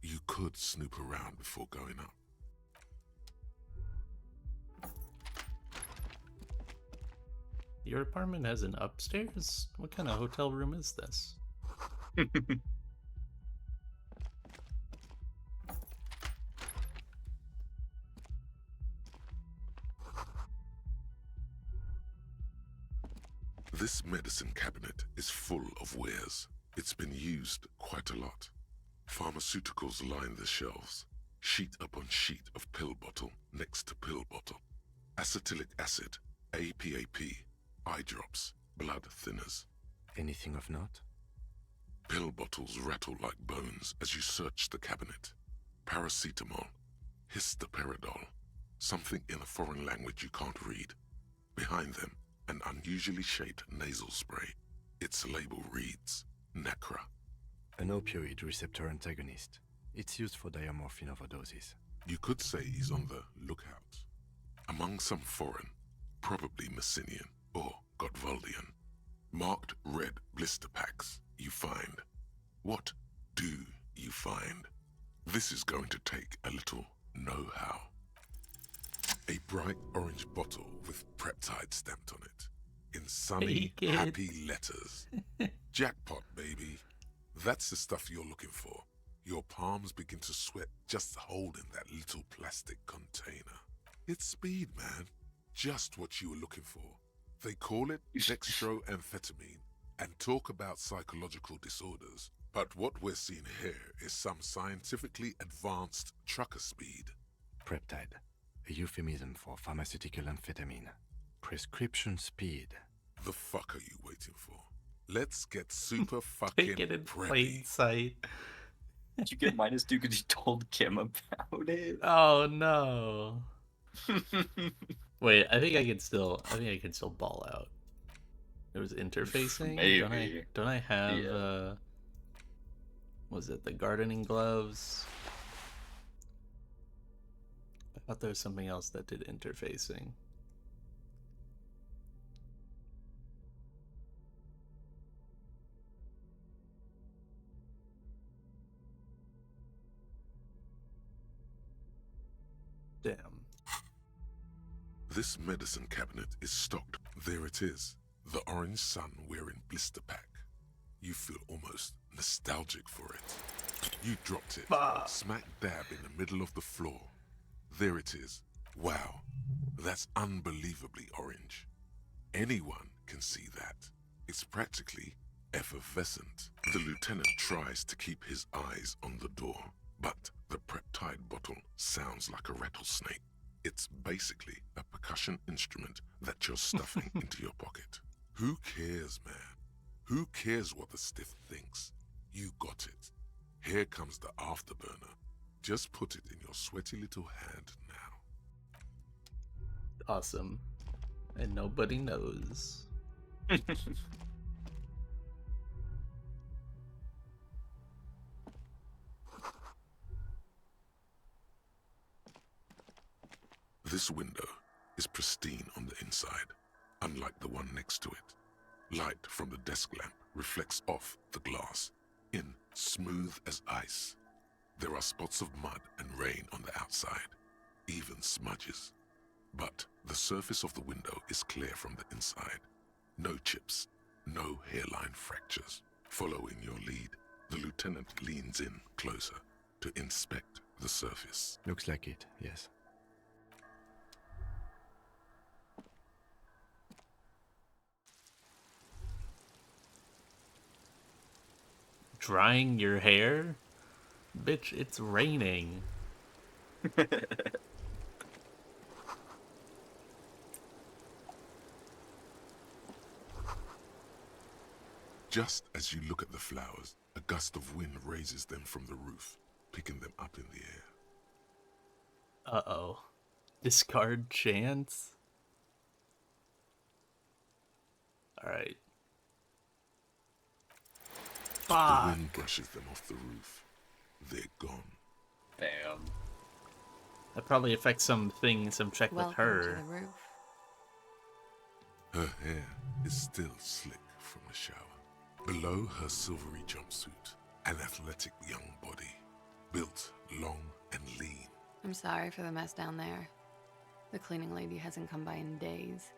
You could snoop around before going up. Your apartment has an upstairs? What kind of hotel room is this? This medicine cabinet is full of wares. It's been used quite a lot. Pharmaceuticals line the shelves, sheet upon sheet of pill bottle next to pill bottle. Acetylic acid, APAP, eye drops, blood thinners. Anything of note? Pill bottles rattle like bones as you search the cabinet. Paracetamol, histoperidol, something in a foreign language you can't read. Behind them, an unusually shaped nasal spray. Its label reads, Necra. An opioid receptor antagonist. It's used for diamorphine overdoses. You could say he's on the lookout. Among some foreign, probably Messinian or Godvaldian, marked red blister packs you find. What do you find? This is going to take a little know-how. A bright orange bottle with Preptide stamped on it. In sunny, happy letters. Jackpot, baby. That's the stuff you're looking for. Your palms begin to sweat just holding that little plastic container. It's speed, man. Just what you were looking for. They call it dextroamphetamine and talk about psychological disorders. But what we're seeing here is some scientifically advanced trucker speed. Preptide. A euphemism for pharmaceutical amphetamine. Prescription speed. The fuck are you waiting for? Let's get super fucking Take it in preppy. plain sight. Did you get -2 because you told Kim about it? Oh no. Wait, I think I can still ball out. It was interfacing? Maybe. Don't I have was it the gardening gloves? I thought there was something else that did interfacing. Damn. This medicine cabinet is stocked. There it is. The orange sun wearing blister pack. You feel almost nostalgic for it. You dropped it, smack dab in the middle of the floor. There it is. Wow, that's unbelievably orange. Anyone can see that. It's practically effervescent. The lieutenant tries to keep his eyes on the door, but the Preptide bottle sounds like a rattlesnake. It's basically a percussion instrument that you're stuffing into your pocket. Who cares, man? Who cares what the stiff thinks? You got it. Here comes the afterburner. Just put it in your sweaty little hand now. Awesome. And nobody knows. This window is pristine on the inside, unlike the one next to it. Light from the desk lamp reflects off the glass, in smooth as ice. There are spots of mud and rain on the outside, even smudges. But the surface of the window is clear from the inside. No chips, no hairline fractures. Following your lead, the lieutenant leans in closer to inspect the surface. Looks like it, yes. Drying your hair? Bitch, it's raining. Just as you look at the flowers, a gust of wind raises them from the roof, picking them up in the air. Uh-oh. Discard chance? Alright. The wind brushes them off the roof. They're gone. Damn. That probably affects some check with her. To the roof. Her hair is still slick from the shower. Below her silvery jumpsuit, an athletic young body, built long and lean. I'm sorry for the mess down there. The cleaning lady hasn't come by in days.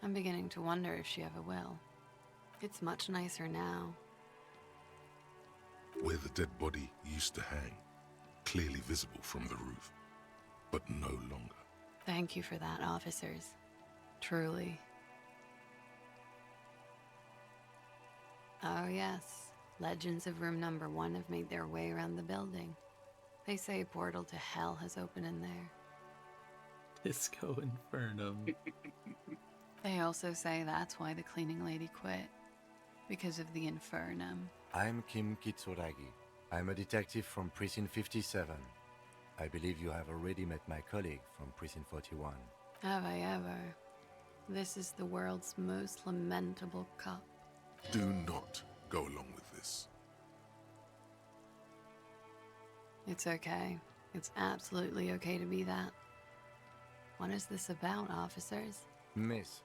I'm beginning to wonder if she ever will. It's much nicer now. Where the dead body used to hang, clearly visible from the roof, but no longer. Thank you for that, officers. Truly. Oh yes, legends of room number 1 have made their way around the building. They say a portal to hell has opened in there. Disco Infernum. They also say that's why the cleaning lady quit. Because of the Infernum. I'm Kim Kitsuragi. I'm a detective from Precinct 57. I believe you have already met my colleague from Precinct 41. Have I ever? This is the world's most lamentable cop. Do not go along with this. It's okay. It's absolutely okay to be that. What is this about, officers? Miss,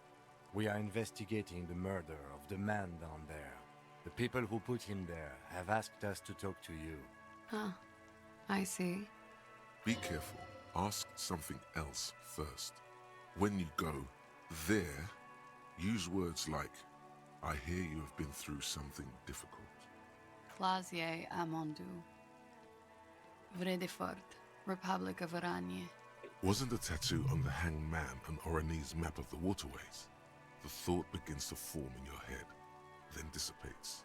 we are investigating the murder of the man down there. The people who put him there have asked us to talk to you. Huh. I see. Be careful. Ask something else first. When you go there, use words like, I hear you have been through something difficult. Clasier Amondu. Vredefort, Republic of Oranje. Wasn't the tattoo on the hanged man an Oranese map of the waterways? The thought begins to form in your head, then dissipates.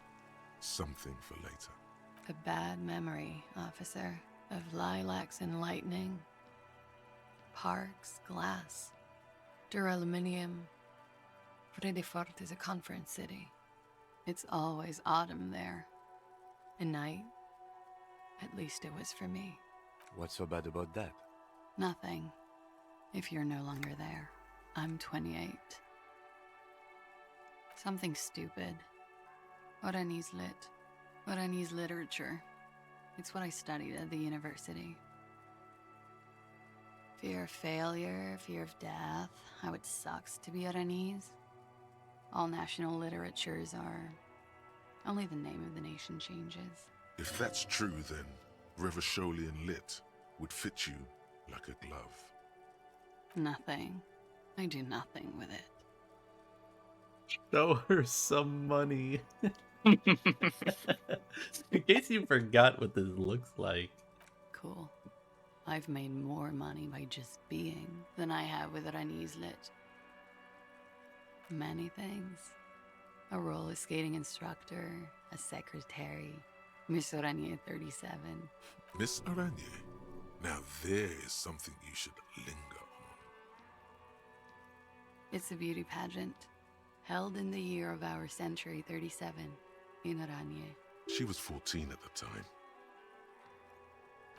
Something for later. A bad memory, officer, of lilacs and lightning. Parks, glass, duraluminum. Vredefort is a conference city. It's always autumn there. A night. At least it was for me. What's so bad about that? Nothing. If you're no longer there. I'm 28. Something stupid. Oranese lit. Oranese literature. It's what I studied at the university. Fear of failure, fear of death, how it sucks to be Oranese. All national literatures are... only the name of the nation changes. If that's true, then Revacholian lit would fit you like a glove. Nothing. I do nothing with it. Show her some money. In case you forgot what this looks like. Cool. I've made more money by just being than I have with Oranese lit. Many things. A roller skating instructor, a secretary, Miss Oranje 37. Miss Oranje, now there is something you should linger on. It's a beauty pageant, held in the year of our century 37, in Oranje. She was 14 at the time.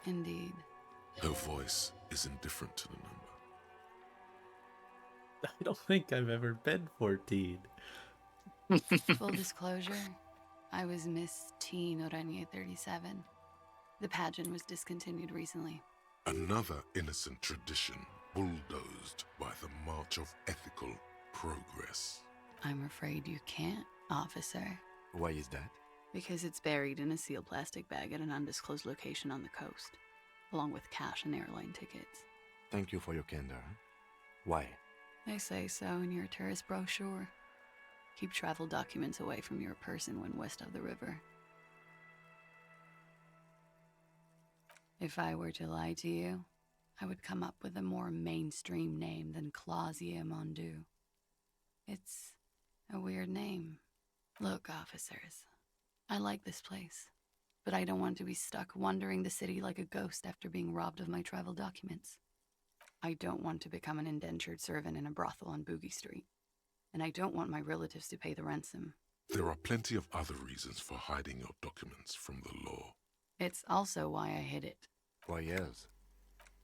Indeed. Her voice is indifferent to the number. I don't think I've ever been 14. Full disclosure, I was Miss Teen Oranje 37. The pageant was discontinued recently. Another innocent tradition bulldozed by the march of ethical progress. I'm afraid you can't, officer. Why is that? Because it's buried in a sealed plastic bag at an undisclosed location on the coast, along with cash and airline tickets. Thank you for your candor. Huh? Why? They say so in your tourist brochure. Keep travel documents away from your person when west of the river. If I were to lie to you, I would come up with a more mainstream name than Clausia Mondu. It's a weird name. Look, officers, I like this place, but I don't want to be stuck wandering the city like a ghost after being robbed of my travel documents. I don't want to become an indentured servant in a brothel on Boogie Street, and I don't want my relatives to pay the ransom. There are plenty of other reasons for hiding your documents from the law. It's also why I hid it. Why else?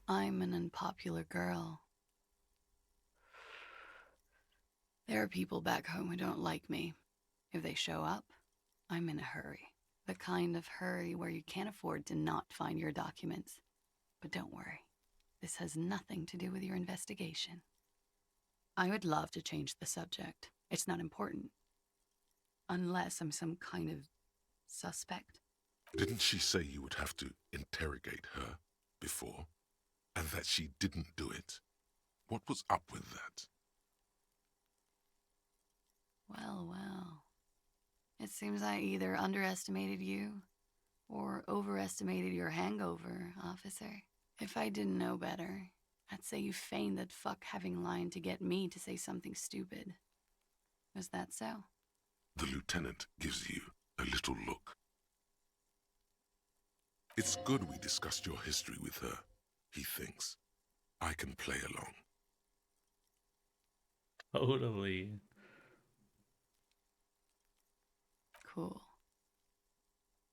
I'm an unpopular girl. There are people back home who don't like me. If they show up, I'm in a hurry. The kind of hurry where you can't afford to not find your documents. But don't worry, this has nothing to do with your investigation. I would love to change the subject. It's not important. Unless I'm some kind of suspect. Didn't she say you would have to interrogate her before? And that she didn't do it? What was up with that? Well, well. It seems I either underestimated you or overestimated your hangover, officer. If I didn't know better, I'd say you feigned that fuck having lied to get me to say something stupid. Was that so? The lieutenant gives you a little look. It's good we discussed your history with her, he thinks. I can play along. Totally. Cool.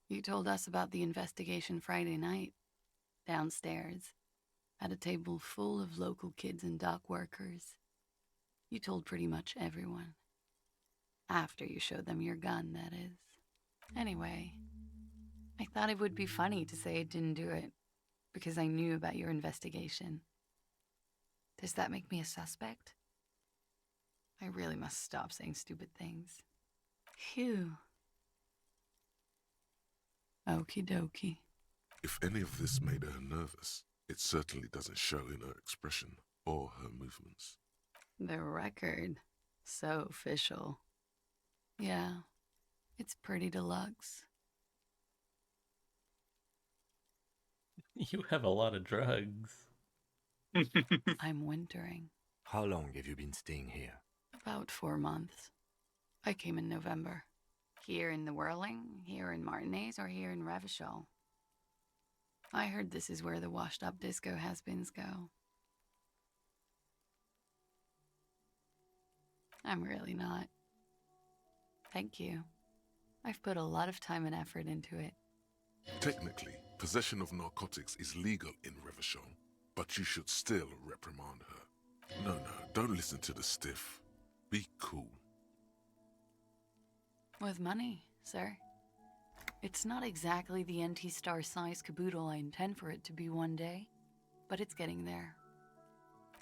You told us about the investigation Friday night, downstairs, at a table full of local kids and dock workers. You told pretty much everyone. After you showed them your gun, that is. Anyway, I thought it would be funny to say I didn't do it, because I knew about your investigation. Does that make me a suspect? I really must stop saying stupid things. Phew. Okie dokie. If any of this made her nervous, it certainly doesn't show in her expression or her movements. The record. So official. Yeah, it's pretty deluxe. You have a lot of drugs. I'm wintering. How long have you been staying here? About 4 months. I came in November. Here in the Whirling, here in Martinez, or here in Ravachol. I heard this is where the washed-up disco has-beens go. I'm really not. Thank you. I've put a lot of time and effort into it. Technically, possession of narcotics is legal in Revachol, but you should still reprimand her. No, don't listen to the stiff. Be cool. With money, sir. It's not exactly the NT-star-sized caboodle I intend for it to be one day, but it's getting there.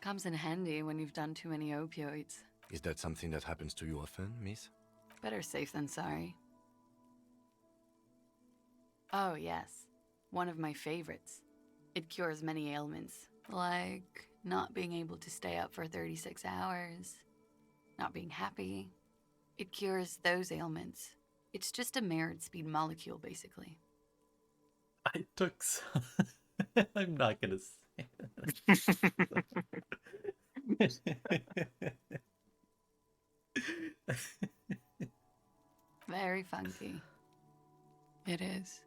Comes in handy when you've done too many opioids. Is that something that happens to you often, miss? Better safe than sorry. Oh, yes. One of my favorites. It cures many ailments, like not being able to stay up for 36 hours, not being happy. It cures those ailments. It's just a merit speed molecule, basically. I took some... I'm not gonna say it. Very funky. It is.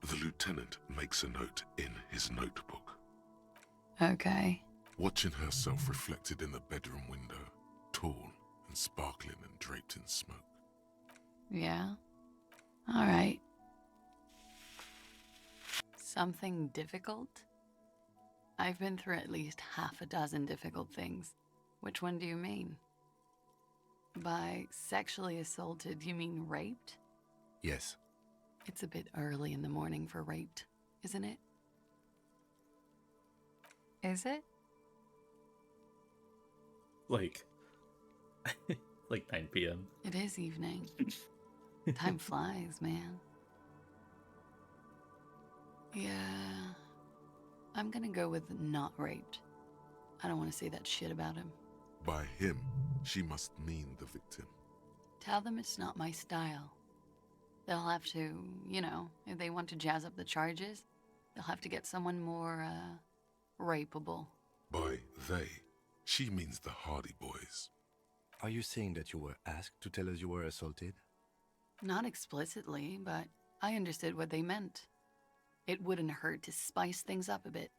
The lieutenant makes a note in his notebook. Okay. Watching herself reflected in the bedroom window, tall and sparkling and draped in smoke. Yeah? All right. Something difficult? I've been through at least half a dozen difficult things. Which one do you mean? By sexually assaulted, you mean raped? Yes. It's a bit early in the morning for raped, isn't it? Is it? Like 9 p.m. It is evening. Time flies, man. Yeah. I'm gonna go with not raped. I don't want to say that shit about him. By him, she must mean the victim. Tell them it's not my style. They'll have to, if they want to jazz up the charges, they'll have to get someone more, rapeable. By they, she means the Hardy Boys. Are you saying that you were asked to tell us you were assaulted? Not explicitly, but I understood what they meant. It wouldn't hurt to spice things up a bit.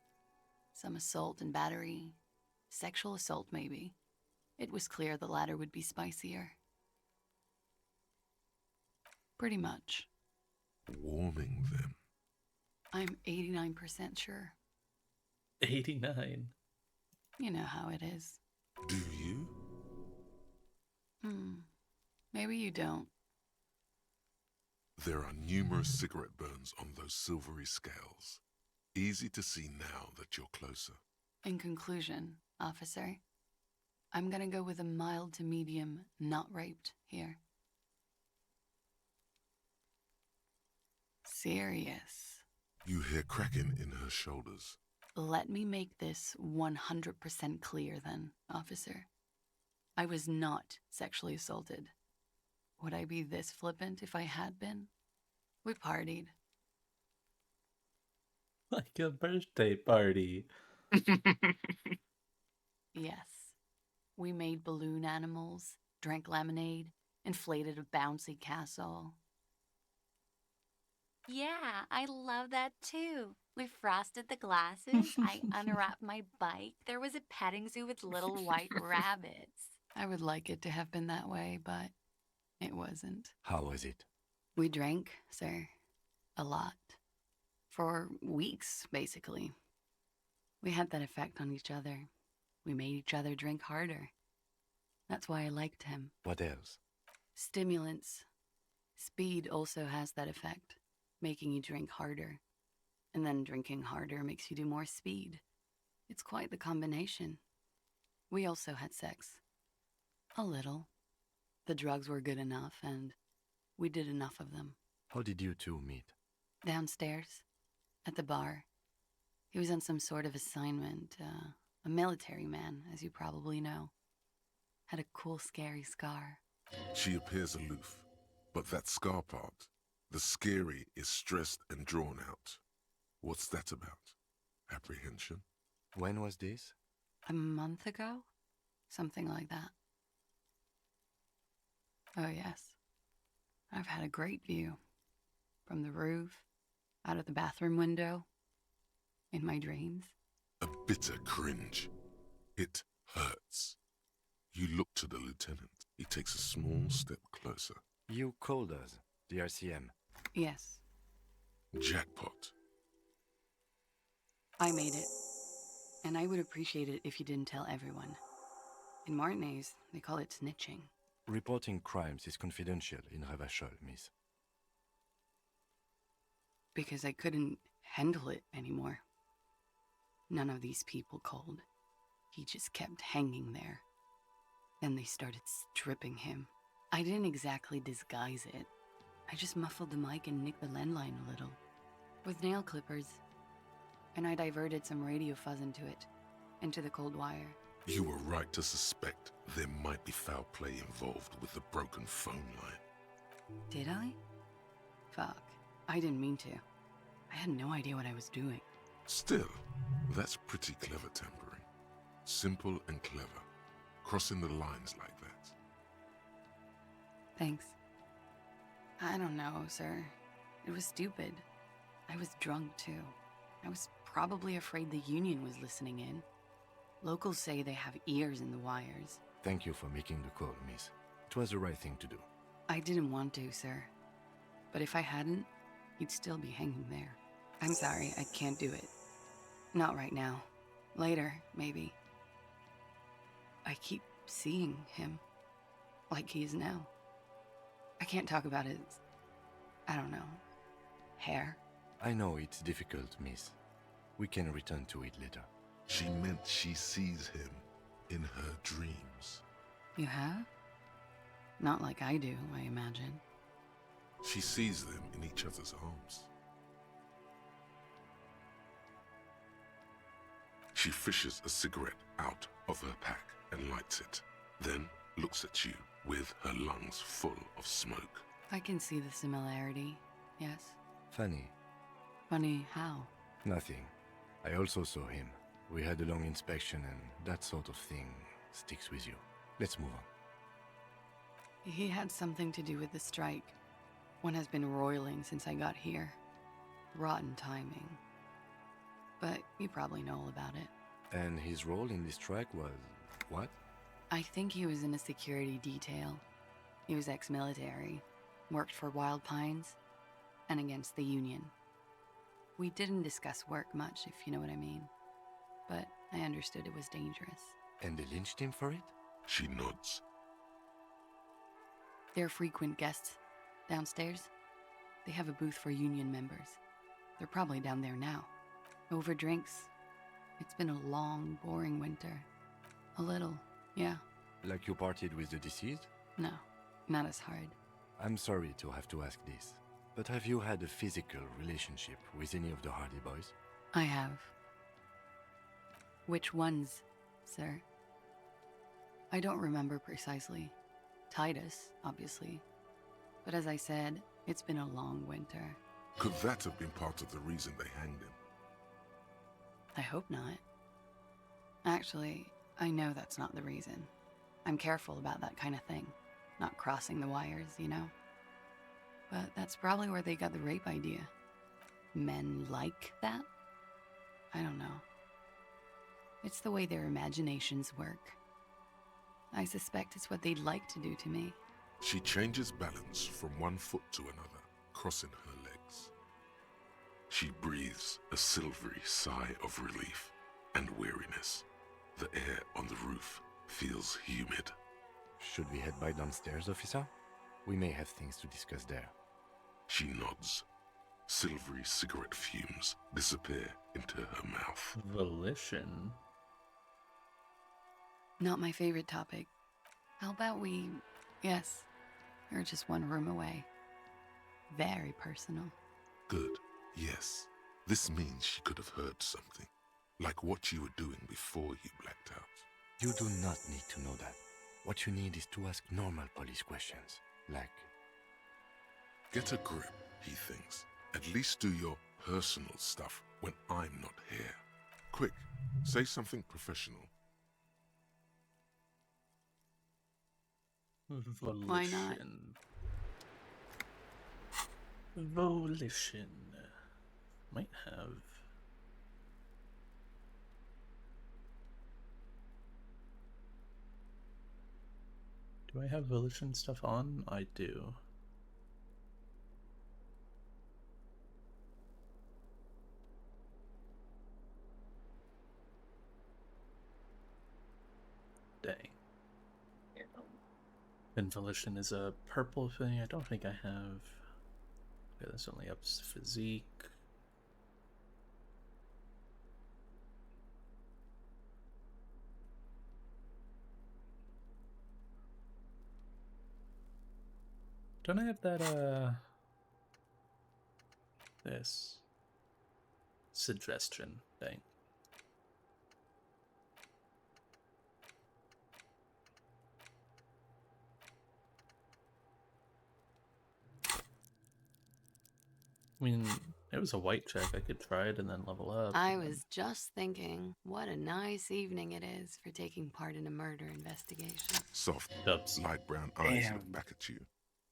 Some assault and battery. Sexual assault, maybe. It was clear the latter would be spicier. Pretty much. Warming them. I'm 89% sure. 89. You know how it is. Do you? Maybe you don't. There are numerous cigarette burns on those silvery scales. Easy to see now that you're closer. In conclusion, officer, I'm gonna go with a mild to medium not raped here. Serious. You hear cracking in her shoulders. Let me make this 100% clear then, officer. I was not sexually assaulted. Would I be this flippant if I had been? We partied. Like a birthday party. Yes. We made balloon animals, drank lemonade, inflated a bouncy castle. Yeah, I love that too. We frosted the glasses. I unwrapped my bike. There was a petting zoo with little white rabbits. I would like it to have been that way, but it wasn't. How was it? We drank, sir. A lot. For weeks, basically. We had that effect on each other. We made each other drink harder. That's why I liked him. What else? Stimulants. Speed also has that effect, making you drink harder. And then drinking harder makes you do more speed. It's quite the combination. We also had sex. A little. The drugs were good enough, and we did enough of them. How did you two meet? Downstairs, at the bar. He was on some sort of assignment, a military man, as you probably know. Had a cool, scary scar. She appears aloof, but that scar part, the scary, is stressed and drawn out. What's that about? Apprehension? When was this? A month ago? Something like that. Oh, yes. I've had a great view. From the roof, out of the bathroom window, in my dreams. A bitter cringe. It hurts. You look to the lieutenant. He takes a small step closer. You called us, the RCM. Yes. Jackpot. I made it. And I would appreciate it if you didn't tell everyone. In Martinez, they call it snitching. Reporting crimes is confidential in Ravachol, miss. Because I couldn't handle it anymore. None of these people called. He just kept hanging there. Then they started stripping him. I didn't exactly disguise it. I just muffled the mic and nicked the landline a little. With nail clippers. And I diverted some radio fuzz into it. Into the cold wire. You were right to suspect there might be foul play involved with the broken phone line. Did I? Fuck. I didn't mean to. I had no idea what I was doing. Still, that's pretty clever tampering. Simple and clever. Crossing the lines like that. Thanks. I don't know, sir. It was stupid. I was drunk, too. I was probably afraid the union was listening in. Locals say they have ears in the wires. Thank you for making the call, miss. It was the right thing to do. I didn't want to, sir. But if I hadn't, he'd still be hanging there. I'm sorry, I can't do it. Not right now. Later, maybe. I keep seeing him. Like he is now. I can't talk about his... I don't know. Hair. I know it's difficult, miss. We can return to it later. She meant she sees him in her dreams. You have? Not like I do, I imagine. She sees them in each other's arms. She fishes a cigarette out of her pack and lights it, then looks at you with her lungs full of smoke. I can see the similarity, yes. Funny. Funny how? Nothing. I also saw him. We had a long inspection and that sort of thing sticks with you. Let's move on. He had something to do with the strike. One has been roiling since I got here. Rotten timing. But you probably know all about it. And his role in this strike was what? I think he was in a security detail. He was ex-military, worked for Wild Pines, and against the Union. We didn't discuss work much, if you know what I mean. But I understood it was dangerous. And they lynched him for it? She nods. They're frequent guests downstairs. They have a booth for Union members. They're probably down there now. Over drinks. It's been a long, boring winter. A little, yeah. Like you partied with the deceased? No, not as hard. I'm sorry to have to ask this, but have you had a physical relationship with any of the Hardy Boys? I have. Which ones, sir? I don't remember precisely. Titus, obviously. But as I said, it's been a long winter. Could that have been part of the reason they hanged him? I hope not. Actually, I know that's not the reason. I'm careful about that kind of thing. Not crossing the wires, you know? But that's probably where they got the rape idea. Men like that? I don't know. It's the way their imaginations work. I suspect it's what they'd like to do to me. She changes balance from one foot to another, crossing her legs. She breathes a silvery sigh of relief and weariness. The air on the roof feels humid. Should we head by downstairs, officer? We may have things to discuss there. She nods. Silvery cigarette fumes disappear into her mouth. Volition? Not my favorite topic. How about we... Yes, you're just one room away. Very personal. Good. Yes. This means she could have heard something. Like what you were doing before you blacked out. You do not need to know that. What you need is to ask normal police questions. Like... Get a grip, he thinks. At least do your personal stuff when I'm not here. Quick, say something professional. Volition. Why not? Volition. Might have. Do I have volition stuff on? I do. Dang. And volition is a purple thing. I don't think I have. Okay, this only ups physique. Don't I have that, this suggestion thing? I mean, it was a white check. I could try it and then level up. I was just thinking, what a nice evening it is for taking part in a murder investigation. Soft, Dubs. light brown eyes Damn. look back at you,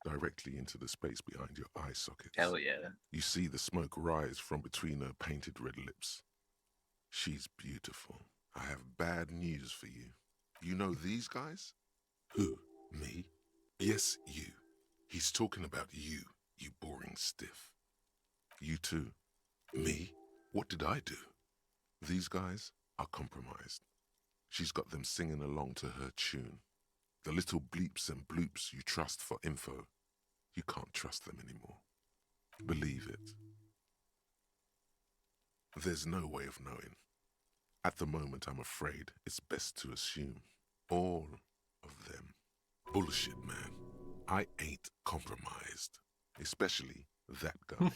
directly into the space behind your eye sockets. Hell yeah. You see the smoke rise from between her painted red lips. She's beautiful. I have bad news for you. You know these guys? Who? Me? Yes, you. He's talking about you, you boring stiff. You too. Me? What did I do? These guys are compromised. She's got them singing along to her tune. The little bleeps and bloops you trust for info, you can't trust them anymore. Believe it. There's no way of knowing. At the moment, I'm afraid it's best to assume all of them. Bullshit, man. I ain't compromised. Especially that guy.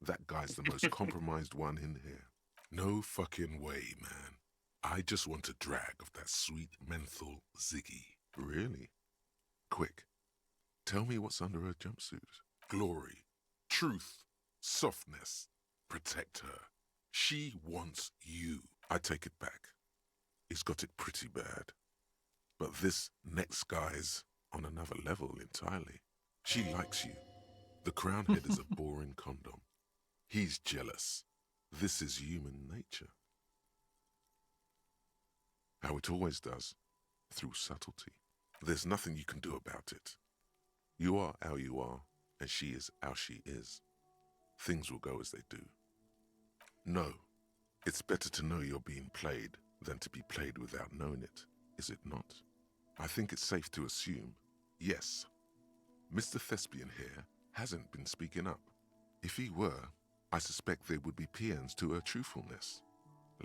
That guy's the most compromised one in here. No fucking way, man. I just want a drag of that sweet menthol Ziggy. Really? Quick. Tell me what's under her jumpsuit. Glory. Truth. Softness. Protect her. She wants you. I take it back. He's got it pretty bad. But this next guy's on another level entirely. She likes you. The crown head is a boring condom. He's jealous. This is human nature. How it always does, through subtlety. There's nothing you can do about it. You are how you are, and she is how she is. Things will go as they do. No, it's better to know you're being played than to be played without knowing it, is it not? I think it's safe to assume, yes, Mr. Thespian here hasn't been speaking up. If he were, I suspect there would be paeans to her truthfulness.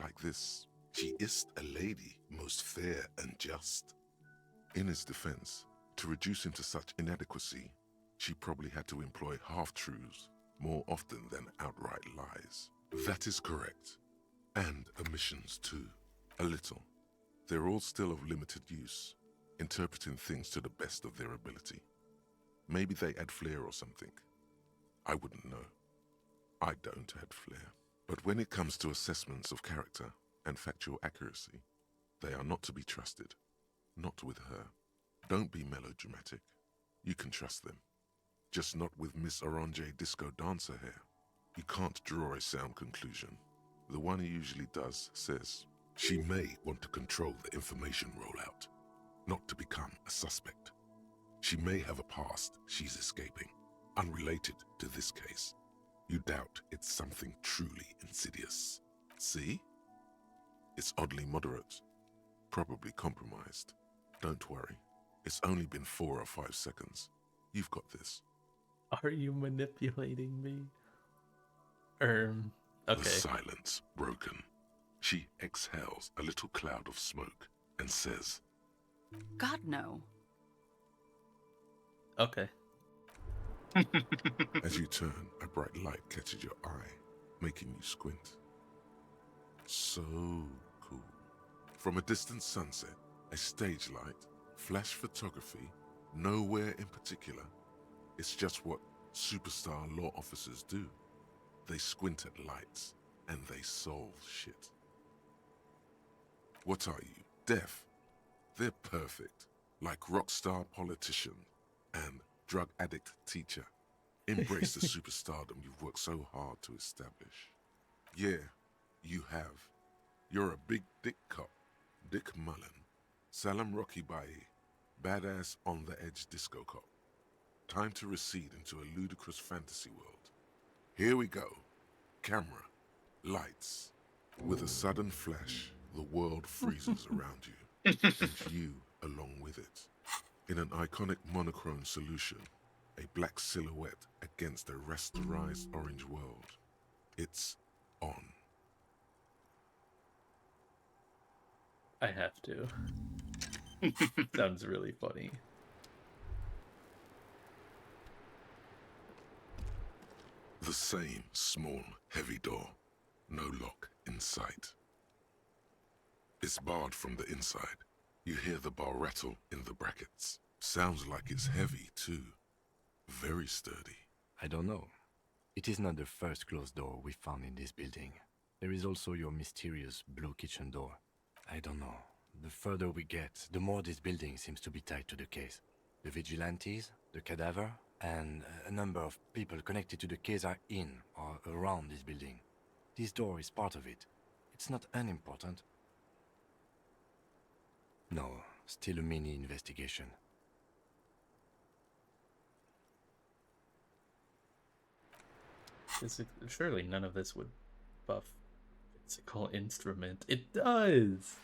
Like this, she is a lady, most fair and just. In his defense, to reduce him to such inadequacy, she probably had to employ half-truths more often than outright lies. That is correct. And omissions too. A little. They're all still of limited use, interpreting things to the best of their ability. Maybe they add flair or something. I wouldn't know. I don't add flair. But when it comes to assessments of character and factual accuracy, they are not to be trusted. Not with her. Don't be melodramatic. You can trust them. Just not with Miss Orange Disco Dancer here. You can't draw a sound conclusion. The one who usually does says, she may want to control the information rollout, not to become a suspect. She may have a past she's escaping, unrelated to this case. You doubt it's something truly insidious. See? It's oddly moderate, probably compromised. Don't worry, it's only been 4 or 5 seconds. You've got this. Are you manipulating me? Okay. The silence broken. She exhales a little cloud of smoke and says, God, no. Okay. As you turn, a bright light catches your eye, making you squint. So cool. From a distant sunset, a stage light, flash photography, nowhere in particular. It's just what superstar law officers do. They squint at lights, and they solve shit. What are you, deaf? They're perfect, like rock star politician and drug addict teacher. Embrace the superstardom you've worked so hard to establish. Yeah, you have. You're a big dick cop, Dick Mullen, Salam Rocky Bayi, badass on the edge disco cop. Time to recede into a ludicrous fantasy world. Here we go. Camera, lights. With a sudden flash, the world freezes around you, and you along with it. In an iconic monochrome solution, a black silhouette against a rasterized orange world. It's on. I have to. Sounds really funny. The same small, heavy door. No lock in sight. It's barred from the inside. You hear the bar rattle in the brackets. Sounds like it's heavy, too. Very sturdy. I don't know. It is not the first closed door we found in this building. There is also your mysterious blue kitchen door. I don't know. The further we get, the more this building seems to be tied to the case. The vigilantes, the cadaver, and a number of people connected to the case are in or around this building. This door is part of it. It's not unimportant. No, still a mini investigation. Surely none of this would buff physical instrument. It does!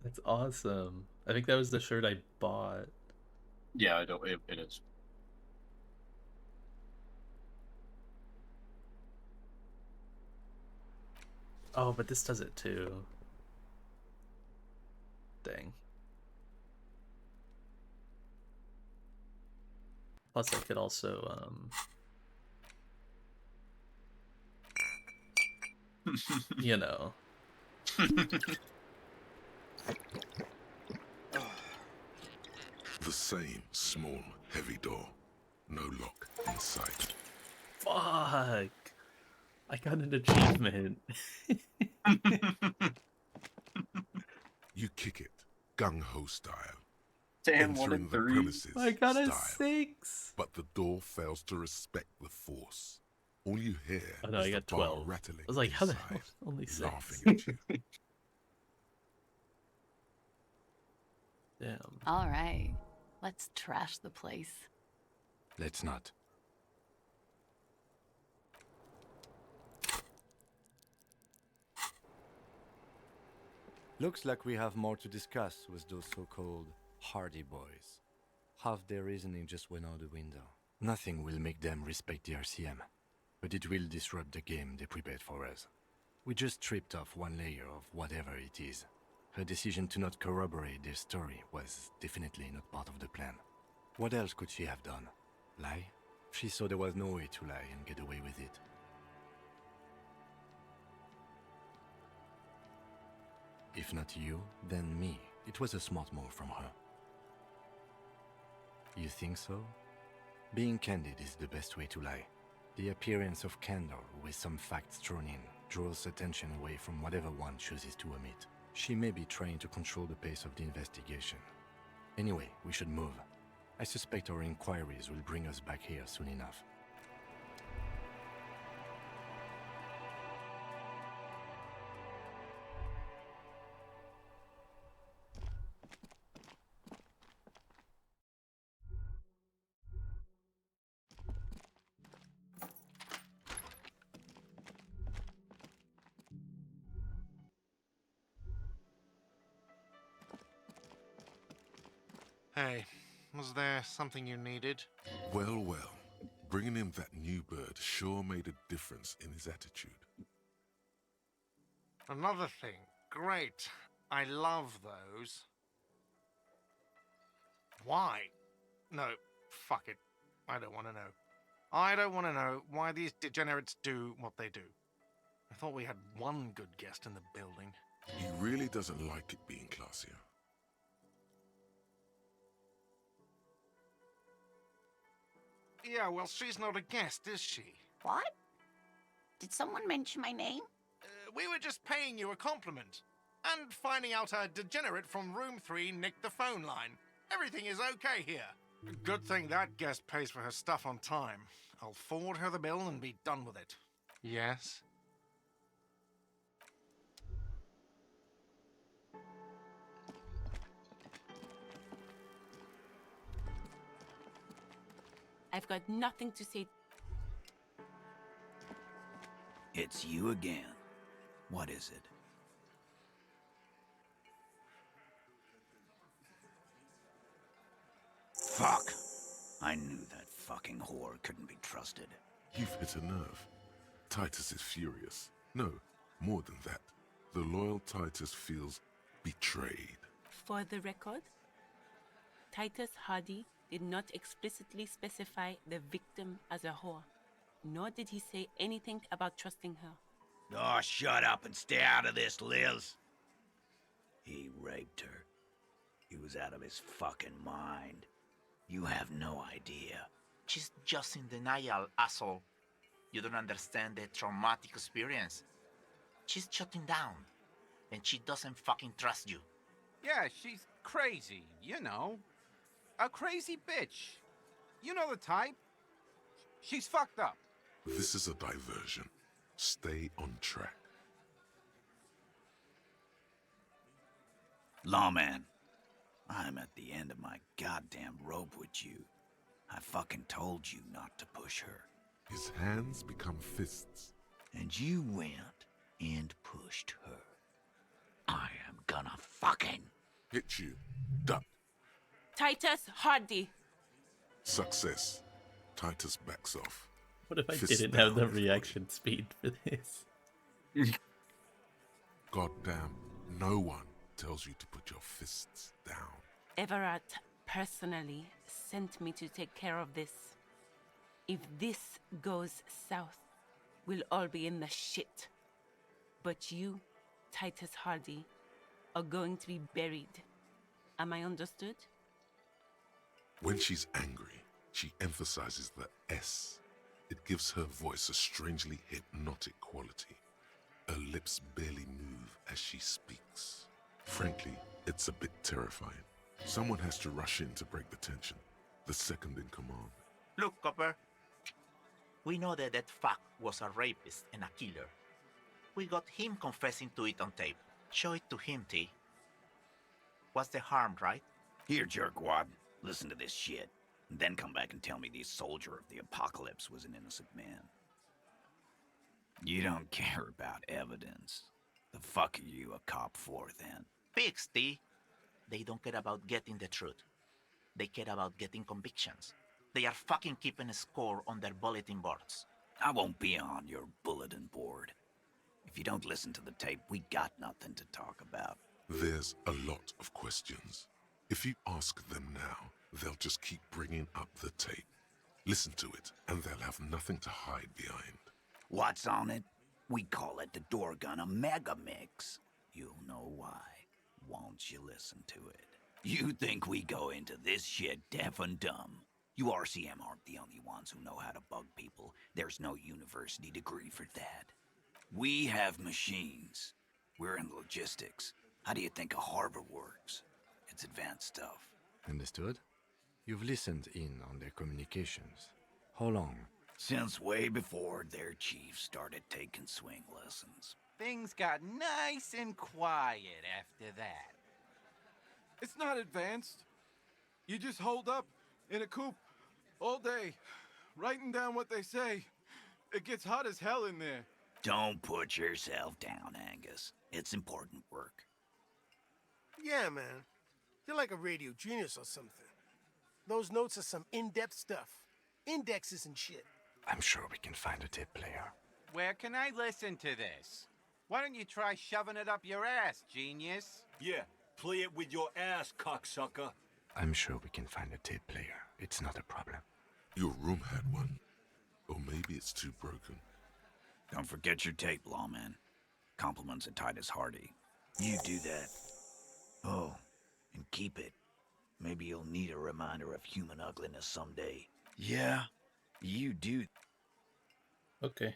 That's awesome. I think that was the shirt I bought. Yeah, I don't. It is. Oh, but this does it too. Dang. Plus, I could also, you know. The same small, heavy door. No lock inside. Fuck! I got an achievement. You kick it, gung-ho style. Damn, 1 Entering in the 3. premises I got a style. 6! But the door fails to respect the force. All you hear Oh no, is I the got bar 12. rattling I was like, how the inside, hell only 6? laughing at you. Damn. All right, let's trash the place. Let's not. Looks like we have more to discuss with those so-called Hardy Boys. Half their reasoning just went out the window. Nothing will make them respect the RCM, but it will disrupt the game they prepared for us. We just stripped off one layer of whatever it is. Her decision to not corroborate their story was definitely not part of the plan. What else could she have done? Lie? She saw there was no way to lie and get away with it. If not you, then me. It was a smart move from her. You think so? Being candid is the best way to lie. The appearance of candor with some facts thrown in draws attention away from whatever one chooses to omit. She may be trying to control the pace of the investigation. Anyway, we should move. I suspect our inquiries will bring us back here soon enough. Hey, was there something you needed? Well, well. Bringing him that new bird sure made a difference in his attitude. Another thing. Great. I love those. Why? No, fuck it. I don't want to know. I don't want to know why these degenerates do what they do. I thought we had one good guest in the building. He really doesn't like it being classier. Yeah, well, she's not a guest, is she? What? Did someone mention my name? We were just paying you a compliment. And finding out a degenerate from room 3 nicked the phone line. Everything is okay here. Good thing that guest pays for her stuff on time. I'll forward her the bill and be done with it. Yes? I've got nothing to say. It's you again. What is it? Fuck! I knew that fucking whore couldn't be trusted. You've hit a nerve. Titus is furious. No, more than that. The loyal Titus feels betrayed. For the record, Titus Hardy did not explicitly specify the victim as a whore, nor did he say anything about trusting her. Oh, shut up and stay out of this, Liz. He raped her. He was out of his fucking mind. You have no idea. She's just in denial, asshole. You don't understand the traumatic experience. She's shutting down, and she doesn't fucking trust you. Yeah, she's crazy, you know. A crazy bitch. You know the type. She's fucked up. This is a diversion. Stay on track. Lawman, I'm at the end of my goddamn rope with you. I fucking told you not to push her. His hands become fists. And you went and pushed her. I am gonna fucking hit you. Duck. Titus Hardy. Success. Titus backs off. What if I Fists didn't have down, the everybody. reaction speed for this? Goddamn, no one tells you to put your fists down. Everett personally sent me to take care of this. If this goes south, we'll all be in the shit. But you, Titus Hardy, are going to be buried. Am I understood? When she's angry, she emphasizes the S. It gives her voice a strangely hypnotic quality. Her lips barely move as she speaks. Frankly, it's a bit terrifying. Someone has to rush in to break the tension. The second in command. Look, Copper. We know that that fuck was a rapist and a killer. We got him confessing to it on tape. Show it to him, T. What's the harm, right? Here, jerkwad. Listen to this shit. And then come back and tell me the soldier of the apocalypse was an innocent man. You don't care about evidence. The fuck are you a cop for, then? Pigs, T. They don't care about getting the truth. They care about getting convictions. They are fucking keeping a score on their bulletin boards. I won't be on your bulletin board. If you don't listen to the tape, we got nothing to talk about. There's a lot of questions. If you ask them now, they'll just keep bringing up the tape. Listen to it, and they'll have nothing to hide behind. What's on it? We call it the door gun a mega mix. You'll know why once you listen to it. You think we go into this shit deaf and dumb? You RCM aren't the only ones who know how to bug people. There's no university degree for that. We have machines. We're in logistics. How do you think a harbor works? It's advanced stuff. Understood? You've listened in on their communications. How long? Since way before their chief started taking swing lessons. Things got nice and quiet after that. It's not advanced. You just hold up in a coop all day, writing down what they say. It gets hot as hell in there. Don't put yourself down, Angus. It's important work. Yeah, man. You're like a radio genius or something. Those notes are some in-depth stuff. Indexes and shit. I'm sure we can find a tape player. Where can I listen to this? Why don't you try shoving it up your ass, genius? Yeah, play it with your ass, cocksucker. I'm sure we can find a tape player. It's not a problem. Your room had one. Or maybe it's too broken. Don't forget your tape, lawman. Compliments of Titus Hardy. You do that. Oh, and keep it. Maybe you'll need a reminder of human ugliness someday. Yeah, you do. Okay.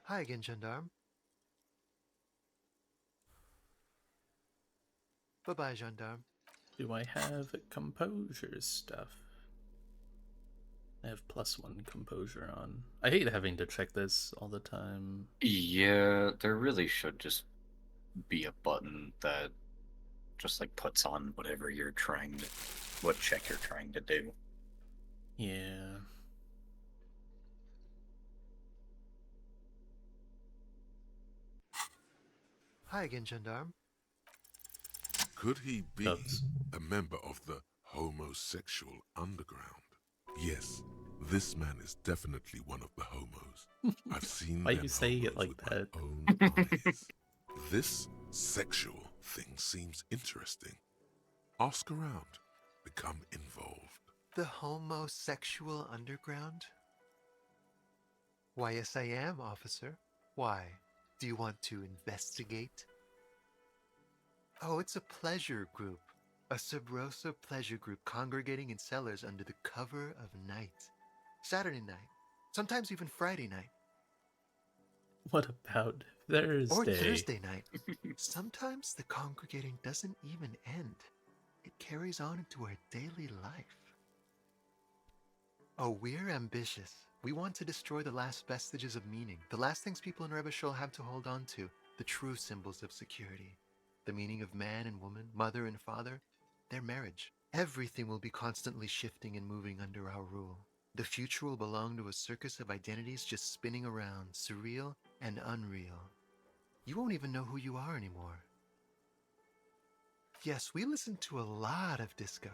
Hi again, gendarme. Bye-bye, gendarme. Do I have composure stuff? I have +1 composure on. I hate having to check this all the time. Yeah, there really should just be a button that just like puts on whatever you're trying to, what check you're trying to do. Yeah. Hi again, gendarme. Could he be a member of the homosexual underground? Yes, this man is definitely one of the homos. I've seen Why them you saying it homos like with that? my own eyes. This sexual thing seems interesting. Ask around. Become involved. The homosexual underground? Why, yes I am, officer. Why? Do you want to investigate? Oh, it's a pleasure group. A Sub Rosa pleasure group congregating in cellars under the cover of night. Saturday night. Sometimes even Friday night. What about Thursday? Or Thursday night. Sometimes the congregating doesn't even end. It carries on into our daily life. Oh, we're ambitious. We want to destroy the last vestiges of meaning, the last things people in Revachol have to hold on to, the true symbols of security. The meaning of man and woman, mother and father, their marriage. Everything will be constantly shifting and moving under our rule. The future will belong to a circus of identities just spinning around, surreal and unreal. You won't even know who you are anymore. Yes, we listen to a lot of disco.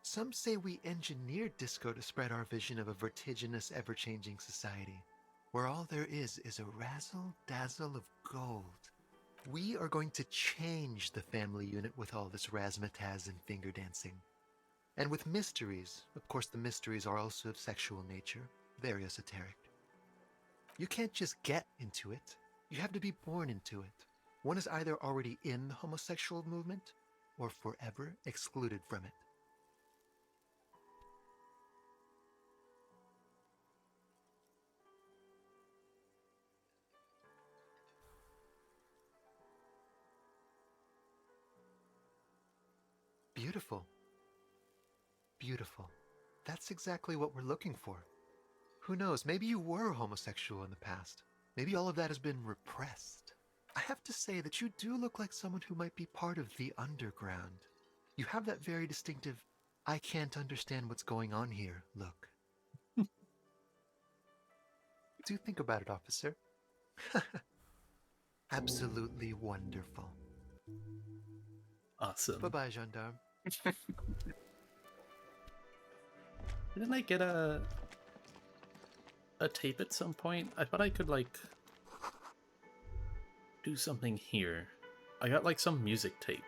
Some say we engineered disco to spread our vision of a vertiginous, ever-changing society, where all there is a razzle-dazzle of gold. We are going to change the family unit with all this razzmatazz and finger dancing. And with mysteries, of course the mysteries are also of sexual nature, very esoteric. You can't just get into it, you have to be born into it. One is either already in the homosexual movement, or forever excluded from it. Beautiful. Beautiful. That's exactly what we're looking for. Who knows, maybe you were homosexual in the past. Maybe all of that has been repressed. I have to say that you do look like someone who might be part of the underground. You have that very distinctive, I can't understand what's going on here look. Do think about it, officer. Absolutely wonderful. Awesome. Bye-bye, gendarme. Didn't I get a tape at some point? I thought I could, like, do something here. I got, like, some music tape.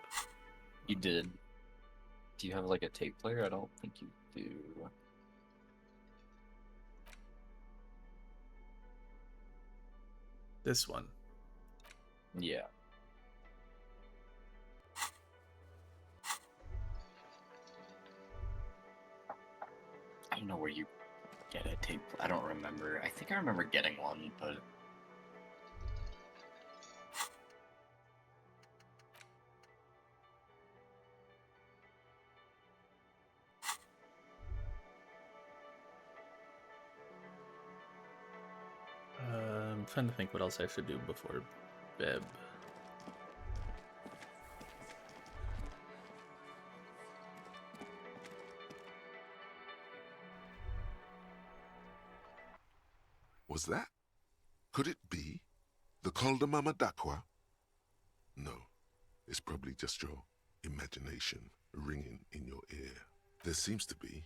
You did. Do you have, like, a tape player? I don't think you do. This one. Yeah. I don't know where you get a tape. I don't remember. I think I remember getting one, but... I'm trying to think what else I should do before bed. Was that? Could it be the Col de Mama d'Aqua? No, it's probably just your imagination ringing in your ear. There seems to be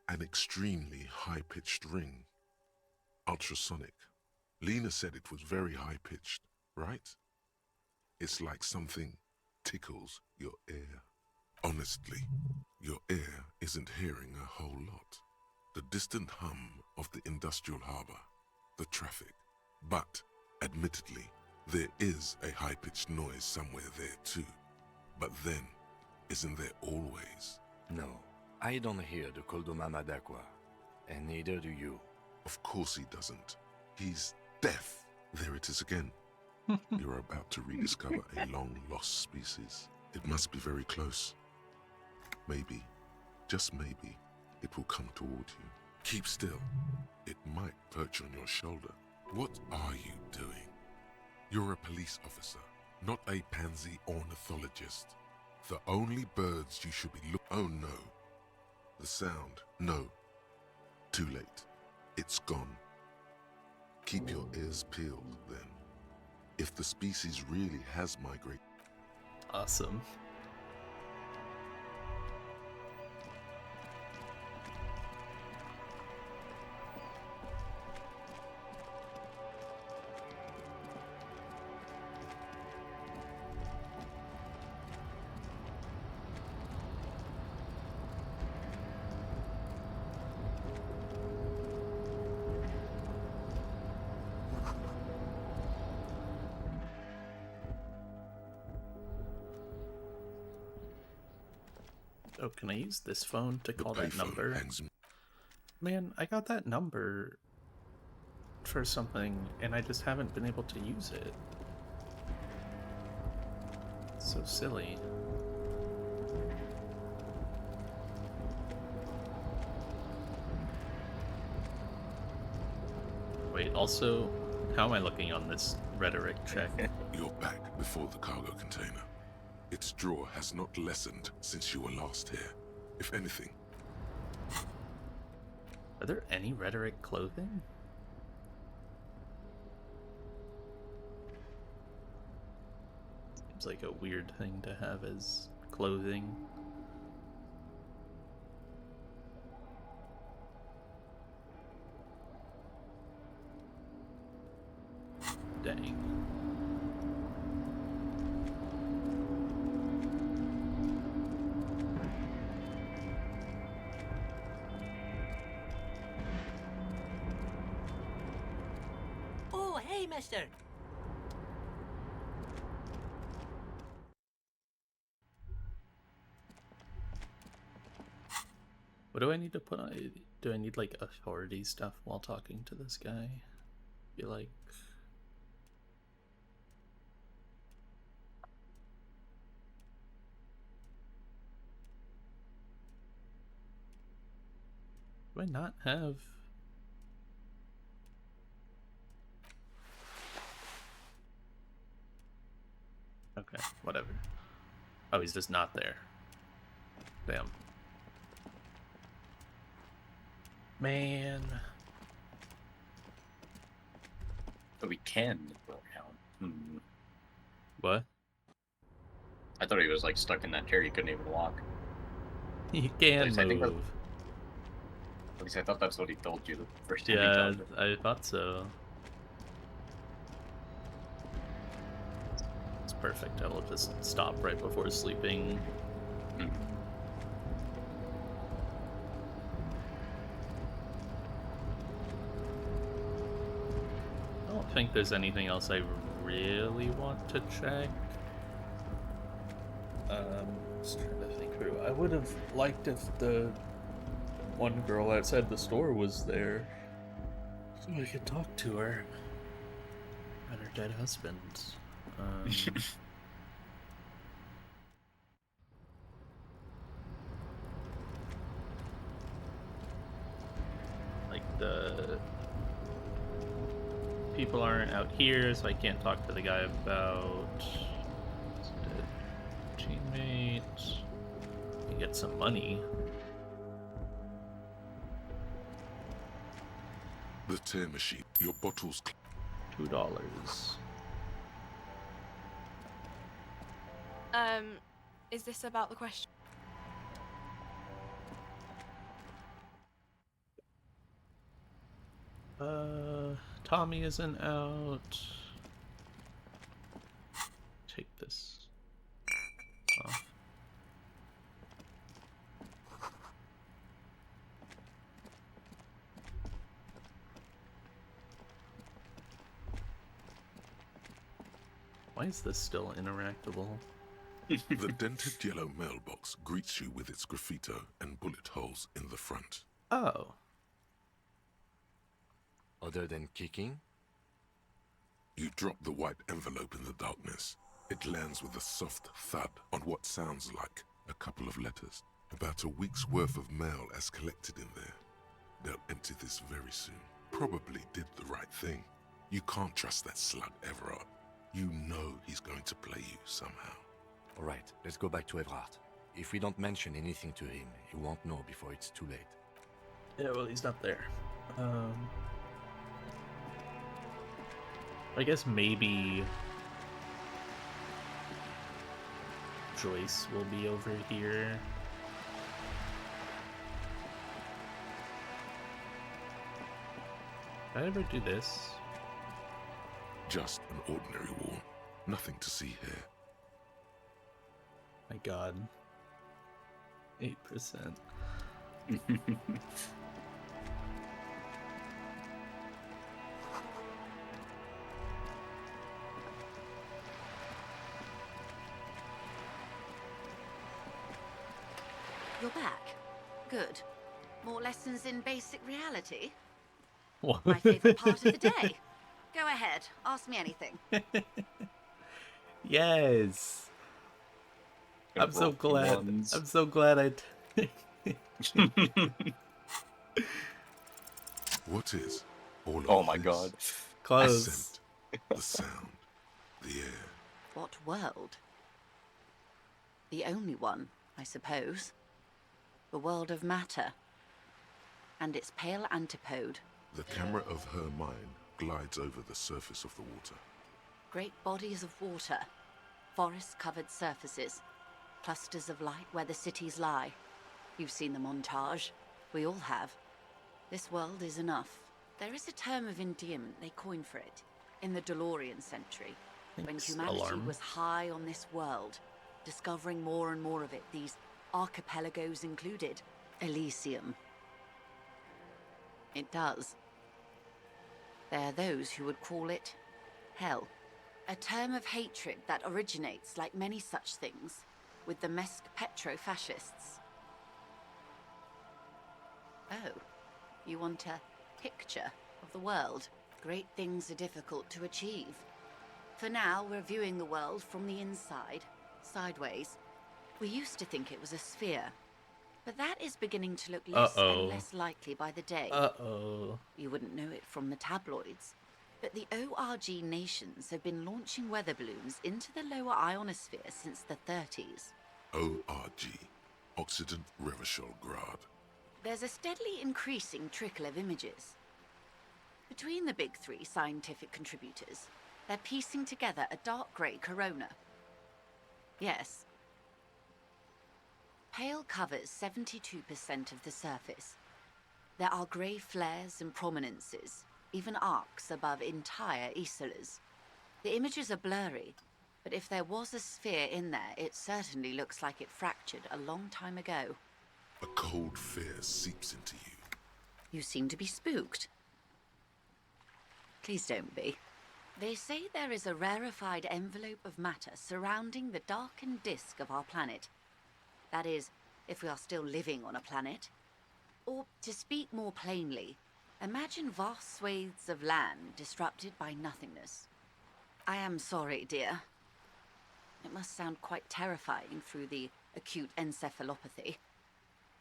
an extremely high-pitched ring. Ultrasonic. Lena said it was very high-pitched, right? It's like something tickles your ear. Honestly, your ear isn't hearing a whole lot. The distant hum of the industrial harbor, the traffic. But, admittedly, there is a high-pitched noise somewhere there too. But then, isn't there always? No, I don't hear the Col de Mama d'Aqua, and neither do you. Of course he doesn't. He's deaf. There it is again. You're about to rediscover a long-lost species. It must be very close. Maybe, just maybe, it will come toward you. Keep still. It might perch on your shoulder. What are you doing? You're a police officer, not a pansy ornithologist. The only birds you should be Oh no. The sound. No. Too late. It's gone. Keep your ears peeled, then. If the species really has migrated... Awesome. Oh, can I use this phone to call that number? Man, I got that number for something, and I just haven't been able to use it. It's so silly. Wait, also, how am I looking on this rhetoric check? You're back before the cargo container. Its draw has not lessened since you were last here. If anything. Are there any rhetoric clothing? Seems like a weird thing to have as clothing. Dang. Oh, hey, mister. What do I need to put on? Do I need like authority stuff while talking to this guy? Be like. Do I not have? Okay, whatever. Oh, he's just not there. Damn. Man. But we can go down. What? I thought he was like stuck in that chair. He couldn't even walk. He can At least move. At least I thought that's what he told you the first time he Yeah, told you. I thought so. It's perfect. I will just stop right before sleeping. I don't think there's anything else I really want to check. Just trying to think through. I would have liked if the one girl outside the store was there, so I could talk to her about her dead husband. Like the people aren't out here, so I can't talk to the guy about teammate. You get some money. The tear machine. Your bottles. $2. Is this about the question? Tommy isn't out. Take this off. Why is this still interactable? The dented yellow mailbox greets you with its graffito and bullet holes in the front. Oh. Other than kicking? You drop the white envelope in the darkness. It lands with a soft thud on what sounds like a couple of letters. About a week's worth of mail as collected in there. They'll empty this very soon. Probably did the right thing. You can't trust that slug Everard. You know he's going to play you somehow. All right, let's go back to Everard. If we don't mention anything to him, he won't know before it's too late. Yeah, well, he's not there. I guess maybe Joyce will be over here. Did I ever do this? Just an ordinary war. Nothing to see here. My god. 8%. You're back. Good. More lessons in basic reality? What? My favorite part of the day. Go ahead, ask me anything. Yes. I'm so glad. I'm so glad I. What is? All of Oh my this, god. the Close. scent, the sound, the air. What world? The only one, I suppose. The world of matter. And its pale antipode. The camera of her mind glides over the surface of the water. Great bodies of water. Forest-covered surfaces. Clusters of light where the cities lie. You've seen the montage. We all have. This world is enough. There is a term of endearment they coined for it. In the DeLorean century. When Thanks, humanity alarm. was high on this world. Discovering more and more of it. These archipelagos included. Elysium. It does. There are those who would call it hell. A term of hatred that originates, like many such things, with the Mesk petro-fascists. Oh, you want a picture of the world? Great things are difficult to achieve. For now, we're viewing the world from the inside, sideways. We used to think it was a sphere, but that is beginning to look less and less likely by the day. You wouldn't know it from the tabloids. But the ORG nations have been launching weather balloons into the lower ionosphere since the 30s. ORG, Occident Revachol Grad. There's a steadily increasing trickle of images. Between the big three scientific contributors, they're piecing together a dark grey corona. Yes. Pale covers 72% of the surface. There are grey flares and prominences, even arcs above entire isolas. The images are blurry, but if there was a sphere in there, it certainly looks like it fractured a long time ago. A cold fear seeps into you. You seem to be spooked. Please don't be. They say there is a rarefied envelope of matter surrounding the darkened disk of our planet. That is, if we are still living on a planet. Or, to speak more plainly, imagine vast swathes of land disrupted by nothingness. I am sorry, dear. It must sound quite terrifying through the acute encephalopathy.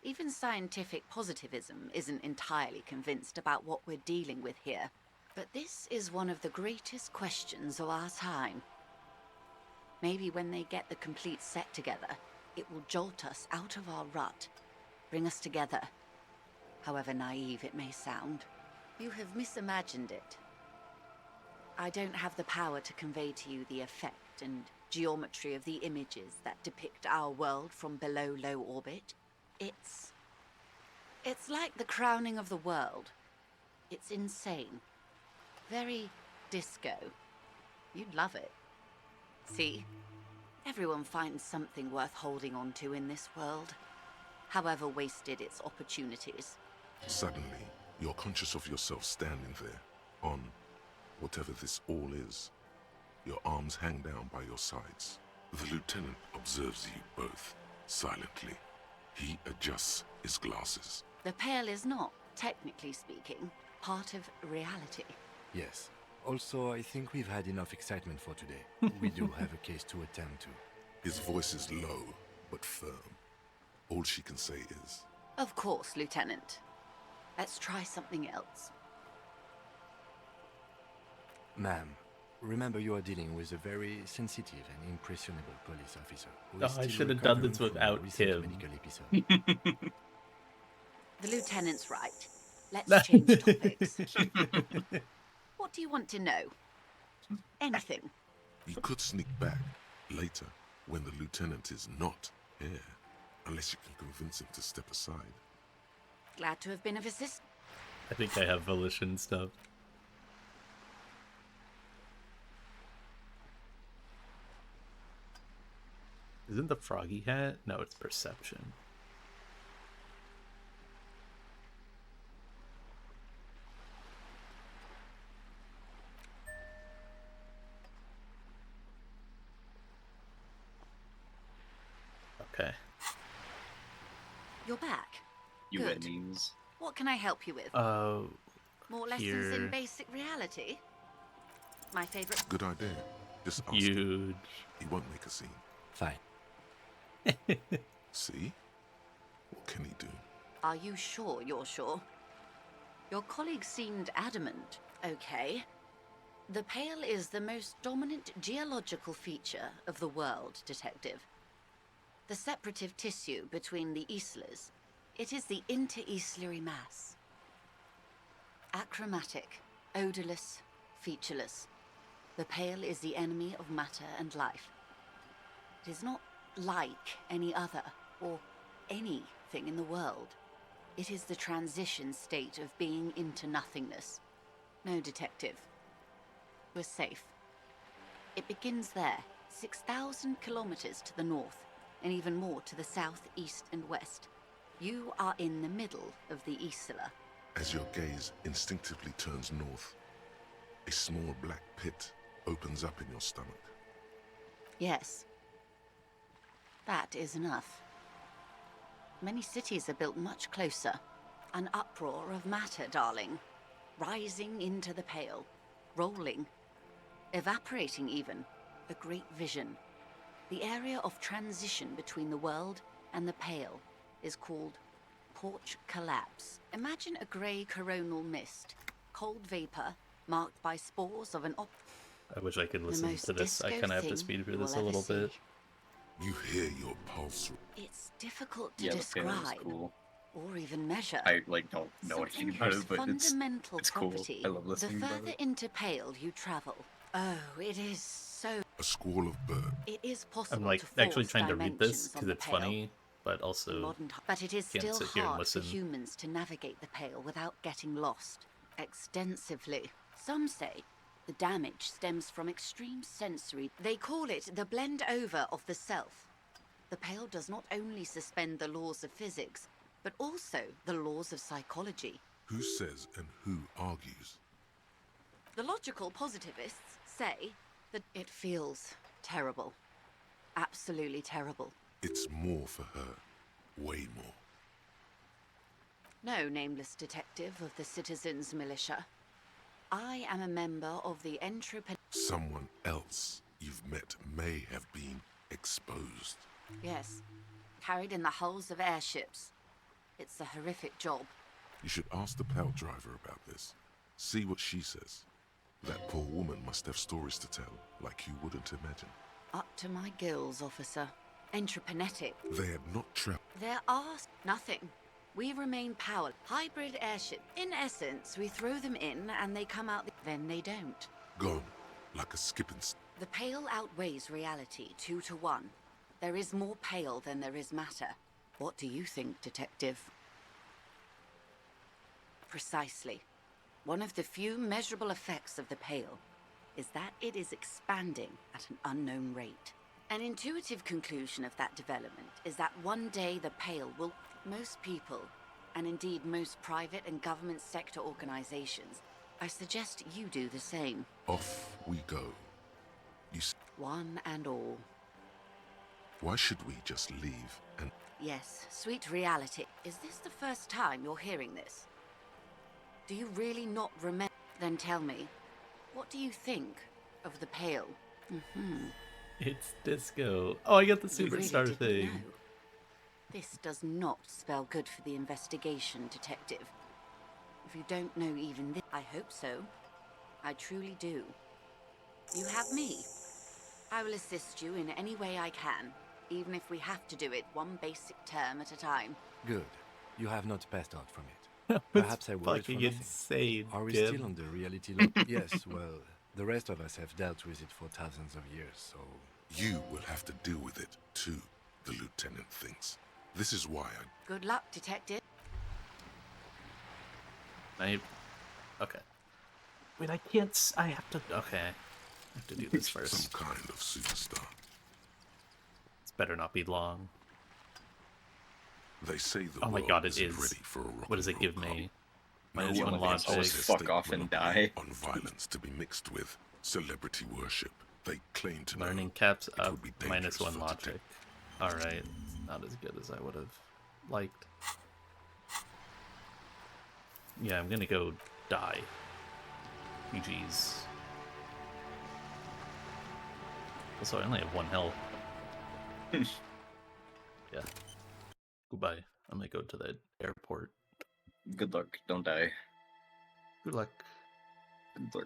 Even scientific positivism isn't entirely convinced about what we're dealing with here. But this is one of the greatest questions of our time. Maybe when they get the complete set together, it will jolt us out of our rut, bring us together. However naive it may sound, you have misimagined it. I don't have the power to convey to you the effect and geometry of the images that depict our world from below low orbit. It's like the crowning of the world. It's insane. Very disco. You'd love it. See? Everyone finds something worth holding on to in this world, however wasted its opportunities. Suddenly, you're conscious of yourself standing there, on whatever this all is. Your arms hang down by your sides. The lieutenant observes you both, silently. He adjusts his glasses. The pale is not, technically speaking, part of reality. Yes. Also, I think we've had enough excitement for today. We do have a case to attend to. His voice is low, but firm. All she can say is, Of course, Lieutenant. Let's try something else. Ma'am, remember you are dealing with a very sensitive and impressionable police officer. Who is I still should have done this recovering from a without recent him. medical episode. The Lieutenant's right. Let's change topics. What do you want to know? Anything. you could sneak back later when the lieutenant is not here, unless you can convince him to step aside. Glad to have been of assistance. I think I have volition stuff. Isn't the froggy hat? No, it's perception. Okay. You're back. You Good. means. What can I help you with? More lessons here. in basic reality? My favorite. Good idea. Just ask Huge. him. He won't make a scene. Fine. See? What can he do? Are you sure you're sure? Your colleague seemed adamant. Okay. The Pale is the most dominant geological feature of the world, Detective. The separative tissue between the islas. It is the inter-islary mass. Achromatic, odorless, featureless. The Pale is the enemy of matter and life. It is not like any other, or anything in the world. It is the transition state of being into nothingness. No, Detective. We're safe. It begins there, 6,000 kilometers to the north, and even more to the south, east, and west. You are in the middle of the Isla. As your gaze instinctively turns north, a small black pit opens up in your stomach. Yes. That is enough. Many cities are built much closer. An uproar of matter, darling. Rising into the Pale. Rolling. Evaporating even. A great vision. The area of transition between the world and the Pale is called Porch Collapse. Imagine a grey coronal mist. Cold vapor, marked by spores of an I wish I could listen most to this. I disco kind of have to thing speed through you this will a little ever bit. You hear your pulse. It's difficult to Yeah, the Pale is describe cool. or even measure. I like don't know anything about Whose it, but fundamental it's cool. property. I love The listening about further it. into Pale you travel. Oh, it is so. A squall of bird. It is possible I'm like to actually force trying to read this dimensions on because the it's Pale. funny, but also But it is can't still sit here and hard for listen. humans to navigate the Pale without getting lost. Extensively. Some say the damage stems from extreme sensory. They call it the blend over of the self. The Pale does not only suspend the laws of physics, but also the laws of psychology. Who says and who argues? The logical positivists say that it feels terrible. Absolutely terrible. It's more for her. Way more. No, nameless detective of the Citizens Militia. I am a member of the entrepreneur. Someone else you've met may have been exposed. Yes, carried in the hulls of airships. It's a horrific job. You should ask the Pale driver about this. See what she says. That poor woman must have stories to tell, like you wouldn't imagine. Up to my gills, officer. Entreprenetic. They had not traveled. There are nothing. We remain powered. Hybrid airship. In essence, we throw them in and they come out. Then they don't. Gone, like a skipping. The Pale outweighs reality 2 to 1. There is more Pale than there is matter. What do you think, Detective? Precisely. One of the few measurable effects of the Pale is that it is expanding at an unknown rate. An intuitive conclusion of that development is that one day the Pale will... Most people, and indeed most private and government sector organizations, I suggest you do the same. Off we go. One and all. Why should we just leave and... Yes, sweet reality. Is this the first time you're hearing this? Do you really not remember? Then tell me, what do you think of the Pale? It's disco. Oh, I got the You really superstar didn't thing. know. This does not spell good for the investigation, Detective. If you don't know even this, I hope so. I truly do. You have me. I will assist you in any way I can, even if we have to do it one basic term at a time. Good. You have not passed out from it. That's Perhaps I worried for fucking nothing. insane, Are we Jim. still on the reality loop? Yes, well, the rest of us have dealt with it for thousands of years, so... You will have to deal with it, too, the lieutenant thinks. This is why I... Good luck, Detective. Okay. Wait, I can't. I have to. Okay. I have to do this first. Some kind of superstar. It's better not be long. They say the Oh my world god, it isn't is. ready for a rock What does it and give roll me? No Minus one one wants logic. their fuck state off and monopoly die. on violence to be mixed with celebrity worship. They claim to Learning know caps it up. would be Minus dangerous one for logic. Alright. Not as good as I would have liked. Yeah, I'm gonna go die. GG's. Also, I only have 1 health. Yeah. Goodbye. I'm gonna go to the airport. Good luck. Don't die. Good luck. Good luck.